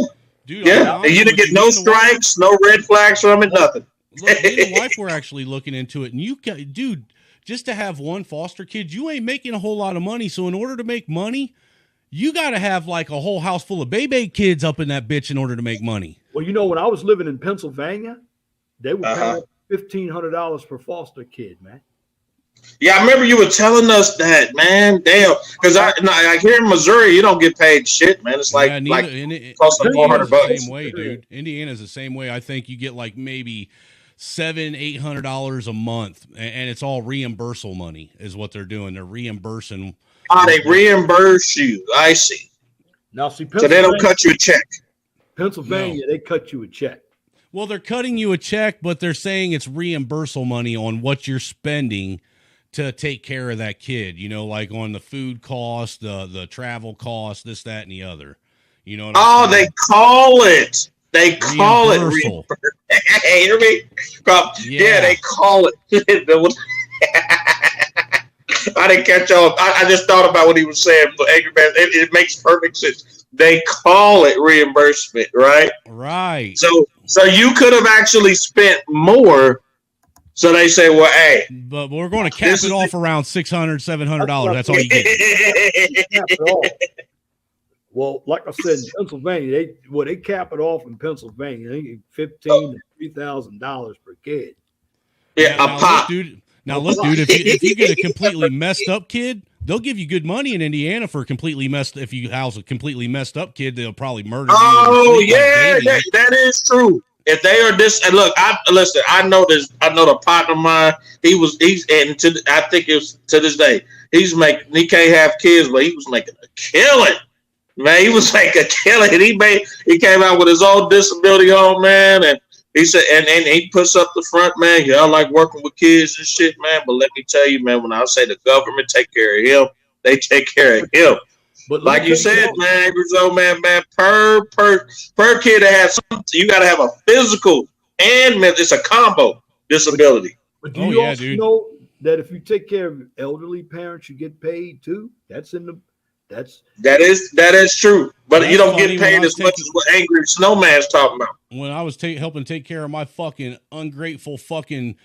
Dude, yeah. And you didn't get no strikes, no red flags from it, nothing. Look, me and the wife were actually looking into it, and dude, just to have one foster kid, you ain't making a whole lot of money. So in order to make money, you got to have like a whole house full of baby kids up in that bitch in order to make money. Well, you know, when I was living in Pennsylvania, they were paying $1,500 per foster kid, man. Yeah, I remember you were telling us that, man. Damn, because I here in Missouri, you don't get paid shit, man. It's like close to $400. Same way, dude. Indiana's the same way. I think you get like maybe $700-800 a month, and it's all reimbursable money, is what they're doing. They're reimbursing. They reimburse you. I see. Now, see, so they don't cut you a check. Pennsylvania, they cut you a check. Well, they're cutting you a check, but they're saying it's reimbursable money on what you're spending to take care of that kid. You know, like on the food cost, the travel cost, this, that, and the other. You know what I'm saying? They call it. They call it reimbursal. Hey, hear me? Yeah, they call it. I didn't catch on. I just thought about what he was saying. Angry Man, it makes perfect sense. They call it reimbursement, right? Right. So you could have actually spent more. So they say, well, hey. But we're going to cap it off around $600-700. That's all you get. Well, like I said, in Pennsylvania, they cap it off in Pennsylvania. They get $1,500 to $3,000 per kid. Yeah, a pop. Now look, dude, if you get a completely messed up kid, they'll give you good money in Indiana for completely messed. If you house a completely messed up kid, they'll probably murder you. Oh yeah, that is true. If they are this, and look, I know this. I know the partner of mine. I think it was to this day. He can't have kids, but he was making a killing. Man, he was like a killing. He came out with his own disability home, man, and he said, and he puts up the front, man. Yeah, I like working with kids and shit, man. But let me tell you, man, when I say the government take care of him, they take care of him. But like you said, man, per kid that has something, you got to have a physical and it's a combo disability. But do you also know that if you take care of elderly parents, you get paid too? That is true. But you don't get paid as much as what Angry Snowman's talking about. When I was helping take care of my fucking ungrateful fucking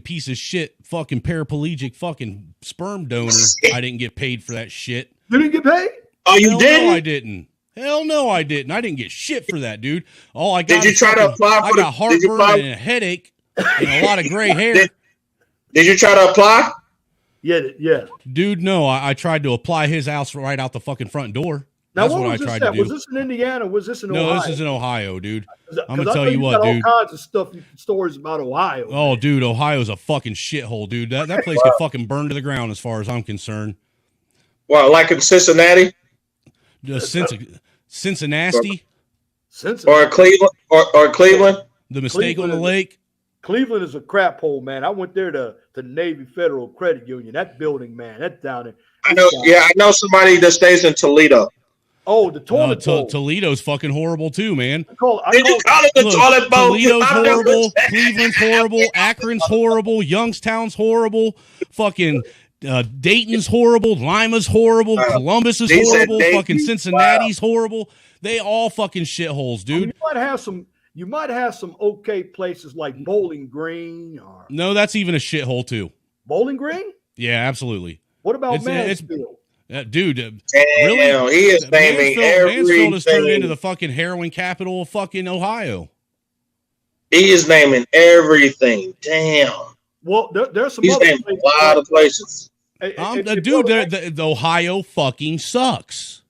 piece of shit, fucking paraplegic fucking sperm donor, I didn't get paid for that shit. You didn't get paid? Oh, you didn't? No, I didn't. Hell no, I didn't. I didn't get shit for that, dude. All I got. Did you try to apply for I got heartburn and a headache and a lot of gray hair. Did you try to apply? Yeah. Dude, no. I tried to apply his house right out the fucking front door. Now, what I tried to do. Was this in Indiana? Or was this in Ohio? No, this is in Ohio, dude. I'm gonna tell you what, dude. All kinds of stories about Ohio. Oh, man. Dude, Ohio's a fucking shithole, dude. That place could fucking burn to the ground, as far as I'm concerned. Well, like in Cincinnati, Cincinnati, or Cleveland, or Cleveland. The mistake on the lake. Cleveland is a crap hole, man. I went there to the Navy Federal Credit Union. That building, man, that's down there. I know. Yeah, I know somebody that stays in Toledo. Oh, the toilet bowl. Toledo's fucking horrible too, man. Did you call it the toilet bowl? Toledo's horrible. Cleveland's horrible. Akron's horrible. Youngstown's horrible. Fucking Dayton's horrible. Lima's horrible. Columbus is horrible. Fucking Cincinnati's horrible. They all fucking shitholes, dude. I mean, you might have some okay places like Bowling Green or no, that's even a shithole too. Bowling Green? Yeah, absolutely. What about Mansfield? Dude, really? He is naming everything. Mansfield has turned into the fucking heroin capital of fucking Ohio. He is naming everything. Damn. Well, there's some. He's naming a lot of places. Dude, the Ohio fucking sucks.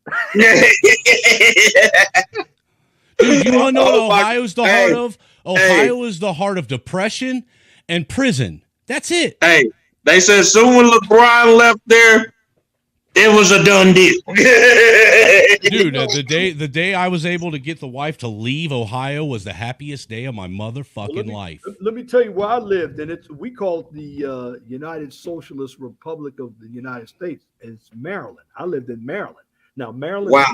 Dude, you want to know what Ohio's the heart of? Ohio is the heart of depression and prison. That's it. Hey, they said soon when LeBron left there, it was a done deal. Dude, the day I was able to get the wife to leave Ohio was the happiest day of my motherfucking life. Let me tell you where I lived, and we call it the United Socialist Republic of the United States. It's Maryland. I lived in Maryland. Now, Maryland. Wow.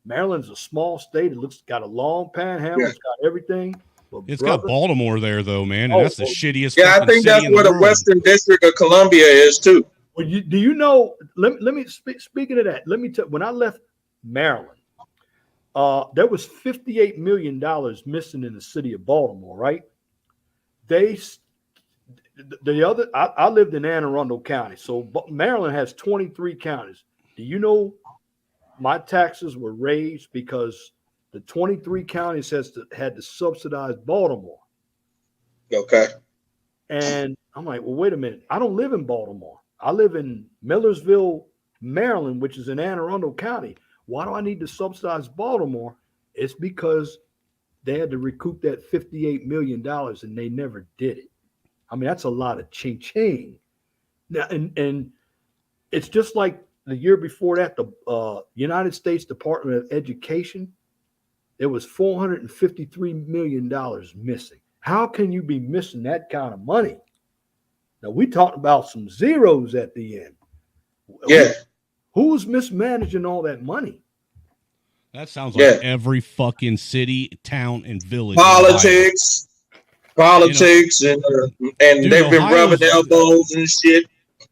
Maryland's a small state. It's got a long panhandle. Yeah. It's got everything. It's got Baltimore there, though, man, and that's the shittiest. Yeah, I think that's where the Western District of Columbia is too. Well, do you know? Let me speaking of that. Let me tell. When I left Maryland, there was $58 million missing in the city of Baltimore. Right? I lived in Anne Arundel County, so Maryland has 23 counties. Do you know? My taxes were raised because the 23 counties had to subsidize Baltimore. Okay. And I'm like, well, wait a minute. I don't live in Baltimore. I live in Millersville, Maryland, which is in Anne Arundel County. Why do I need to subsidize Baltimore? It's because they had to recoup that $58 million and they never did it. I mean, that's a lot of ching-ching. Now, and it's just like the year before that, the United States Department of Education, there was $453 million missing. How can you be missing that kind of money? Now, we talked about some zeros at the end. Yeah. Who's mismanaging all that money? That sounds like every fucking city, town, and village. Politics, and dude, they've been rubbing elbows and shit.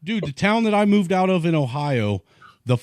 Dude, the town that I moved out of in Ohio, the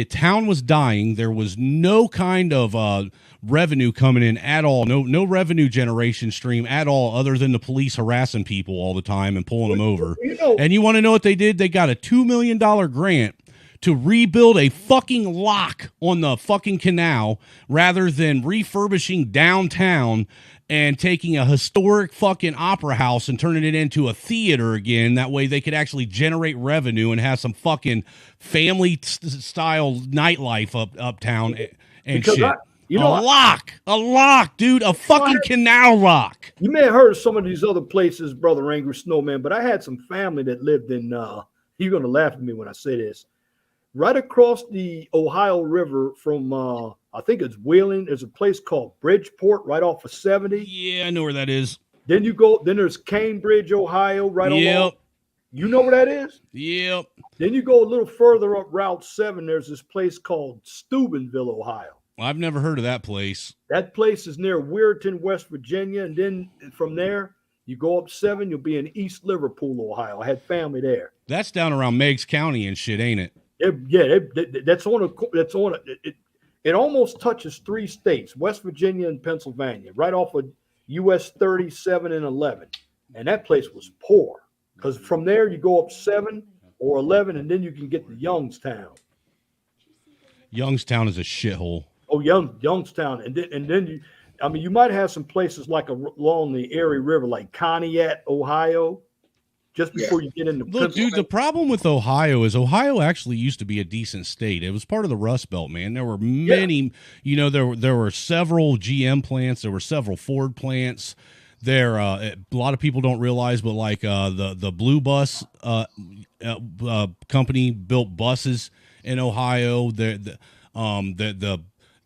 town was dying. There was no kind of revenue coming in at all. No revenue generation stream at all, other than the police harassing people all the time and pulling them over. And you want to know what they did? They got a $2 million grant to rebuild a fucking lock on the fucking canal rather than refurbishing downtown and taking a historic fucking opera house and turning it into a theater again. That way they could actually generate revenue and have some fucking family style nightlife uptown and because shit. A lock, dude, a fucking canal lock. You may have heard of some of these other places, Brother Angry Snowman, but I had some family that lived in, you're going to laugh at me when I say this, right across the Ohio River from, I think it's Wheeling. There's a place called Bridgeport right off of 70. Yeah, I know where that is. Then there's Cambridge, Ohio, right along. You know where that is? Yep. Then you go a little further up Route 7. There's this place called Steubenville, Ohio. I've never heard of that place. That place is near Weirton, West Virginia. And then from there, you go up 7, you'll be in East Liverpool, Ohio. I had family there. That's down around Meigs County and shit, ain't it? It almost touches 3 states, West Virginia and Pennsylvania, right off of US 37 and 11. And that place was poor because from there you go up 7 or 11, and then you can get to Youngstown. Youngstown is a shithole. Oh, Youngstown, and then you might have some places like along the Erie River, like Conneaut, Ohio. Just before you get into Look, dude, the problem with Ohio is Ohio actually used to be a decent state. It was part of the Rust Belt, man. There were many, there were several GM plants. There were several Ford plants. There, a lot of people don't realize, but like the Blue Bus company built buses in Ohio. The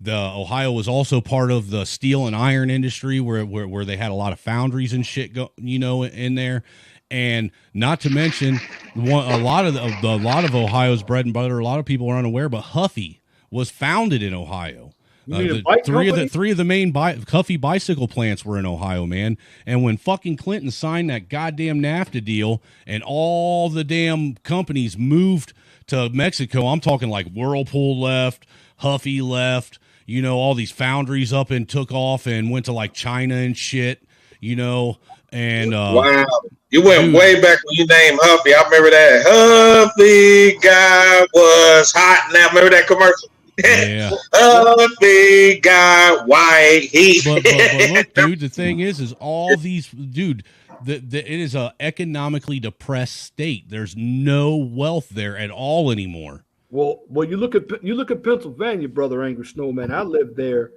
Ohio was also part of the steel and iron industry where they had a lot of foundries and shit in there. And not to mention a lot of Ohio's bread and butter, a lot of people are unaware, but Huffy was founded in Ohio. Three of the main Huffy bicycle plants were in Ohio, man. And when fucking Clinton signed that goddamn NAFTA deal and all the damn companies moved to Mexico, I'm talking like Whirlpool left, Huffy left, all these foundries up and took off and went to like China and shit, and wow. You went way back when you named Huffy. I remember that Huffy guy was hot. Now remember that commercial? Yeah. Huffy guy, white heat. But look, dude, the thing is all these, dude, it is a economically depressed state. There's no wealth there at all anymore. Well, you look at Pennsylvania, brother Angry Snowman. I lived there.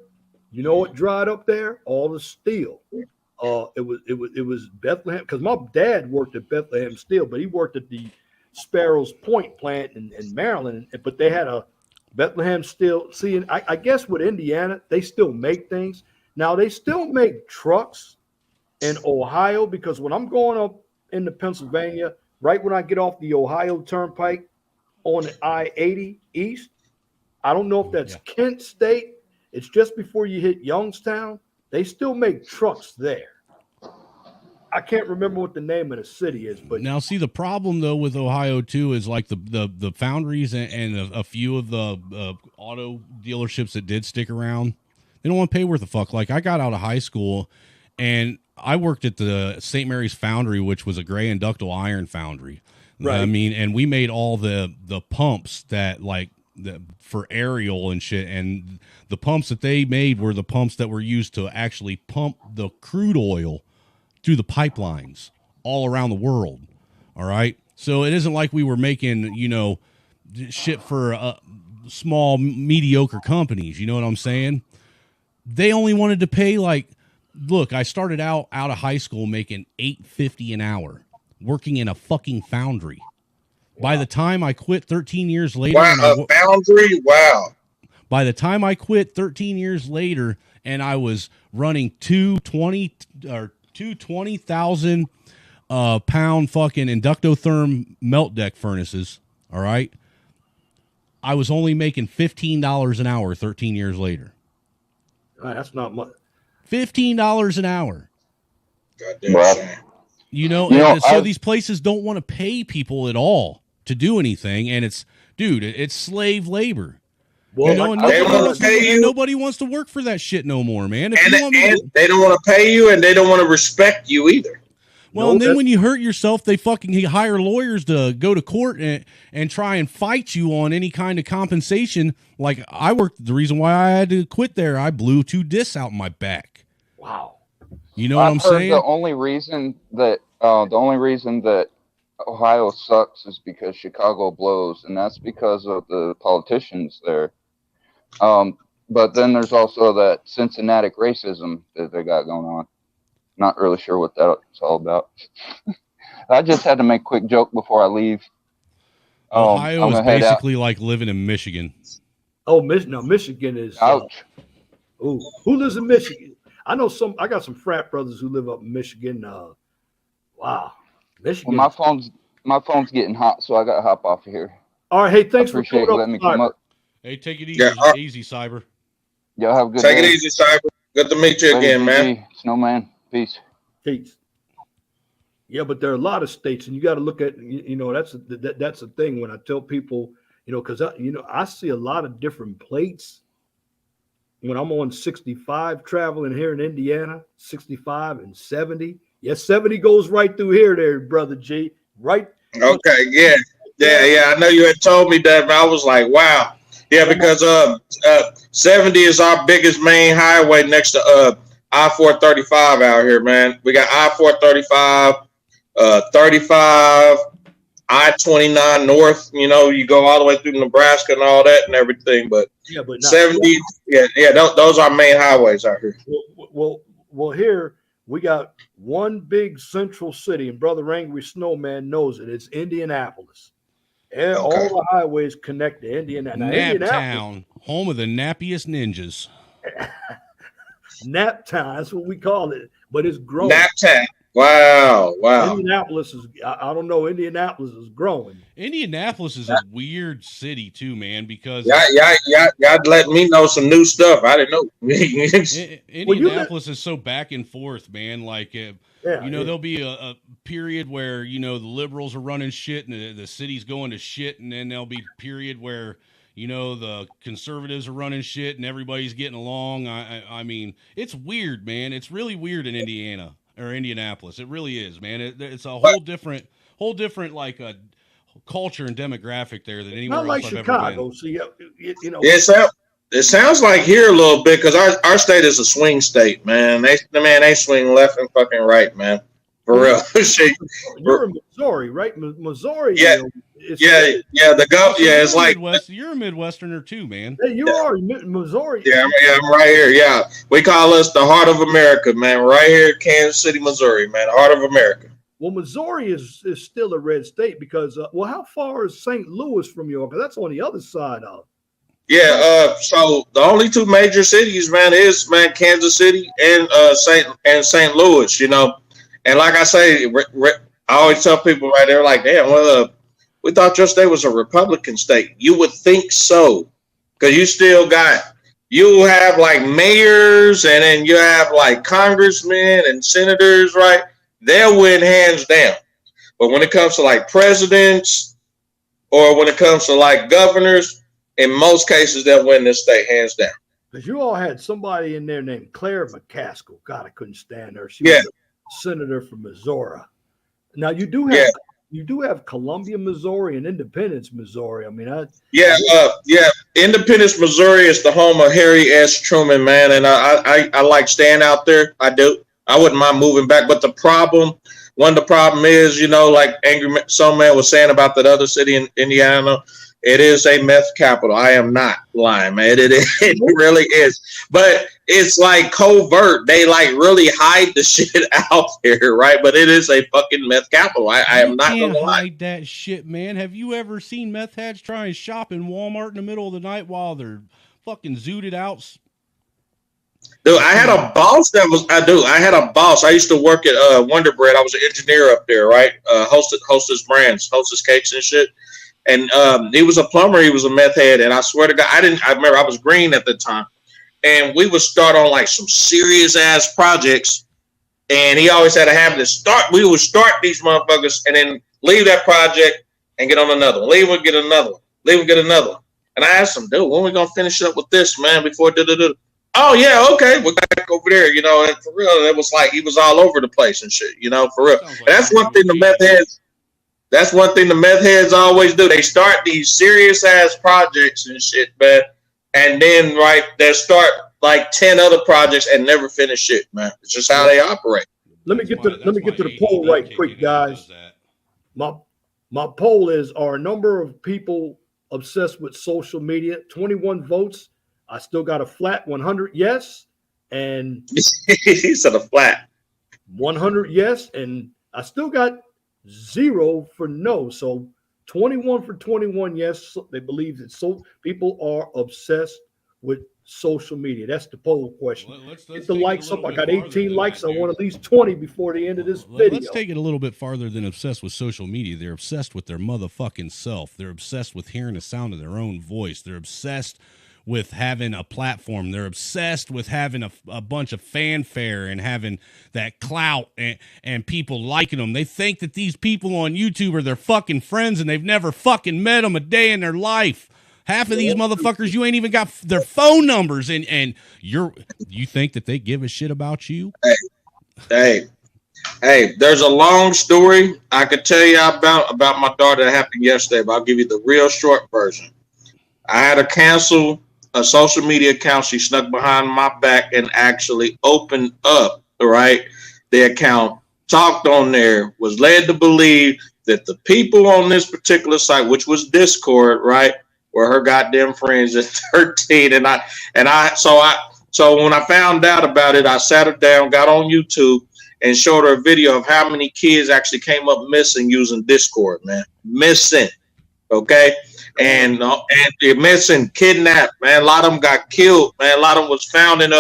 You know what dried up there? All the steel. It was Bethlehem, because my dad worked at Bethlehem Steel, but he worked at the Sparrows Point plant in Maryland. But they had a Bethlehem Steel. See, and I guess with Indiana, they still make things. Now they still make trucks in Ohio, because when I'm going up into Pennsylvania, right when I get off the Ohio Turnpike on the I-80 East, I don't know if that's Kent State. It's just before you hit Youngstown. They still make trucks there. I can't remember what the name of the city is, but now see, the problem though with Ohio too is like the foundries and a few of the auto dealerships that did stick around, they don't want to pay worth a fuck. Like I got out of high school and I worked at the St. Mary's Foundry, which was a gray and ductile iron foundry. Right. I mean, and we made all the pumps that for aerial and shit, and the pumps that they made were the pumps that were used to actually pump the crude oil through the pipelines all around the world. All right. So it isn't like we were making, shit for small, mediocre companies. You know what I'm saying? They only wanted to pay look, I started out of high school making $8.50 an hour working in a fucking foundry. By the time I quit 13 years later, foundry. Wow. By the time I quit 13 years later, and I was running two 20,000 pound fucking inductotherm melt deck furnaces. All right. I was only making $15 an hour 13 years later. That's not much. $15 an hour. Goddamn. Wow. So these places don't want to pay people at all to do anything, and it's slave labor. Well, nobody wants to work for that shit no more, man. They don't want to pay you, and they don't want to respect you either. Well, and then when you hurt yourself, they fucking hire lawyers to go to court and try and fight you on any kind of compensation. Like the reason why I had to quit there, I blew 2 discs out in my back. Wow. You know what I'm saying? The only reason that Ohio sucks is because Chicago blows, and that's because of the politicians there. But then there's also that Cincinnati racism that they got going on. Not really sure what that's all about. I just had to make a quick joke before I leave. Ohio is basically like living in Michigan. Oh, Michigan is. Ouch. Who lives in Michigan? I know I got some frat brothers who live up in Michigan. Wow, Michigan. Well, my phone's getting hot, so I got to hop off of here. All right, hey, thanks for letting me come up. Hey, take it easy, easy, Cyber. Y'all have a good day. Take it easy, Cyber. Good to meet you again, man. Snowman, peace. Peace. Yeah, but there are a lot of states, and you got to look at, that's the thing when I tell people, because I see a lot of different plates when I'm on 65 traveling here in Indiana, 65 and 70. Yes, 70 goes right through here, there, brother G. Right. Okay. Yeah. I know you had told me that, but I was like, wow. Yeah, because 70 is our biggest main highway next to I-435 out here, man. We got I-435, 35, I-29 north. You go all the way through Nebraska and all that and everything. But 70, those are our main highways out here. Well, here we got one big central city, and Brother Angry Snowman knows it. It's Indianapolis. Okay. All the highways connect to Indianapolis. Home of the nappiest ninjas. Nap time, that's what we call it. But it's growing. Nap time. Wow. Indianapolis is, I don't know, Indianapolis is growing. Indianapolis is a weird city too, man, because y'all let me know some new stuff. I didn't know. Indianapolis is so back and forth, man. Like, there'll be a period where, the liberals are running shit and the city's going to shit. And then there'll be a period where, the conservatives are running shit and everybody's getting along. I mean, it's weird, man. It's really weird in Indiana or Indianapolis. It really is, man. It's a whole different like a culture and demographic there than anywhere Not like else Chicago. I've ever been. It sounds like here a little bit because our state is a swing state, man. They swing left and fucking right, man. For real. You're in Missouri, right? Missouri. Yeah. It's like you're a Midwesterner too, man. Hey, you are Missouri. Yeah, I'm right here. Yeah, we call us the heart of America, man. Right here, in Kansas City, Missouri, man, the heart of America. Well, Missouri is still a red state because, how far is St. Louis from you? Because that's on the other side of. Yeah. So the only two major cities, man, is Kansas City and St. Louis. And like I say, I always tell people right there, like, damn, well, we thought your state was a Republican state. You would think so, because you have like mayors, and then you have like congressmen and senators, right? They'll win hands down. But when it comes to like presidents, or when it comes to like governors, in most cases, they'll win this state hands down. Because you all had somebody in there named Claire McCaskill. God, I couldn't stand her. She was a senator from Missouri. Now you do have Columbia, Missouri, and Independence, Missouri. I mean, Independence, Missouri is the home of Harry S. Truman, man, and I like staying out there. I do. I wouldn't mind moving back, but one of the problem is, like Angry Some Man was saying about that other city in Indiana. It is a meth capital. I am not lying, man. It really is. But it's like covert. They like really hide the shit out there, right? But it is a fucking meth capital. I am not gonna lie. Hide that shit, man. Have you ever seen meth heads try and shop in Walmart in the middle of the night while they're fucking zooted out? Dude, I had a boss I had a boss. I used to work at Wonder Bread. I was an engineer up there, right? Hostess brands, Hostess cakes and shit. And he was a plumber. He was a meth head. And I swear to God, I remember I was green at the time. And we would start on like some serious ass projects. And he always had a habit to we would start these motherfuckers and then leave that project and get on another one. Leave and get another one. Leave and get another one. And I asked him, dude, when are we going to finish up with this, man, before Oh, yeah, okay. We're back over there, and for real, it was like he was all over the place and shit, for real. And that's one thing the meth heads always do. They start these serious ass projects and shit, man. And then, right, they start like 10 other projects and never finish shit, man. It's just how they operate. Let me get to the poll right quick, guys. My poll is, are a number of people obsessed with social media? 21 votes. I still got a flat 100 yes, and he said a flat 100 yes, and I still got 0 for no. So 21 for 21 yes. They believe that people are obsessed with social media. That's the poll question. Get the likes up. I got 18 likes. I want at least 20 before the end of this video. Let's take it a little bit farther than obsessed with social media. They're obsessed with their motherfucking self. They're obsessed with hearing the sound of their own voice. They're obsessed with having a platform. They're obsessed with having a bunch of fanfare and having that clout and people liking them. They think that these people on YouTube are their fucking friends and they've never fucking met them a day in their life. Half of these motherfuckers, you ain't even got their phone numbers, and you think that they give a shit about you? Hey, there's a long story I could tell you about my daughter that happened yesterday, but I'll give you the real short version. I had to cancel a social media account. She snuck behind my back and actually opened up, right, the account, talked on there, was led to believe that the people on this particular site, which was Discord, right, were her goddamn friends at 13. So when I found out about it, I sat her down, got on YouTube, and showed her a video of how many kids actually came up missing using Discord, man. Missing. Okay. and they're missing, kidnapped, man. A lot of them got killed, man. A lot of them was found in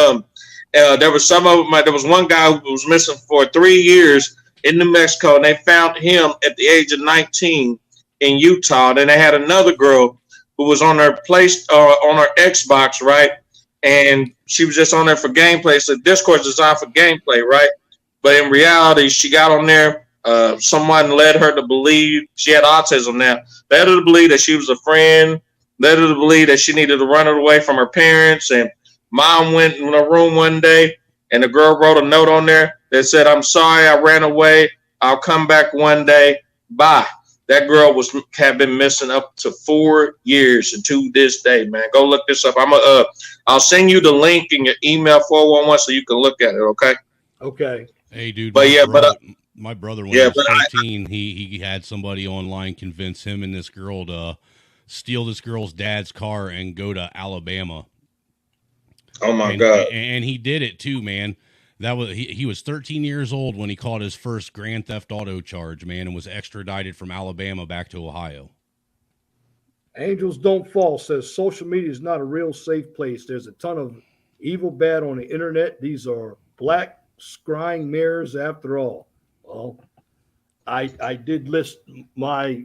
there was some of them. There was one guy who was missing for 3 years in New Mexico, and they found him at the age of 19 in Utah. And then they had another girl who was on her on her Xbox, right? And she was just on there for gameplay. So Discord's designed for gameplay, right? But in reality, she got on there. Someone led her to believe she had autism now. Led her to believe that she was a friend. Led her to believe that she needed to run away from her parents. And mom went in a room one day, and the girl wrote a note on there that said, "I'm sorry, I ran away. I'll come back one day. Bye." That girl had been missing up to 4 years, and to this day, man. Go look this up. I'll send you the link in your email 411 so you can look at it. Okay. Okay. Hey, dude. But my brother, when he was 13, he had somebody online convince him and this girl to steal this girl's dad's car and go to Alabama. Oh my God. And he did it too, man. That was he was 13 years old when he caught his first grand theft auto charge, man, and was extradited from Alabama back to Ohio. Angels Don't Fall says social media is not a real safe place. There's a ton of evil bad on the internet. These are black scrying mirrors after all. Well, I did list my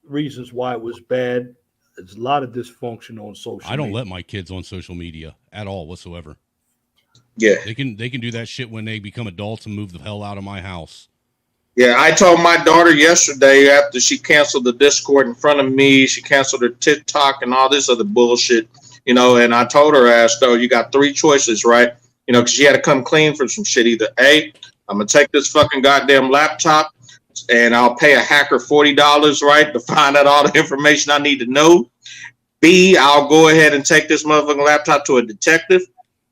reasons why it was bad. There's a lot of dysfunction on social media. I don't let my kids on social media at all whatsoever. Yeah. They can do that shit when they become adults and move the hell out of my house. Yeah, I told my daughter yesterday after she canceled the Discord in front of me, she canceled her TikTok and all this other bullshit, you know, and I told her, though, you got 3 choices, right? You know, because she had to come clean for some shit. Either A, I'm going to take this fucking goddamn laptop and I'll pay a hacker $40, right, to find out all the information I need to know. B, I'll go ahead and take this motherfucking laptop to a detective.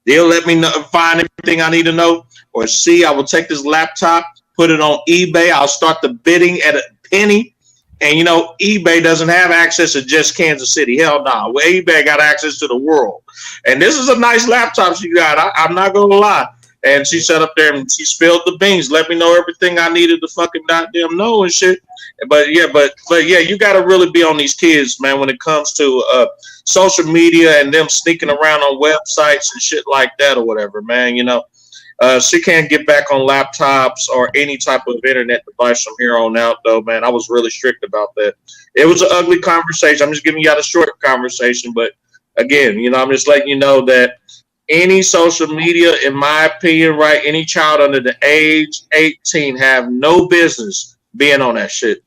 They'll let me know, find everything I need to know. Or C, I will take this laptop, put it on eBay. I'll start the bidding at a penny. And, you know, eBay doesn't have access to just Kansas City. Hell no. Nah. Well, eBay got access to the world. And this is a nice laptop she got. I'm not going to lie. And she sat up there and she spilled the beans, let me know everything I needed to fucking goddamn know and shit. But yeah, you got to really be on these kids, man, when it comes to social media and them sneaking around on websites and shit like that or whatever, man. You know, she can't get back on laptops or any type of internet device from here on out, though, man. I was really strict about that. It was an ugly conversation. I'm just giving you out a short conversation. But again, you know, I'm just letting you know that any social media, in my opinion, right, any child under the age 18 have no business being on that shit.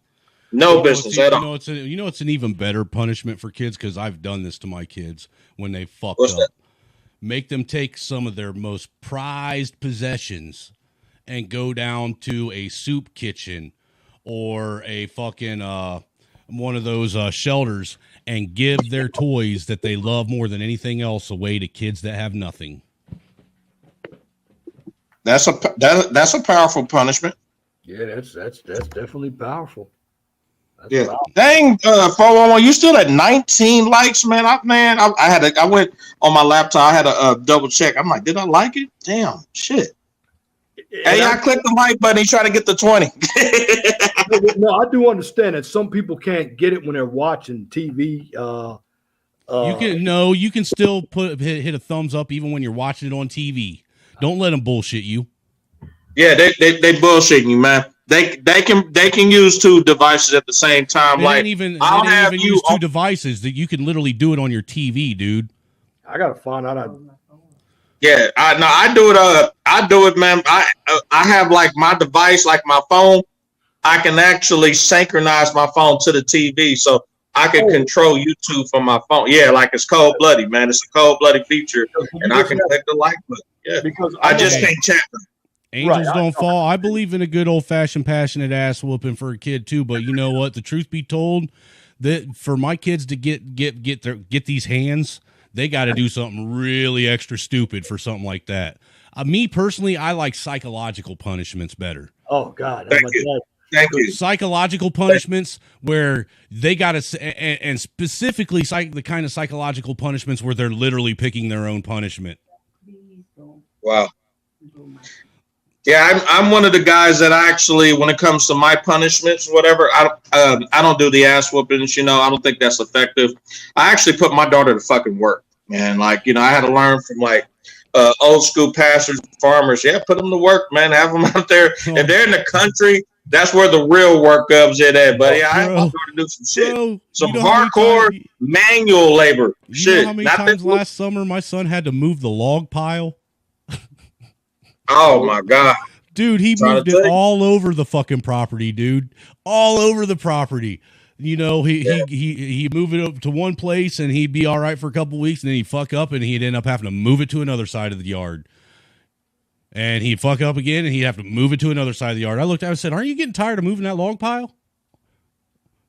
No business at all. It's an even better punishment for kids, because I've done this to my kids when they fucked What's up. that? Make them take some of their most prized possessions and go down to a soup kitchen or a fucking one of those shelters and give their toys that they love more than anything else away to kids that have nothing. That's a powerful punishment. Yeah, that's definitely powerful. That's Yeah. powerful. Dang, 411, you still at 19 likes, man. I went on my laptop. I had to double check. I'm like, did I like it? Damn, shit. Hey, I clicked the like button. He tried to get the 20. No, I do understand that some people can't get it when they're watching TV. You can still hit a thumbs up even when you're watching it on TV. Don't let them bullshit you. Yeah, they bullshitting you, man. They can use 2 devices at the same time. They didn't even use 2 devices. That you can literally do it on your TV, dude. I gotta find out. Yeah, I do it. I do it, man. I have like my device, like my phone. I can actually synchronize my phone to the TV, so I can control YouTube from my phone. Yeah, like it's cold blooded, man. It's a cold blooded feature, and I can click the like button. Yeah, because I just can't chat them. Angels don't fall. I believe in a good old fashioned passionate ass whooping for a kid too. But you know what? The truth be told, that for my kids to get these hands, they got to do something really extra stupid for something like that. Me personally, I like psychological punishments better. Oh God! Thank you. Psychological punishments where they got to, and specifically the kind of psychological punishments where they're literally picking their own punishment. Wow. Yeah, I'm one of the guys that actually, when it comes to my punishments, whatever, I don't do the ass whoopings. I don't think that's effective. I actually put my daughter to fucking work, man. Like, I had to learn from like old school pastors, farmers. Yeah, put them to work, man. Have them out there. If they're in the country, that's where the real work comes in at. But yeah, I have my daughter do some shit, some hardcore manual labor. You know how many times last summer my son had to move the log pile? Oh my God. Dude, he moved it all over the fucking property, dude. All over the property. He moved it up to one place and he'd be all right for a couple weeks, and then he'd fuck up and he'd end up having to move it to another side of the yard. And he'd fuck up again and he'd have to move it to another side of the yard. I looked at him and said, "Aren't you getting tired of moving that log pile?"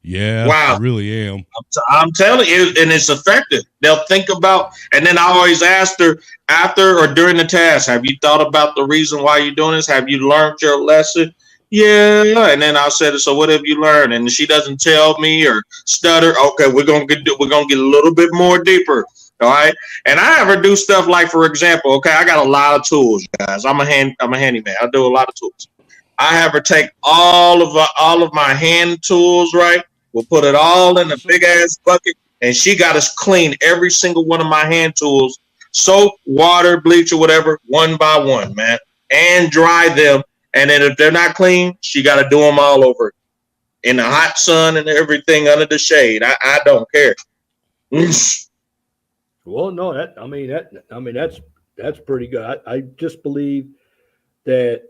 Yeah, wow. I really am. I'm telling you, and it's effective. They'll think about, and then I always ask her after or during the task, have you thought about the reason why you're doing this? Have you learned your lesson? Yeah. And then I said, so what have you learned? And she doesn't tell me or stutter. Okay, we're gonna get a little bit more deeper. All right. And I have her do stuff like, for example, okay, I got a lot of tools, guys. I'm a handyman. I do a lot of tools. I have her take all of my hand tools, right? We'll put it all in a big ass bucket, and she got us clean every single one of my hand tools, soap, water, bleach, or whatever, one by one, man, and dry them. And then if they're not clean, she got to do them all over in the hot sun and everything under the shade. I don't care. Well, no, that's pretty good. I just believe that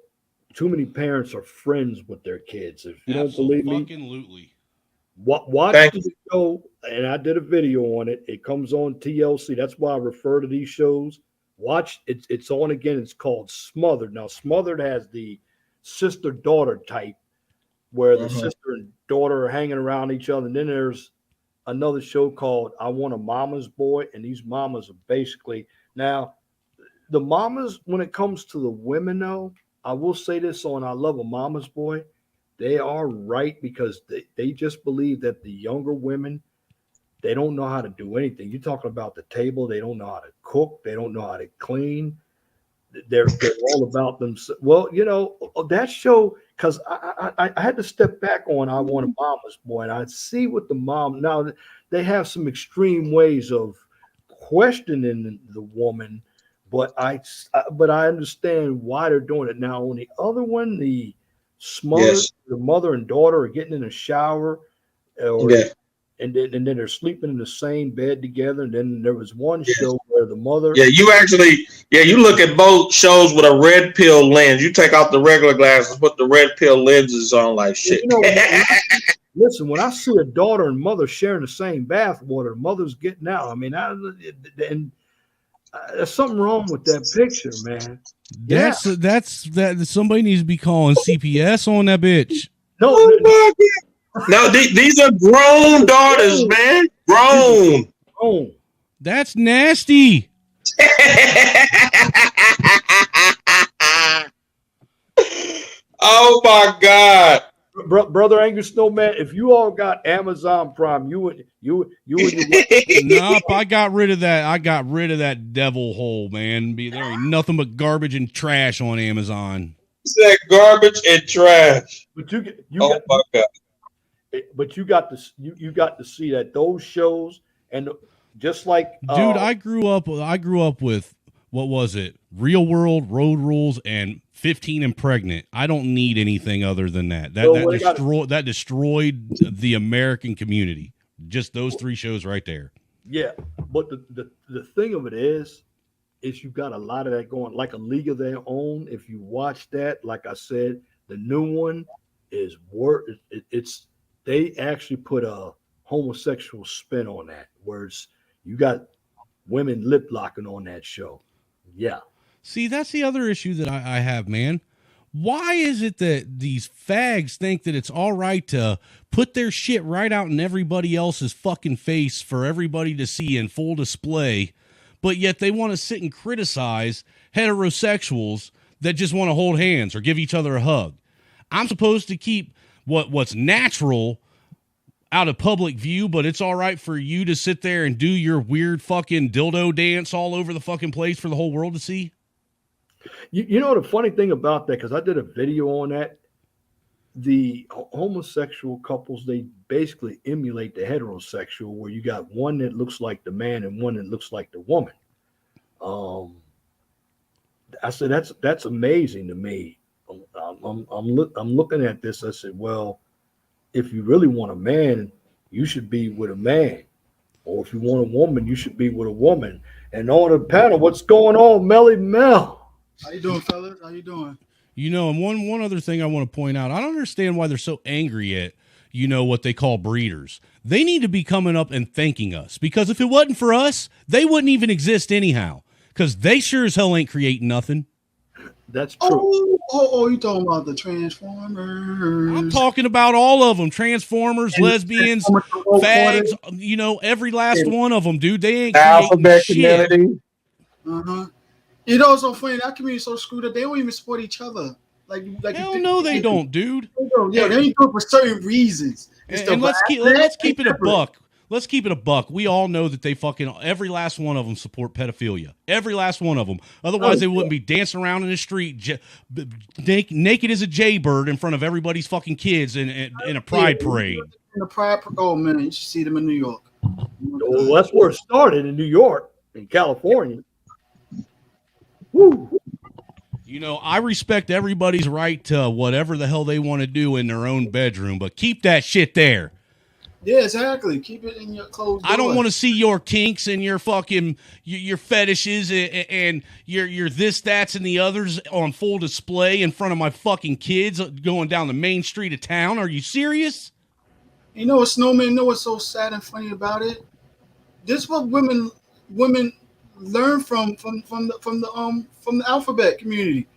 too many parents are friends with their kids. If you don't believe me, absolutely. Watch the show, and I did a video on it. It comes on TLC. That's why I refer to these shows. Watch it. It's on again. It's called Smothered. Now, Smothered has the sister-daughter type, where the sister and daughter are hanging around each other. And then there's another show called I Want a Mama's Boy, and these mamas are basically now the mamas. When it comes to the women, though, I will say this on I Love a Mama's Boy. They are right, because they just believe that the younger women, they don't know how to do anything. You're talking about the table. They don't know how to cook. They don't know how to clean. They're all about them. Well, that show, because I had to step back on I Want a Mama's Boy, and I see what the mom, now they have some extreme ways of questioning the woman, but I understand why they're doing it. Now, on the other one, the Smothered, the mother and daughter are getting in a shower, and then they're sleeping in the same bed together. And then there was one show where the mother. Yeah, you look at both shows with a red pill lens. You take out the regular glasses, put the red pill lenses on, like shit. Listen, when I see a daughter and mother sharing the same bath water, mother's getting out. I mean, there's something wrong with that picture, man. That's somebody needs to be calling CPS on that bitch. No, these are grown daughters, man. Grown. That's nasty. Oh my God. Brother Angus Snowman, if you all got Amazon Prime, you Nope, I got rid of that. I got rid of that devil hole, man. There ain't nothing but garbage and trash on Amazon. It's that garbage and trash. But you got to see that those shows, and just like dude, I grew up with, what was it? Real World, Road Rules, and 15 and Pregnant. I don't need anything other than that. That destroyed the American community. Just those three shows right there. Yeah, but the thing of it is you got a lot of that going, like A League of Their Own. If you watch that, like I said, the new one is they actually put a homosexual spin on that, whereas you got women lip locking on that show. Yeah. See, that's the other issue that I have, man. Why is it that these fags think that it's all right to put their shit right out in everybody else's fucking face for everybody to see in full display, but yet they want to sit and criticize heterosexuals that just want to hold hands or give each other a hug? I'm supposed to keep what's natural out of public view, but it's all right for you to sit there and do your weird fucking dildo dance all over the fucking place for the whole world to see? You know the funny thing about that, because I did a video on that. The homosexual couples, they basically emulate the heterosexual, where you got one that looks like the man and one that looks like the woman. Um, I said that's amazing to me. I'm looking at this. I said, well, if you really want a man, you should be with a man, or if you want a woman, you should be with a woman. And on the panel, what's going on, Melly Mel? How you doing, fellas? How you doing? You know, and one other thing I want to point out, I don't understand why they're so angry at, you know, what they call breeders. They need to be coming up and thanking us, because if it wasn't for us, they wouldn't even exist anyhow, because they sure as hell ain't creating nothing. That's true. Oh, you talking about the Transformers? I'm talking about all of them. Transformers, lesbians, fags, you know, every last one of them, dude. They ain't alphabet shit. community. Uh-huh. You know, it's so funny. That community is so screwed up. They don't even support each other. Like Hell no, they don't, dude. Yeah, they ain't do it for certain reasons. And let's keep it a buck. Let's keep it a buck. We all know that they fucking, every last one of them support pedophilia. Every last one of them. Otherwise, they wouldn't be dancing around in the street naked as a jaybird in front of everybody's fucking kids in a pride parade. In a pride, oh man, you should see them in New York. Well, that's where it started, in New York, in California. Woo. You know, I respect everybody's right to whatever the hell they want to do in their own bedroom, but keep that shit there. Yeah, exactly. Keep it in your closed door. I don't want to see your kinks and your fucking your fetishes and your this, that's, and the others on full display in front of my fucking kids going down the main street of town. Are you serious? You know what, Snowman? You know what's so sad and funny about it? This is what women learn from the alphabet community.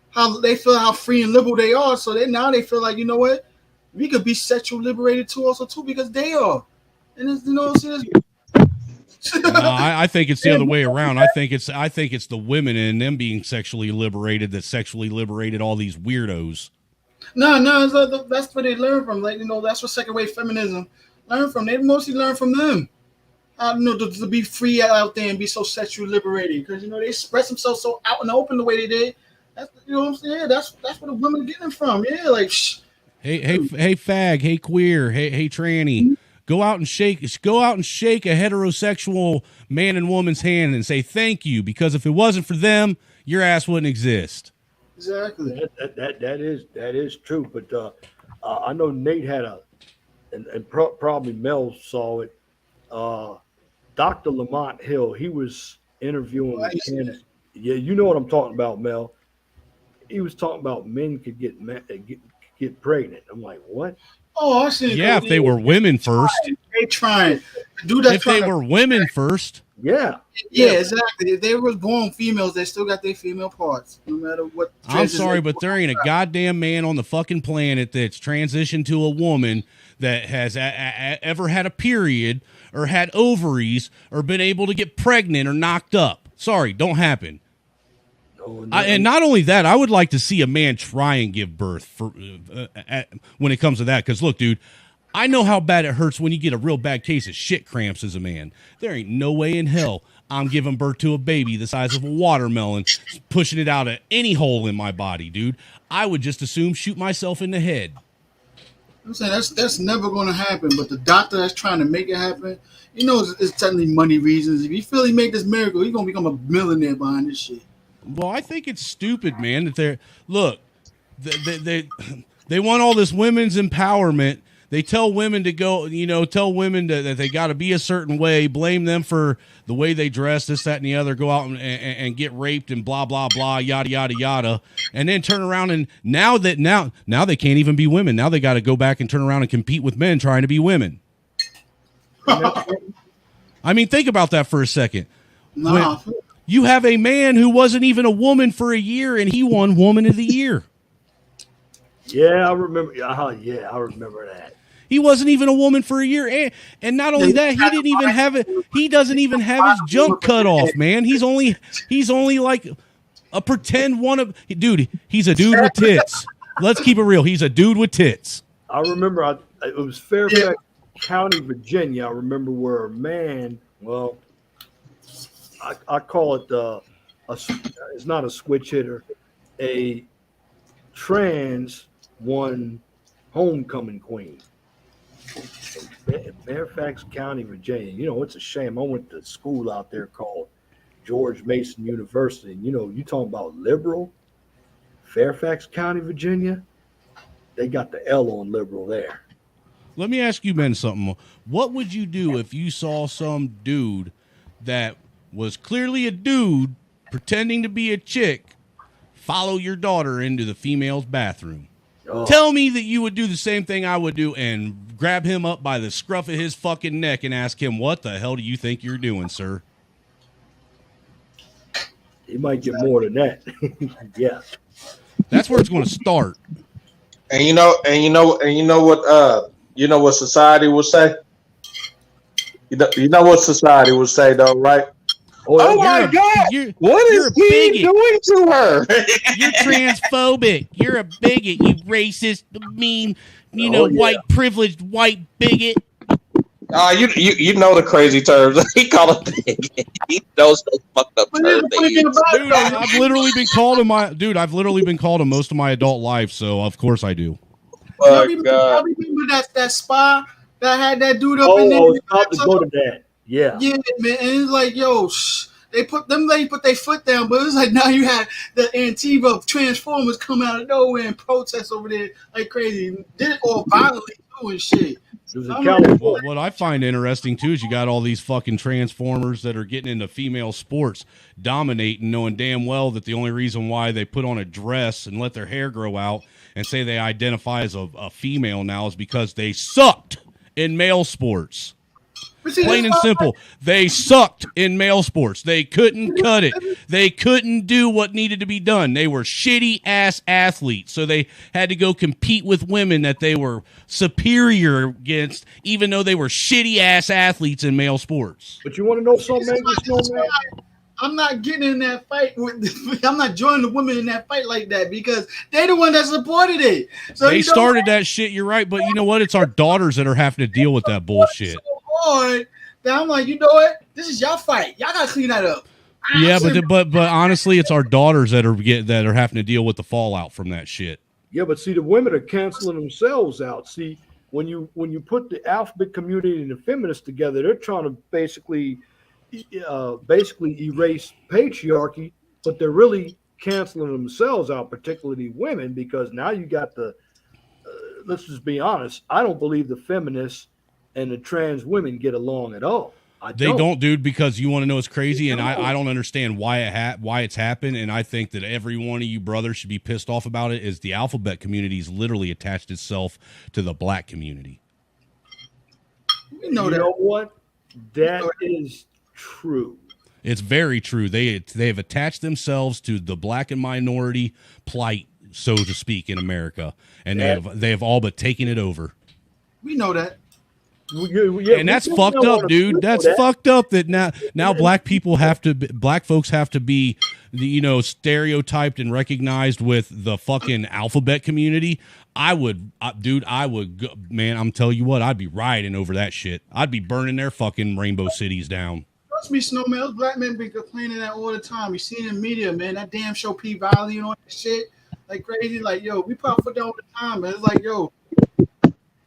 How they feel, how free and liberal they are. So they feel like, you know what? We could be sexually liberated too, because they are. And it's, you know, No, I think it's the other way around. I think it's the women and them being sexually liberated that sexually liberated all these weirdos. No, that's where they learn from. Like, you know, that's what second wave feminism learn from. They mostly learn from them. You know, to be free out there and be so sexually liberated, because, you know, they express themselves so out and open the way they did. That's, you know what I'm saying? Yeah, that's where the women are getting from. Yeah, like Hey, fag, hey, queer, hey, tranny. Go out and shake a heterosexual man and woman's hand and say thank you, because if it wasn't for them, your ass wouldn't exist. Exactly. That is true. But I know Nate had and probably Mel saw it. Dr. Lamont Hill, he was interviewing with Candace. Yeah, you know what I'm talking about, Mel. He was talking about men could get pregnant. I'm like, what? Oh, I see. Yeah, if they were women first. They trying to do that. If they were women first. Yeah, exactly. If they were born females, they still got their female parts, no matter what. I'm sorry, but there ain't a goddamn man on the fucking planet that's transitioned to a woman that has ever had a period or had ovaries or been able to get pregnant or knocked up. Sorry, don't happen. And not only that, I would like to see a man try and give birth when it comes to that. Because look, dude, I know how bad it hurts when you get a real bad case of shit cramps as a man. There ain't no way in hell I'm giving birth to a baby the size of a watermelon, pushing it out of any hole in my body, dude. I would just assume shoot myself in the head. I'm saying that's never going to happen. But the doctor that's trying to make it happen, you know, it's technically money reasons. If you feel he made this miracle, he's going to become a millionaire behind this shit. Well, I think it's stupid, man, that they want all this women's empowerment. They tell women to go, that they got to be a certain way, blame them for the way they dress, this, that, and the other, go out and get raped and blah, blah, blah, yada, yada, yada. And then turn around and now they can't even be women. Now they got to go back and turn around and compete with men trying to be women. I mean, think about that for a second. No. You have a man who wasn't even a woman for a year, and he won Woman of the Year. Yeah, I remember. Yeah, I remember that. He wasn't even a woman for a year, and not only that, he didn't even have it. He doesn't even have his junk cut off, man. He's only like a pretend one of. Dude, he's a dude with tits. Let's keep it real. He's a dude with tits. I remember. It was Fairfax County, Virginia. I remember where a man. Well, I call it it's not a switch hitter. A trans won homecoming queen in Fairfax County, Virginia. You know, it's a shame. I went to school out there called George Mason University. And, you know, you talking about liberal, Fairfax County, Virginia, they got the L on liberal there. Let me ask you, Ben, something. What would you do if you saw some dude that was clearly a dude pretending to be a chick follow your daughter into the female's bathroom? Oh. Tell me that you would do the same thing I would do and grab him up by the scruff of his fucking neck and ask him, what the hell do you think you're doing, sir? You might get more than that. Yeah. That's where it's going to start. And you know what society will say? You know what society will say though, right? Oh my God! What is he doing to her? You're transphobic. You're a bigot. You racist, mean, white privileged white bigot. You know the crazy terms. He called it bigot. He knows those fucked up terms. Dude, I've literally been called in most of my adult life, so of course I do. I remember that spa that had that dude up in there. I was about to go to that. Yeah. Yeah, man. And it's like, yo, they put their foot down, but it's like now you had the Antifa Transformers come out of nowhere and protest over there like crazy. Did it all violently doing shit. What I find interesting too is you got all these fucking Transformers that are getting into female sports, dominating, knowing damn well that the only reason why they put on a dress and let their hair grow out and say they identify as a female now is because they sucked in male sports. Plain and simple. They sucked in male sports. They couldn't cut it. They couldn't do what needed to be done. They were shitty ass athletes. So they had to go compete with women that they were superior against, even though they were shitty ass athletes in male sports. But you want to know something, man? I'm not getting in that fight I'm not joining the women in that fight like that because they're the one that supported it. So they started that shit, you're right, but you know what? It's our daughters that are having to deal with that bullshit. So that I'm like, you know what? This is y'all fight. Y'all gotta clean that up. Yeah, but honestly, it's our daughters that are having to deal with the fallout from that shit. Yeah, but see, the women are canceling themselves out. See, when you put the alphabet community and the feminists together, they're trying to basically erase patriarchy, but they're really canceling themselves out, particularly women, because now you got the let's just be honest, I don't believe the feminists and the trans women get along at all. They don't, dude, because you want to know what's crazy, and I don't understand why it's happened, and I think that every one of you brothers should be pissed off about it, is the alphabet community's literally attached itself to the black community. You know what? That is true. It's very true. They've attached themselves to the black and minority plight, so to speak, in America, and they have all but taken it over. We know that. Yeah, and that's fucked up, dude. That's fucked up that now black folks have to be, stereotyped and recognized with the fucking alphabet community. Man, I'm telling you what, I'd be rioting over that shit. I'd be burning their fucking rainbow cities down. Trust me, Snowman, those black men be complaining that all the time. You see it in media, man. That damn show P-Valley and all that shit. Like crazy, like, yo, we probably put that all the time, man. It's like, yo,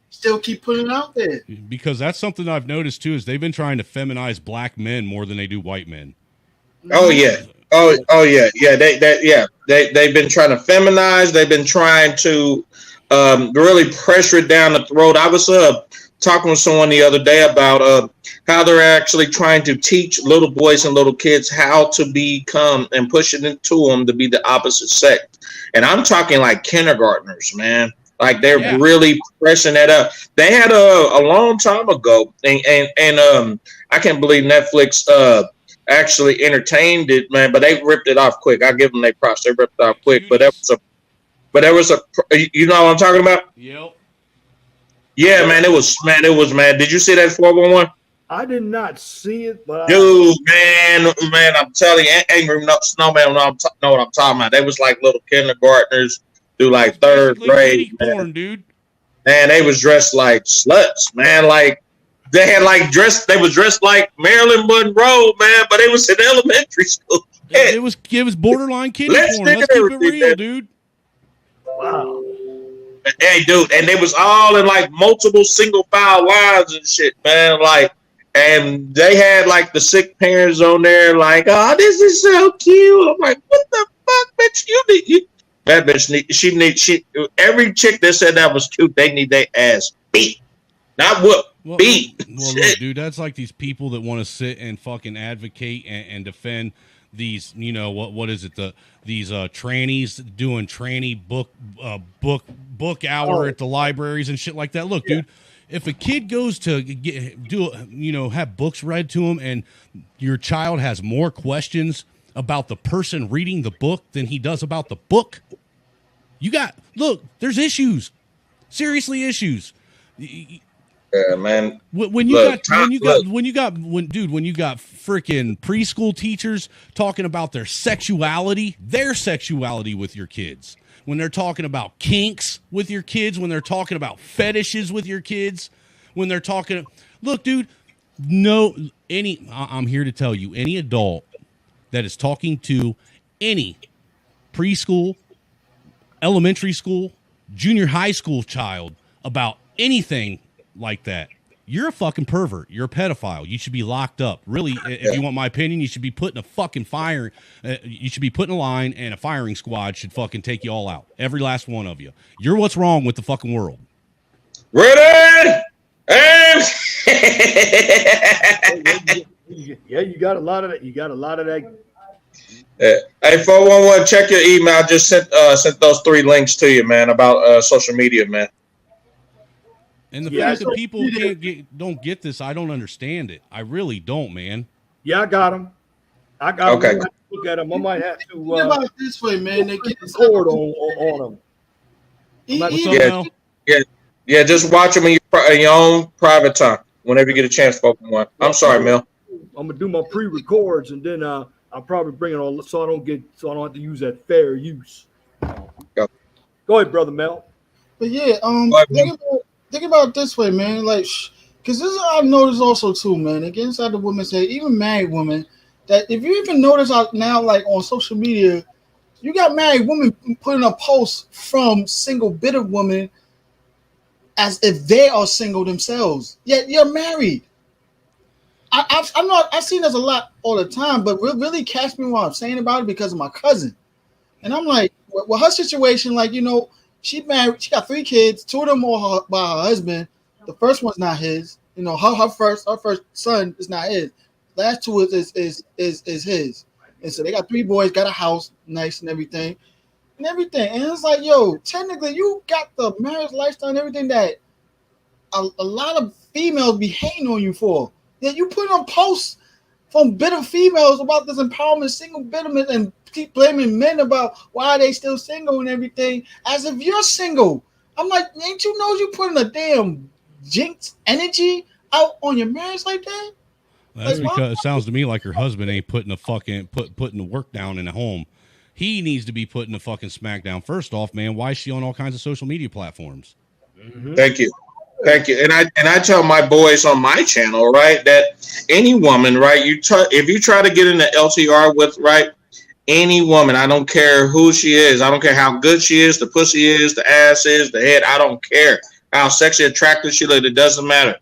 still keep putting it out there. Because that's something I've noticed too, is they've been trying to feminize black men more than they do white men. Oh yeah. Oh yeah. Yeah. They've been trying to feminize. They've been trying to really pressure it down the throat. I was talking with someone the other day about how they're actually trying to teach little boys and little kids how to become and push it into them to be the opposite sex. And I'm talking like kindergartners, man. Like they're really pressing that up. They had a long time ago, and I can't believe Netflix actually entertained it, man. But they ripped it off quick. I give them their props. They ripped it off quick. But there was a, you know what I'm talking about? Yep. Yeah, man. It was. Did you see that 411? I did not see it, but dude, man, I'm telling you, Angry Snowman know what I'm talking about. They was like little kindergartners through like third grade, porn, dude. And they was dressed like sluts, man. Like they had like they was dressed like Marilyn Monroe, man, but they was in elementary school. It was borderline kiddie Let's porn. Let's keep it repeat real, that. dude. Wow. Hey, dude, and they was all in like multiple single file lines and shit, man. Like, and they had like the sick parents on there, like, oh, this is so cute. I'm like, what the fuck, bitch? That bitch she every chick that said that was cute, they need their ass beat, not whoop, beat. Well, look, dude, that's like these people that want to sit and fucking advocate and defend these, you know, what is it, these trannies doing tranny book hour at the libraries and shit like that. Look, dude, if a kid goes to have books read to him, and your child has more questions about the person reading the book than he does about the book, there's issues, seriously issues. Yeah, man. When you got freaking preschool teachers talking about their sexuality with your kids, when they're talking about kinks with your kids, when they're talking about fetishes with your kids, when they're talking, look, dude, I'm here to tell you, any adult that is talking to any preschool, elementary school, junior high school child about anything like that, you're a fucking pervert. You're a pedophile. You should be locked up. Really, if you want my opinion, you should be put in a fucking fire. You should be put in a line, and a firing squad should fucking take you all out. Every last one of you. You're what's wrong with the fucking world. Ready? And Yeah, you got a lot of that. You got a lot of that. Hey, 411, check your email. I just sent those 3 links to you, man, about social media, man. And the fact that people don't get this, I don't understand it. I really don't, man. Yeah, I got them. Okay. Look at them. I might have to. Think about it this way, man. They get record on them. Yeah. Just watch them in your own private time whenever you get a chance, 411. I'm sorry, Mel. I'm gonna do my pre-records, and then I'll probably bring it on so I don't have to use that fair use. Go ahead, brother Mel. But yeah, think about it this way, man. Like, because this is what I've noticed also too, man. Against the women say, even married women, that if you even notice out now, like on social media, you got married women putting up posts from single bitter women as if they are single themselves. Yet you're married. I've seen this a lot all the time, but really catch me while I'm saying about it because of my cousin. And I'm like, well, her situation, like, you know, she married, she got 3 kids, 2 of them are by her husband. The first one's not his. You know, her first son is not his. Last 2 is his. And so they got 3 boys, got a house, nice and everything. And it's like, yo, technically you got the marriage lifestyle and everything that a lot of females be hating on you for. Yeah, you put on posts from bitter females about this empowerment, single bitterment, and keep blaming men about why they still single and everything, as if you're single. I'm like, ain't you know you putting a damn jinx energy out on your marriage like that? That's like, because it sounds to me like her husband ain't putting putting the work down in the home. He needs to be putting the fucking smack down. First off, man, why is she on all kinds of social media platforms? Mm-hmm. Thank you. And I tell my boys on my channel, right, that any woman, right, if you try to get into LTR with, right, any woman, I don't care who she is, I don't care how good she is, the pussy is, the ass is, the head, I don't care how sexually attractive she looks, it doesn't matter.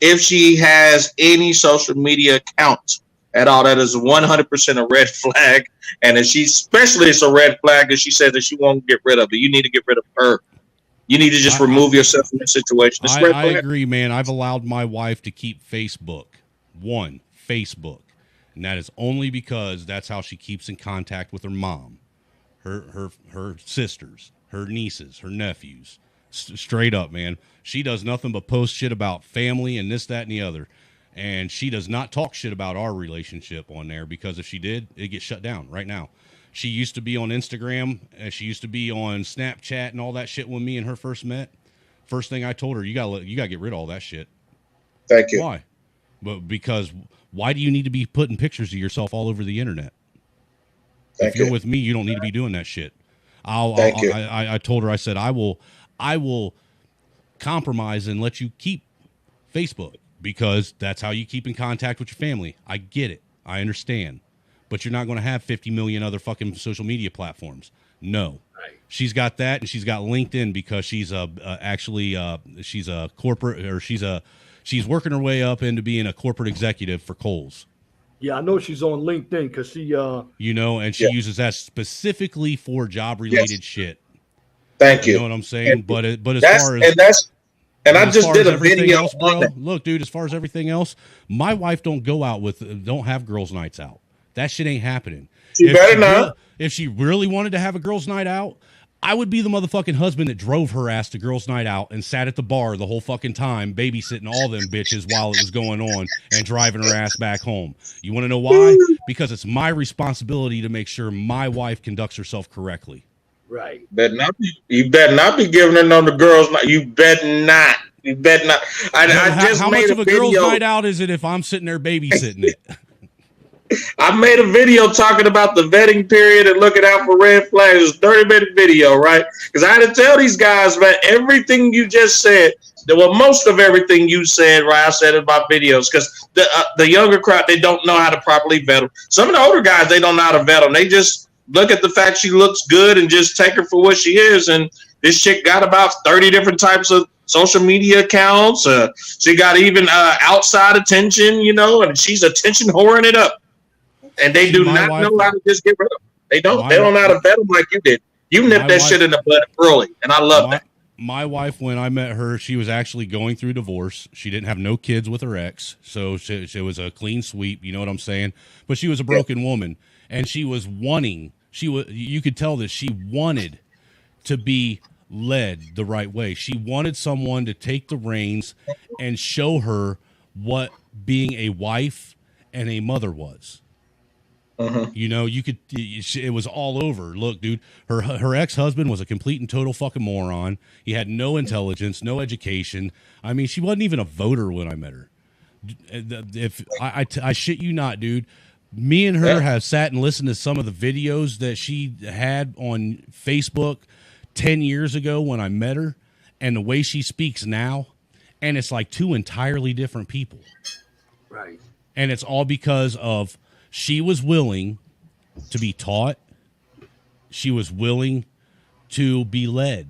If she has any social media account at all, that is 100% a red flag. And if especially it's a red flag if she says that she won't get rid of it, you need to get rid of her. You need to just remove yourself from the situation. I agree, man. I've allowed my wife to keep Facebook. Facebook. And that is only because that's how she keeps in contact with her mom, her sisters, her nieces, her nephews. Straight up, man. She does nothing but post shit about family and this, that, and the other. And she does not talk shit about our relationship on there, because if she did, it'd get shut down right now. She used to be on Instagram. She used to be on Snapchat and all that shit when me and her first met. First thing I told her, you gotta get rid of all that shit. Thank you. Why? But because why do you need to be putting pictures of yourself all over the internet? If you're with me, you don't need to be doing that shit. I told her, I said, I will compromise and let you keep Facebook, because that's how you keep in contact with your family. I get it. I understand. but you're not going to have 50 million other fucking social media platforms. No. Right. She's got that, and she's got LinkedIn because she's she's a corporate, or she's working her way up into being a corporate executive for Kohl's. Yeah, I know she's on LinkedIn because she you know, and she uses that specifically for job related shit. Thank you. You know what I'm saying? But as far as I just did a video else, bro, on that. look, dude, as far as everything else, my wife don't have girls' nights out. That shit ain't happening. If she really wanted to have a girls' night out, I would be the motherfucking husband that drove her ass to girls' night out and sat at the bar the whole fucking time, babysitting all them bitches while it was going on and driving her ass back home. You want to know why? Because it's my responsibility to make sure my wife conducts herself correctly. right. You better not be giving her no the girls' night. You better not. You better not. How much of a girls' night out is it if I'm sitting there babysitting it? I made a video talking about the vetting period and looking out for red flags. It's a 30-minute video, right? Because I had to tell these guys, man, everything you just said, most of everything you said, right, I said in my videos, because the younger crowd, they don't know how to properly vet them. Some of the older guys, they don't know how to vet them. They just look at the fact she looks good and just take her for what she is. And this chick got about 30 different types of social media accounts. She got even outside attention, you know, and she's attention whoring it up. And they do not know how to just get rid of them. They don't know how to vet them like you did. You nipped that shit in the bud early, and I love that. My wife, when I met her, she was actually going through divorce. She didn't have no kids with her ex, so she was a clean sweep. You know what I'm saying? But she was a broken woman, and she was wanting. You could tell that she wanted to be led the right way. She wanted someone to take the reins and show her what being a wife and a mother was. You know, it was all over. Look, dude, her ex-husband was a complete and total fucking moron. He had no intelligence, no education. I mean, she wasn't even a voter when I met her. If I shit you not, dude, me and her have sat and listened to some of the videos that she had on Facebook 10 years ago when I met her, and the way she speaks now, and it's like two entirely different people. Right. And it's all because of she was willing to be taught. She was willing to be led.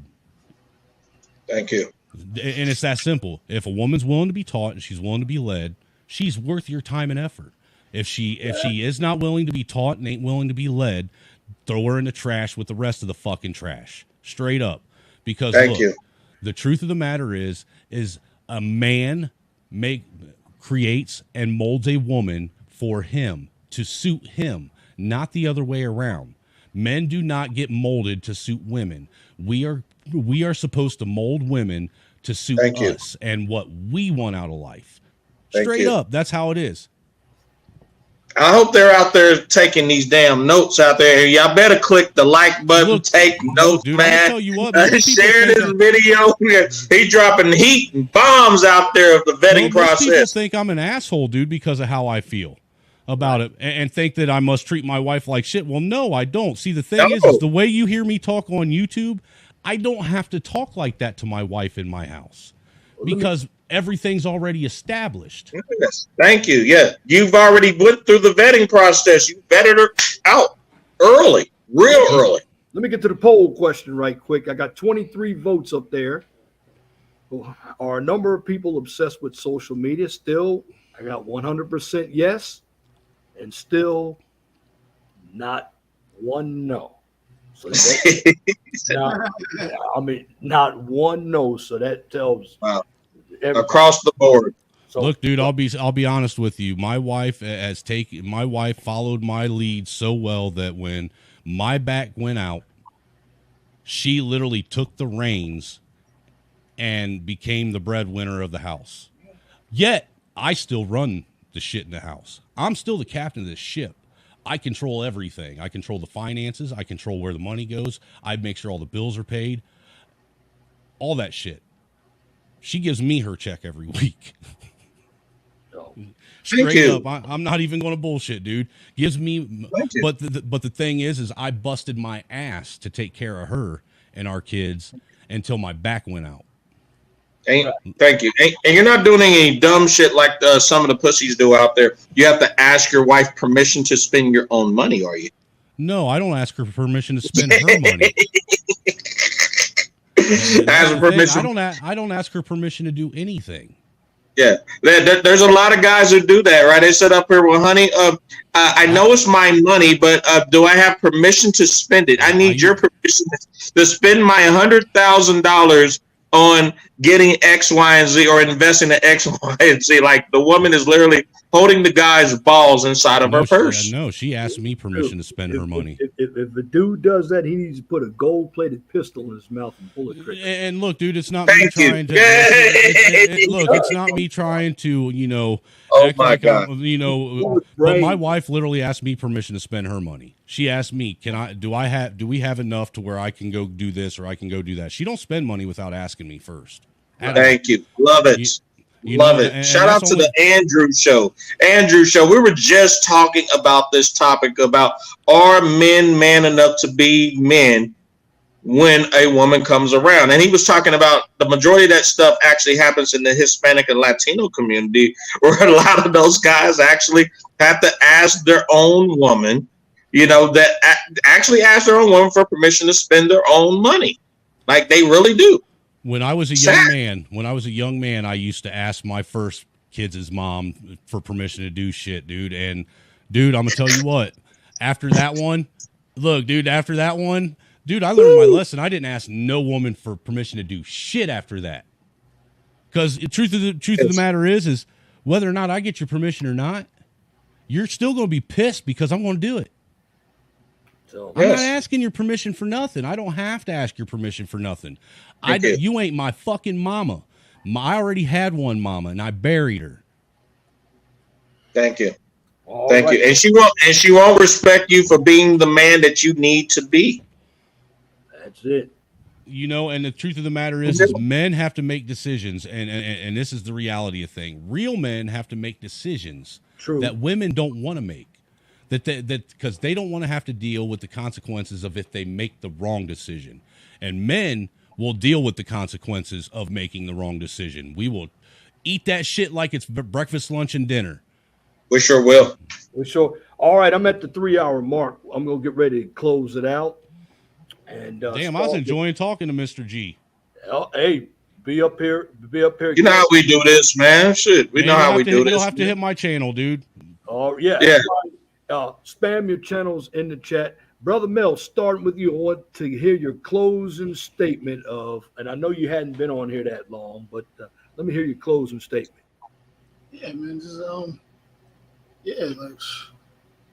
Thank you. And it's that simple. If a woman's willing to be taught and she's willing to be led, she's worth your time and effort. If she is not willing to be taught and ain't willing to be led, throw her in the trash with the rest of the fucking trash. Straight up. Because look, the truth of the matter is a man creates and molds a woman for him, to suit him, not the other way around. Men do not get molded to suit women. We are supposed to mold women to suit us and what we want out of life. Straight up, that's how it is. I hope they're out there taking these damn notes out there. Y'all better click the like button, take notes, dude, man. Tell you what, share this video. He dropping heat and bombs out there of the vetting process. People think I'm an asshole, dude, because of how I feel about it, and think that I must treat my wife like shit. Well, no, I don't. See, the thing is the way you hear me talk on YouTube, I don't have to talk like that to my wife in my house because everything's already established. Yes. Thank you. Yeah, you've already went through the vetting process. You vetted her out early, real early. Let me get to the poll question right quick. I got 23 votes up there. Are a number of people obsessed with social media? Still, I got 100% yes, and still not one no. So not one no. So that tells across the board. So, look, dude, I'll be honest with you. My wife followed my lead so well that when my back went out, she literally took the reins and became the breadwinner of the house. Yet I still run the shit in the house. I'm still the captain of this ship. I control everything. I control the finances. I control where the money goes. I make sure all the bills are paid. All that shit. She gives me her check every week. Straight up, I'm not even going to bullshit, dude. Gives me, but the thing is I busted my ass to take care of her and our kids until my back went out. Thank you. And you're not doing any dumb shit like some of the pussies do out there. You have to ask your wife permission to spend your own money, are you? No, I don't ask her permission to spend her money. I don't ask her permission to do anything. Yeah, there's a lot of guys who do that, right? They sit up here, well, honey, I know it's my money, but do I have permission to spend it? I need your permission to spend my $100,000 on getting X, Y, and Z, or investing in X, Y, and Z. Like the woman is literally holding the guy's balls inside of her purse. No, she asked me permission to spend her money. If a dude does that, he needs to put a gold-plated pistol in his mouth and pull it trigger. And look, dude, it's not me trying to. It's not me trying to, Oh my God. But my wife literally asked me permission to spend her money. She asked me, do we have enough to where I can go do this or I can go do that? She don't spend money without asking me first. Thank you. Love it. Love it. And shout out to the Andrew Show. Andrew Show. We were just talking about this topic about, are men man enough to be men when a woman comes around? And he was talking about the majority of that stuff actually happens in the Hispanic and Latino community, where a lot of those guys actually have to ask their own woman, that actually ask their own woman for permission to spend their own money. Like they really do. When I was a young man, I used to ask my first kids' mom for permission to do shit, dude. And dude, I'm gonna tell you what, after that one, I learned my lesson. I didn't ask no woman for permission to do shit after that. Because the truth of the matter is whether or not I get your permission or not, you're still gonna be pissed because I'm gonna do it. So, I'm not asking your permission for nothing. I don't have to ask your permission for nothing. You ain't my fucking mama. I already had one mama, and I buried her. Thank you. Thank you. And she won't respect you for being the man that you need to be. That's it. And the truth of the matter is men have to make decisions, and this is the reality of thing. Real men have to make decisions that women don't want to make. That because they don't want to have to deal with the consequences of if they make the wrong decision. And men will deal with the consequences of making the wrong decision. We will eat that shit like it's breakfast, lunch, and dinner. We sure will. All right, I'm at the 3-hour mark. I'm going to get ready to close it out. And damn, I was enjoying talking to Mr. G. Hey, be up here. You know how we do this, man. Shit, we know how we do this. You'll have to hit my channel, dude. Oh, yeah. Spam your channels in the chat. Brother Mel, starting with you, I want to hear your closing statement and I know you hadn't been on here that long, but let me hear your closing statement. Yeah, man, just like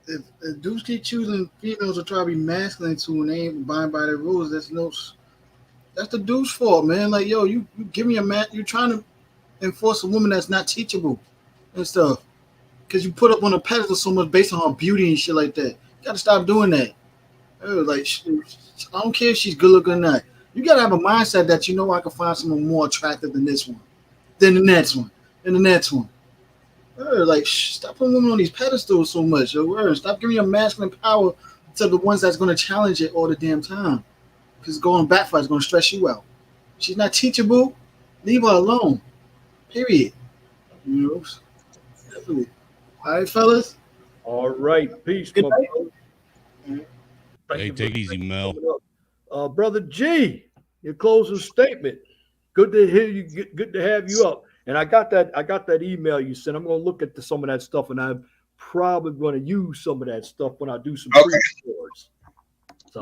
if dudes keep choosing females to try to be masculine to and they ain't abiding by their rules, that's the dude's fault, man. Like, yo, you give me you're trying to enforce a woman that's not teachable and stuff. Because you put up on a pedestal so much based on her beauty and shit like that. You got to stop doing that. Like, I don't care if she's good looking or not. You got to have a mindset that I can find someone more attractive than this one, than the next one, and the next one. Like, stop putting women on these pedestals so much. Stop giving your masculine power to the ones that's going to challenge it all the damn time. Because going backfire is going to stress you out. She's not teachable. Leave her alone. Period. Definitely. All right, fellas. All right. Peace. Good night. Hey, take it easy, Mel. Brother G, your closing statement. Good to hear you. Good to have you up. And I got that email you sent. I'm going to look at some of that stuff, and I'm probably going to use some of that stuff when I do some pre-records.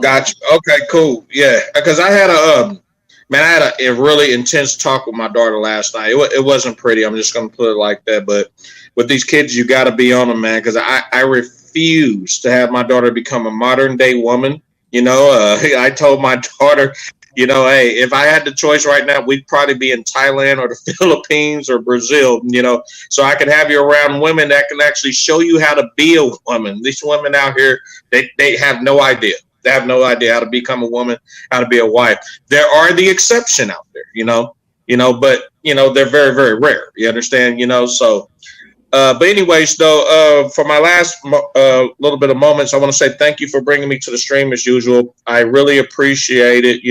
Gotcha. Okay, cool. Yeah, because I had a really intense talk with my daughter last night. It wasn't pretty. I'm just going to put it like that. But with these kids, you got to be on them, man, because I refuse to have my daughter become a modern day woman. I told my daughter, hey, if I had the choice right now, we'd probably be in Thailand or the Philippines or Brazil, so I could have you around women that can actually show you how to be a woman. These women out here, they have no idea. They have no idea how to become a woman, how to be a wife. There are the exception out there, but they're very, very rare. You understand? So, but anyways, though, for my last little bit of moments, I want to say thank you for bringing me to the stream as usual. I really appreciate it.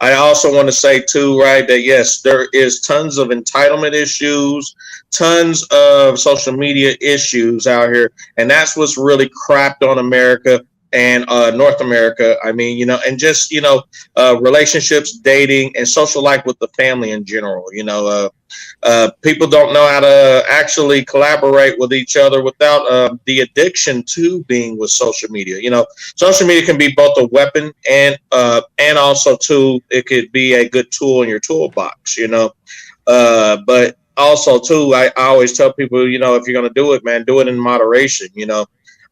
I also want to say too, right, that yes, there is tons of entitlement issues, tons of social media issues out here, and that's what's really crapped on America and North America. I mean, and just relationships, dating, and social life with the family in general. People don't know how to actually collaborate with each other without the addiction to being with social media. Social media can be both a weapon and also too it could be a good tool in your toolbox. But also too, I always tell people, if you're gonna do it, man, do it in moderation.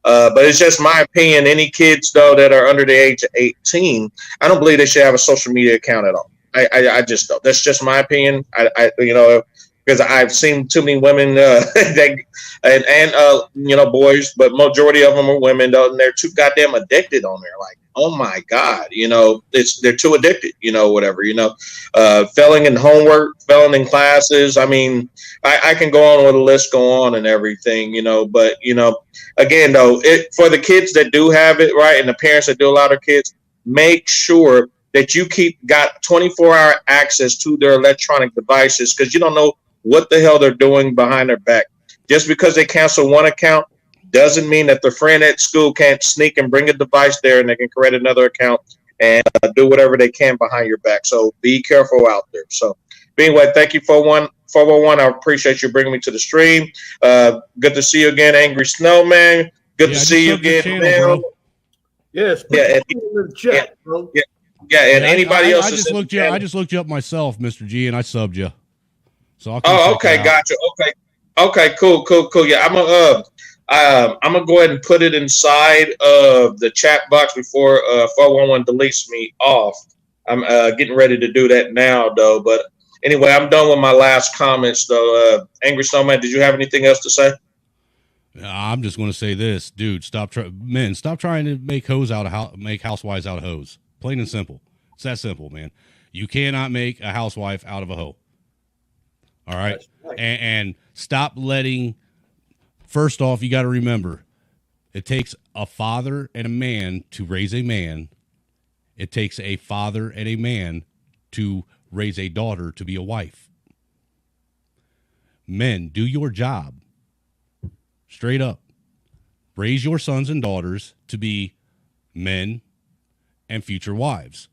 But it's just my opinion. Any kids though that are under the age of 18, I don't believe they should have a social media account at all. I just don't. That's just my opinion. Because I've seen too many women and boys, but majority of them are women though, and they're too goddamn addicted on there. Like, oh my god, they're too addicted. Whatever. Failing in homework, failing in classes. I mean, I can go on with a list, go on and everything. But again though, for the kids that do have it, right, and the parents that do allow their kids, make sure that you got 24-hour access to their electronic devices, because you don't know what the hell they're doing behind their back. Just because they cancel one account doesn't mean that their friend at school can't sneak and bring a device there and they can create another account and do whatever they can behind your back. So be careful out there. So anyway, thank you, 411. I appreciate you bringing me to the stream. Good to see you again, Angry Snowman. Good to see you again, channel, Yes. Yeah, in the chat, bro. Yeah, and anybody else? I just looked you up myself, Mr. G, and I subbed you. So I'll okay, gotcha. Okay, cool. Yeah, I'm gonna go ahead and put it inside of the chat box before 411 deletes me off. I'm getting ready to do that now, though. But anyway, I'm done with my last comments, though. Angry Snowman, did you have anything else to say? I'm just going to say this, dude. Stop trying to make housewives out of hoes. Plain and simple. It's that simple, man. You cannot make a housewife out of a hoe. All right. And stop letting. First off, you got to remember, it takes a father and a man to raise a man. It takes a father and a man to raise a daughter to be a wife. Men, do your job. Straight up. Raise your sons and daughters to be men and future wives.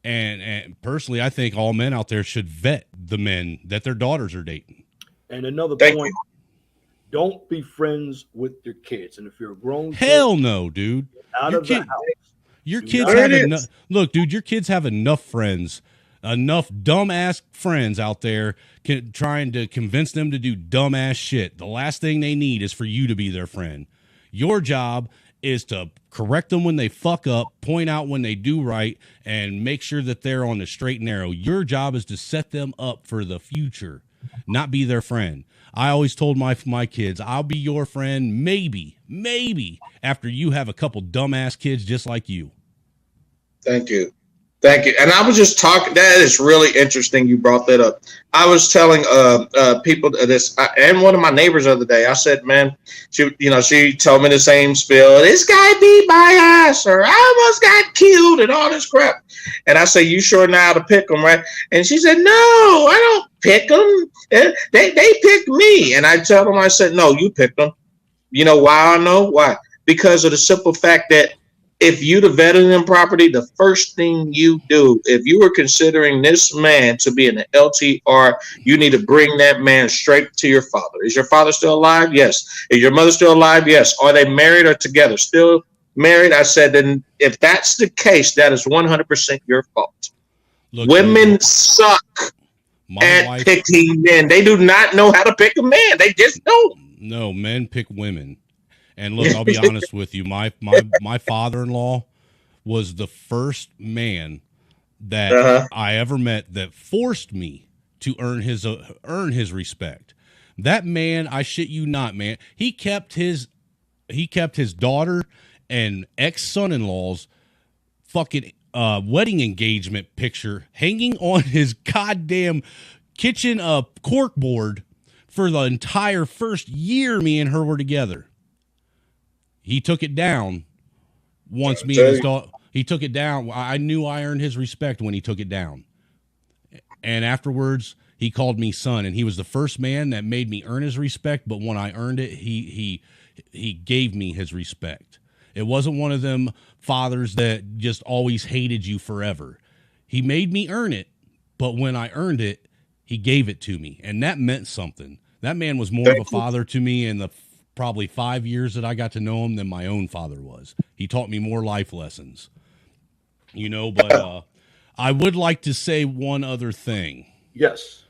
And personally, I think all men out there should vet the men that their daughters are dating. And another point, don't be friends with your kids. And if you're a grown hell no, dude. Out of the house. Your kids have enough. Look, dude, your kids have enough friends, enough dumbass friends out there trying to convince them to do dumbass shit. The last thing they need is for you to be their friend. Your job is to correct them when they fuck up, point out when they do right, and make sure that they're on the straight and narrow. Your job is to set them up for the future, not be their friend. I always told my kids, I'll be your friend maybe after you have a couple dumbass kids just like you. Thank you. And I was just talking. That is really interesting. You brought that up. I was telling people this, and one of my neighbors the other day. I said, "Man, she told me the same spiel. This guy beat my ass, or I almost got killed, and all this crap." And I say, "You sure know how to pick them, right?" And she said, "No, I don't pick them. They pick me." And I tell them, I said, "No, you picked them. You know why I know? Why? Because of the simple fact that if you'd have vetted them properly, the first thing you do, if you were considering this man to be an LTR, you need to bring that man straight to your father. Is your father still alive? Yes. Is your mother still alive? Yes. Are they married or together? Still married? I said, then if that's the case, that is 100% your fault. Look, women suck at picking men. They do not know how to pick a man. They just don't. No, men pick women. And look, I'll be honest with you. My father-in-law was the first man that I ever met that forced me to earn his respect. That man, I shit you not, man. He kept his daughter and ex-son-in-law's fucking wedding engagement picture hanging on his goddamn kitchen corkboard for the entire first year me and her were together. He took it down once me and his daughter. He took it down. I knew I earned his respect when he took it down. And afterwards, he called me son, and he was the first man that made me earn his respect. But when I earned it, he gave me his respect. It wasn't one of them fathers that just always hated you forever. He made me earn it, but when I earned it, he gave it to me, and that meant something. That man was more of a father to me in the probably 5 years that I got to know him than my own father was. He taught me more life lessons, but I would like to say one other thing. Yes.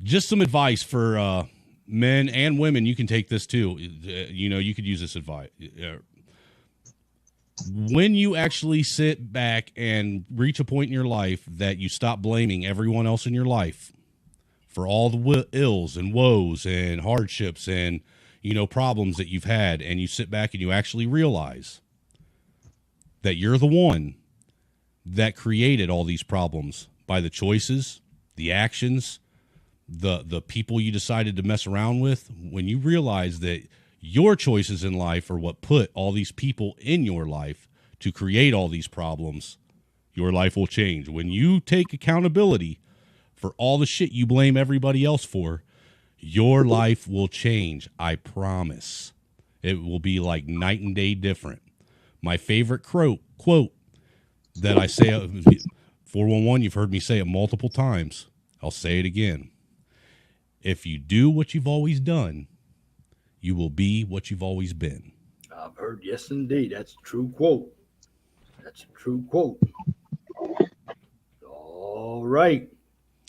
Just some advice for men and women. You can take this too. You could use this advice. When you actually sit back and reach a point in your life that you stop blaming everyone else in your life for all the ills and woes and hardships and, problems that you've had, and you sit back and you actually realize that you're the one that created all these problems by the choices, the actions, the people you decided to mess around with. When you realize that your choices in life are what put all these people in your life to create all these problems, your life will change. When you take accountability for all the shit you blame everybody else for, your life will change. I promise. It will be like night and day different. My favorite quote that I say, 411, you've heard me say it multiple times. I'll say it again. If you do what you've always done, you will be what you've always been. I've heard, yes, indeed. That's a true quote. That's a true quote. All right.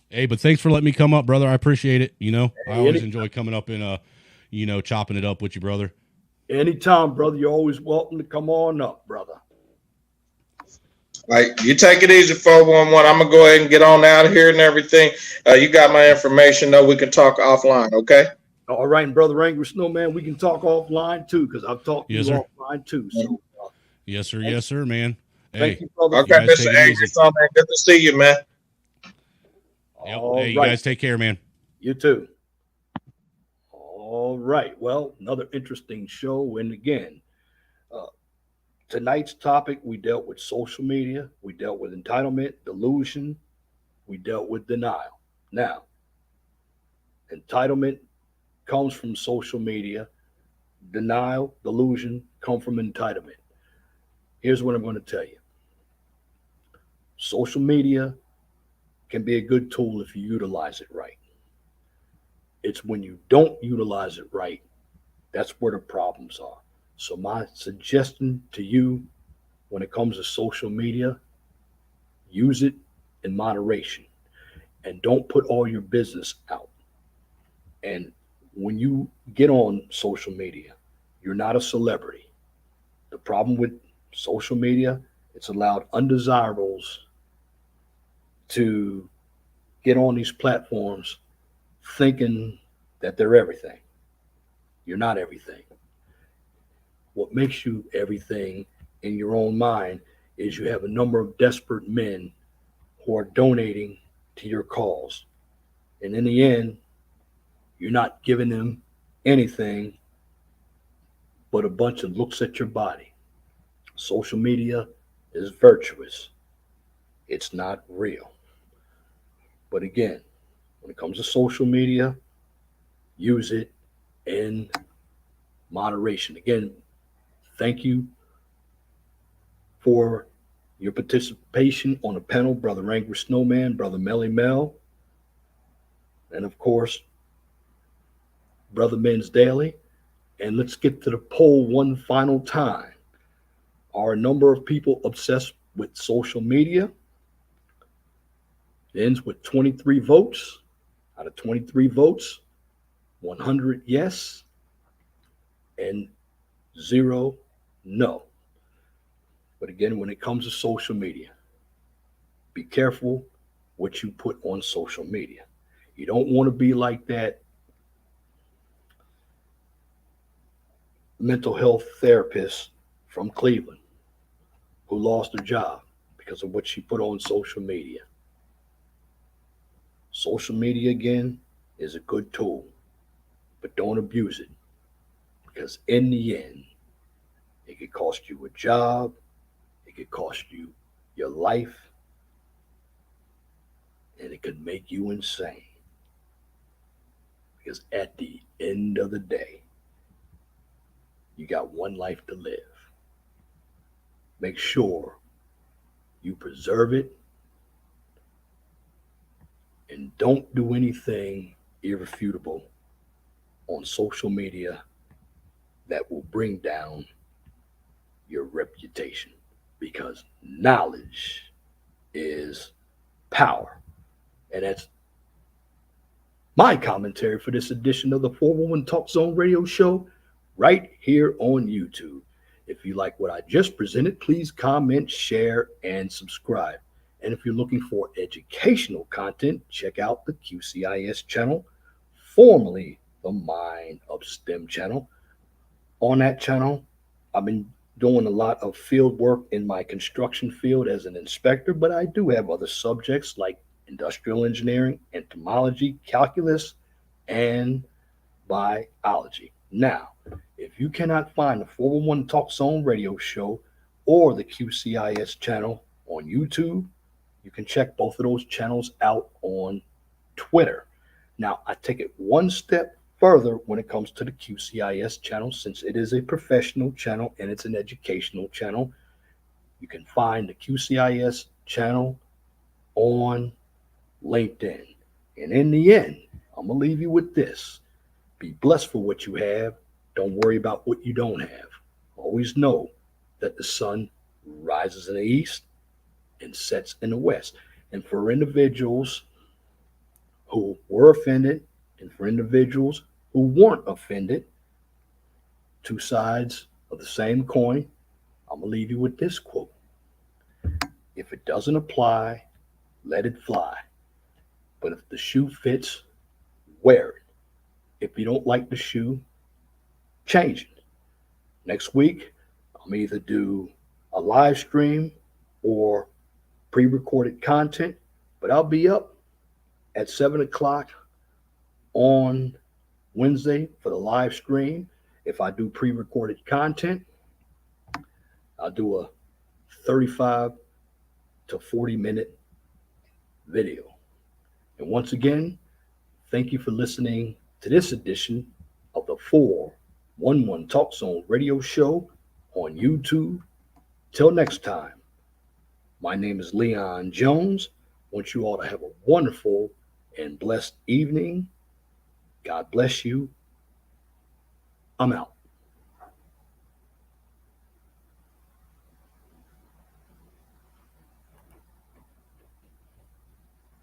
Hey, but thanks for letting me come up, brother. I appreciate it. I always enjoy coming up and, chopping it up with you, brother. Anytime, brother. You're always welcome to come on up, brother. All right, you take it easy, 411. I'm gonna go ahead and get on out of here and everything. You got my information, though. We can talk offline, okay? All right, and brother Angry Snowman, we can talk offline too, because I've talked to you offline too. So, yes, sir, man. Thank Hey, you, brother. Okay, Mr. Angry Snowman, good to see you, man. Yep. Hey, you guys take care, man. You too. All right. Well, another interesting show. And again, tonight's topic, we dealt with social media. We dealt with entitlement, delusion. We dealt with denial. Now, entitlement comes from social media. Denial, delusion come from entitlement. Here's what I'm going to tell you. Social media can be a good tool if you utilize it right. It's when you don't utilize it right, that's where the problems are. So my suggestion to you when it comes to social media, use it in moderation and don't put all your business out. And when you get on social media, you're not a celebrity. The problem with social media, it's allowed undesirables to get on these platforms thinking that they're everything. You're not everything. What makes you everything in your own mind is you have a number of desperate men who are donating to your cause. And in the end, you're not giving them anything but a bunch of looks at your body. Social media is virtuous. It's not real. But again, when it comes to social media, use it in moderation. Again, thank you for your participation on the panel, Brother Angry Snowman, Brother Melly Mel, and of course, Brother Men's Daily. And let's get to the poll one final time. Are a number of people obsessed with social media? It ends with 23 votes. Out of 23 votes, 100 yes and 0 no. But again, when it comes to social media, be careful what you put on social media. You don't want to be like that mental health therapist from Cleveland who lost her job because of what she put on social media. Social media, again, is a good tool, but don't abuse it, because in the end, It could cost you a job. It could cost you your life. And it could make you insane. Because at the end of the day, you got one life to live. Make sure you preserve it and don't do anything irrefutable on social media that will bring down your reputation, because knowledge is power. And that's my commentary for this edition of the 411 Talk Zone radio show right here on YouTube. If you like what I just presented, please comment, share, and subscribe. And if you're looking for educational content, check out the QCIS channel, formerly the Mind of STEM channel. On that channel, I've been doing a lot of field work in my construction field as an inspector, but I do have other subjects like industrial engineering, entomology, calculus, and biology. Now, if you cannot find the 411 Talk Zone radio show or the QCIS channel on YouTube, you can check both of those channels out on Twitter. Now, I take it one step further when it comes to the QCIS channel, since it is a professional channel and it's an educational channel. You can find the QCIS channel on LinkedIn. And in the end, I'm going to leave you with this. Be blessed for what you have. Don't worry about what you don't have. Always know that the sun rises in the east and sets in the west. And for individuals who were offended and for individuals who weren't offended, two sides of the same coin, I'm going to leave you with this quote. If it doesn't apply, let it fly. But if the shoe fits, wear it. If you don't like the shoe, change it. Next week, I'm either do a live stream or pre-recorded content, but I'll be up at 7 o'clock on Wednesday for the live stream. If I do pre-recorded content, I'll do a 35 to 40-minute video. And once again, thank you for listening to this edition of the 411 Talk Zone radio show on YouTube. Till next time, my name is Leon Jones. I want you all to have a wonderful and blessed evening. God bless you. I'm out.